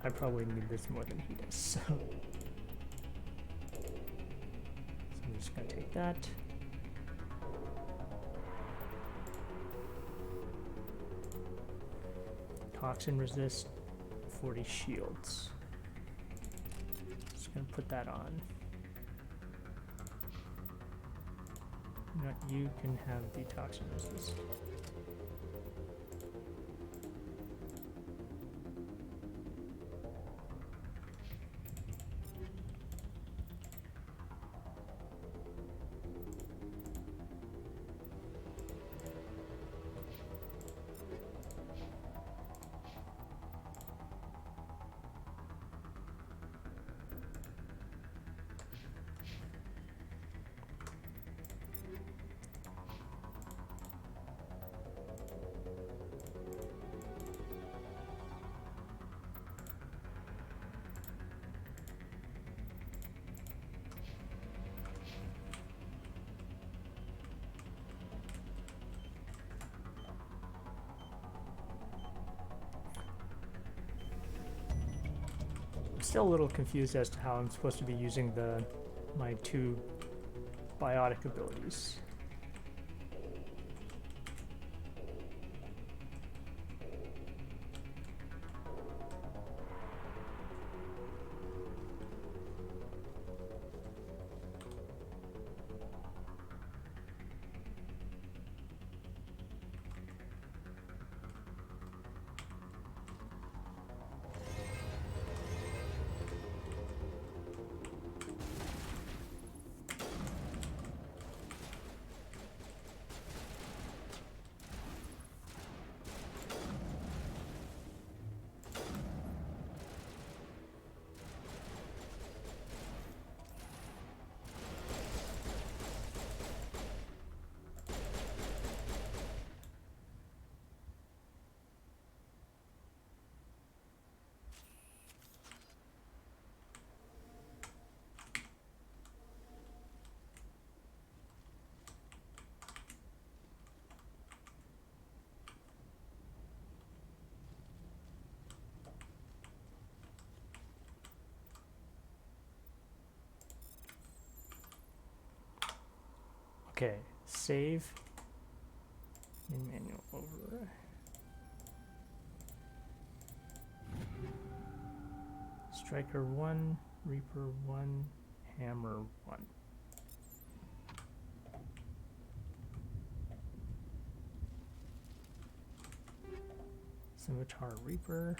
I probably need this more than he does, so I'm just gonna take that. Toxin resist, 40 shields. Just gonna put that on. You can have the toxin resist. Still a little confused as to how I'm supposed to be using my two biotic abilities. Okay, save in manual override. Striker 1, Reaper 1, Hammer 1. Scimitar Reaper.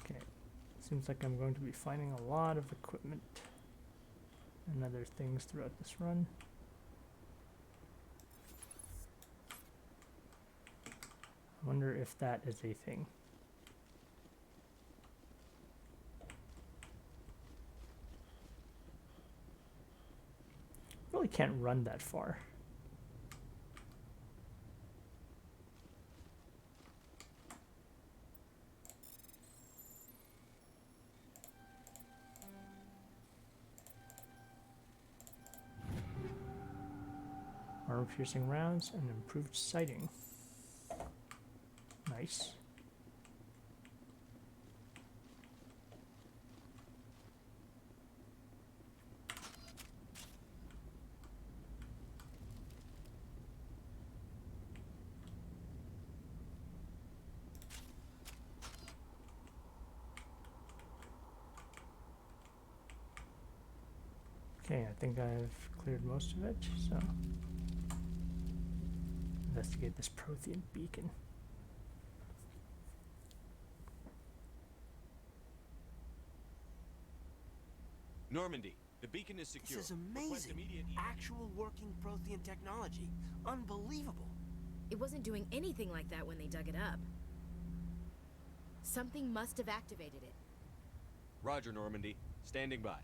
Okay, seems like I'm going to be finding a lot of equipment and other things throughout this run. I wonder if that is a thing. Really can't run that far. Armor-piercing rounds and improved sighting. Nice. Okay, I think I've cleared most of it, so investigate this Prothean beacon. Normandy, the beacon is secure. This is Request amazing. immediate Actual working Prothean technology. Unbelievable. It wasn't doing anything like that when they dug it up. Something must have activated it. Roger, Normandy. Standing by.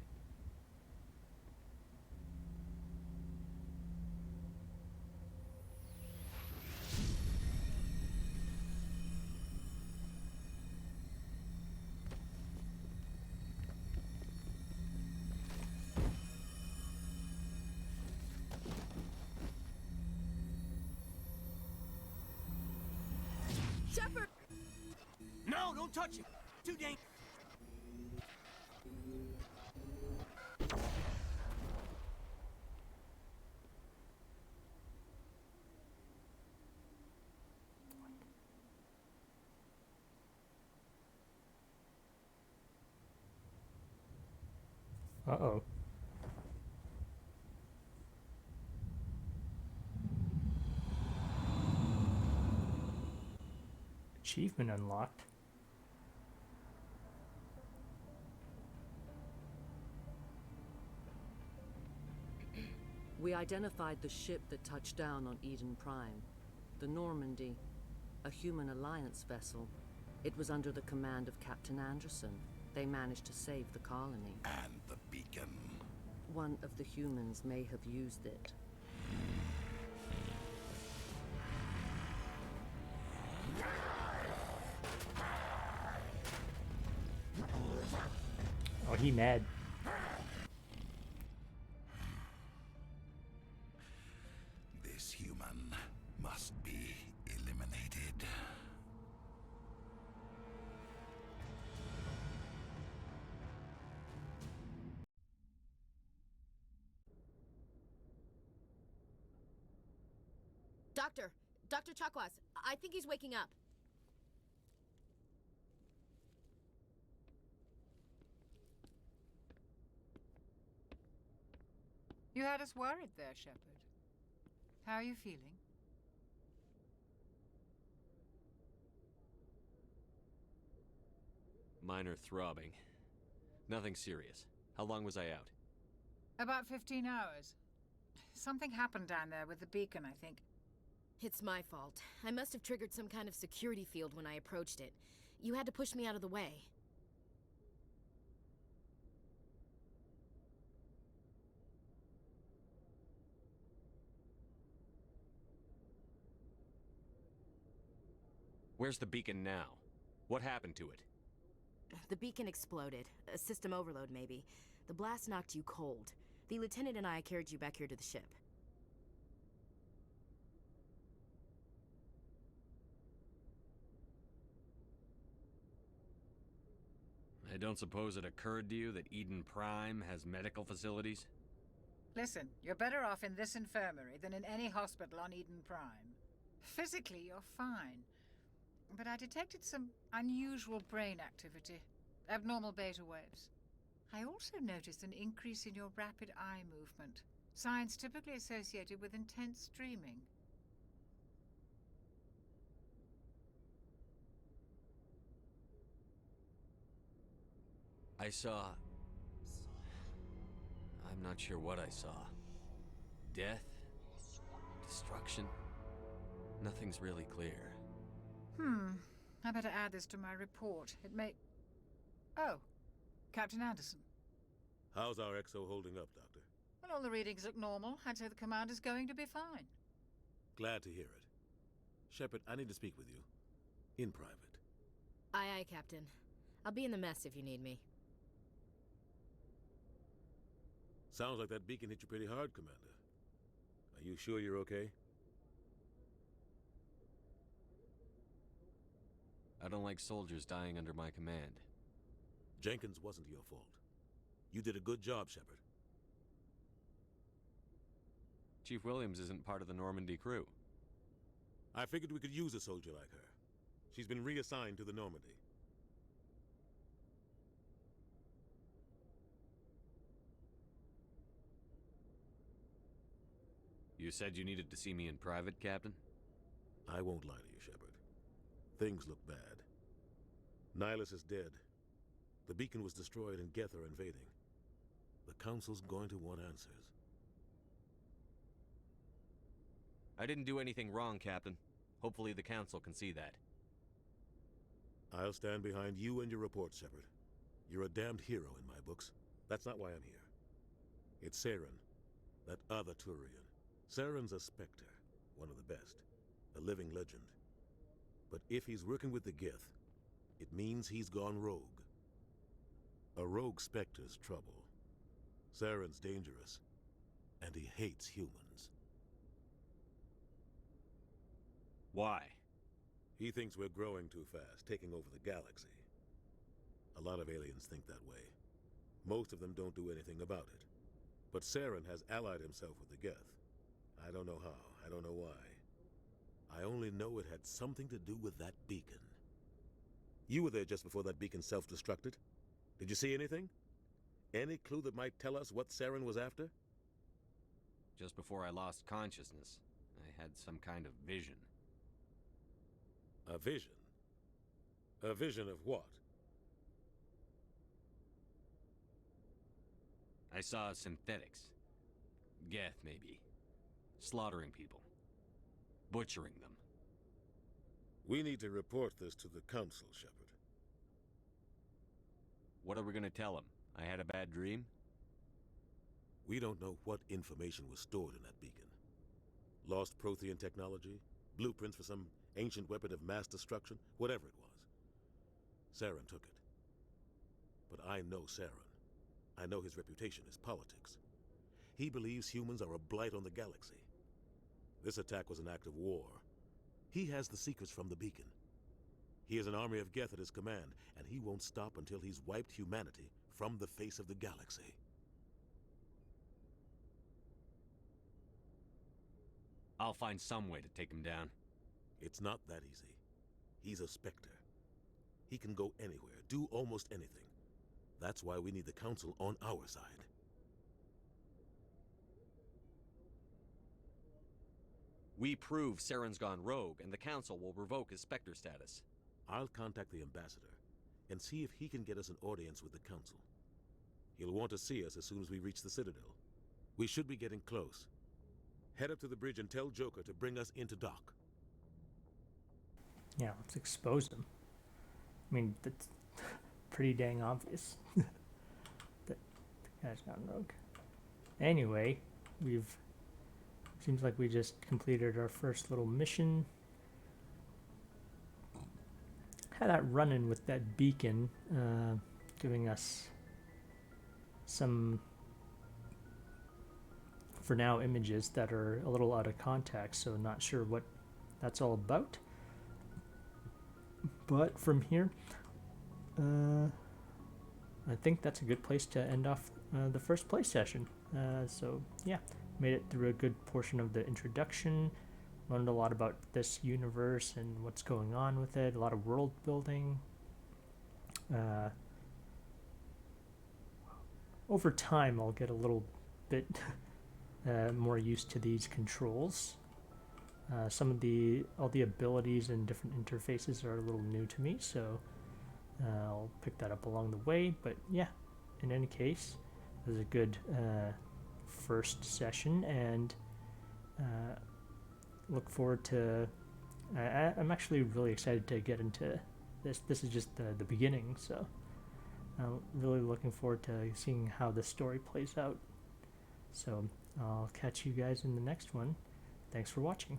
Shepard! No, don't touch it. Too dangerous. Uh-oh. Achievement unlocked. We identified the ship that touched down on Eden Prime. The Normandy, a human alliance vessel. It was under the command of Captain Anderson. They managed to save the colony. And the beacon. One of the humans may have used it. Oh, he mad. This human must be eliminated. Dr. Chakwas, I think he's waking up. You had us worried there, Shepard. How are you feeling? Minor throbbing. Nothing serious. How long was I out? About 15 hours. Something happened down there with the beacon, I think. It's my fault. I must have triggered some kind of security field when I approached it. You had to push me out of the way. Where's the beacon now? What happened to it? The beacon exploded. A system overload, maybe. The blast knocked you cold. The lieutenant and I carried you back here to the ship. I don't suppose it occurred to you that Eden Prime has medical facilities? Listen, you're better off in this infirmary than in any hospital on Eden Prime. Physically, you're fine. But I detected some unusual brain activity. Abnormal beta waves. I also noticed an increase in your rapid eye movement. Signs typically associated with intense dreaming. I saw... I'm not sure what I saw. Death? Destruction? Nothing's really clear. I better add this to my report. It may... Oh, Captain Anderson. How's our XO holding up, Doctor? Well, all the readings look normal. I'd say the commander's going to be fine. Glad to hear it. Shepard, I need to speak with you. In private. Aye, aye, Captain. I'll be in the mess if you need me. Sounds like that beacon hit you pretty hard, Commander. Are you sure you're okay? I don't like soldiers dying under my command. Jenkins wasn't your fault. You did a good job, Shepard. Chief Williams isn't part of the Normandy crew. I figured we could use a soldier like her. She's been reassigned to the Normandy. You said you needed to see me in private, Captain? I won't lie to you, Shepard. Things look bad. Nihilus is dead. The beacon was destroyed and Geth are invading. The Council's going to want answers. I didn't do anything wrong, Captain. Hopefully the Council can see that. I'll stand behind you and your report, Shepard. You're a damned hero in my books. That's not why I'm here. It's Saren, that other Turian. Saren's a Spectre, one of the best. A living legend. But if he's working with the Geth, it means he's gone rogue. A rogue Spectre's trouble. Saren's dangerous, and he hates humans. Why? He thinks we're growing too fast, taking over the galaxy. A lot of aliens think that way. Most of them don't do anything about it. But Saren has allied himself with the Geth. I don't know how, I don't know why. I only know it had something to do with that beacon. You were there just before that beacon self-destructed. Did you see anything? Any clue that might tell us what Saren was after? Just before I lost consciousness, I had some kind of vision. A vision? A vision of what? I saw synthetics. Geth, maybe. Slaughtering people. Butchering them. We need to report this to the Council, Shepard. What are we gonna tell them? I had a bad dream? We don't know what information was stored in that beacon. Lost Prothean technology? Blueprints for some ancient weapon of mass destruction? Whatever it was. Saren took it. But I know Saren. I know his reputation is politics. He believes humans are a blight on the galaxy. This attack was an act of war. He has the secrets from the beacon. He has an army of Geth at his command, and he won't stop until he's wiped humanity from the face of the galaxy. I'll find some way to take him down. It's not that easy. He's a Spectre. He can go anywhere, do almost anything. That's why we need the Council on our side. We prove Saren's gone rogue, and the Council will revoke his Spectre status. I'll contact the Ambassador and see if he can get us an audience with the Council. He'll want to see us as soon as we reach the Citadel. We should be getting close. Head up to the bridge and tell Joker to bring us into dock. Yeah, let's expose him. I mean, that's pretty dang obvious. that the guy's gone rogue. Anyway, seems like we just completed our first little mission. Had that run-in with that beacon, giving us some, for now, images that are a little out of context, so not sure what that's all about. But from here, I think that's a good place to end off the first play session. So yeah, made it through a good portion of the introduction, learned a lot about this universe and what's going on with it, a lot of world building. Over time I'll get a little bit more used to these controls. All the abilities and different interfaces are a little new to me, so I'll pick that up along the way. But yeah, in any case, it was a good first session, and look forward to. I'm actually really excited to get into this. This is just the beginning, so I'm really looking forward to seeing how the story plays out. So I'll catch you guys in the next one. Thanks for watching.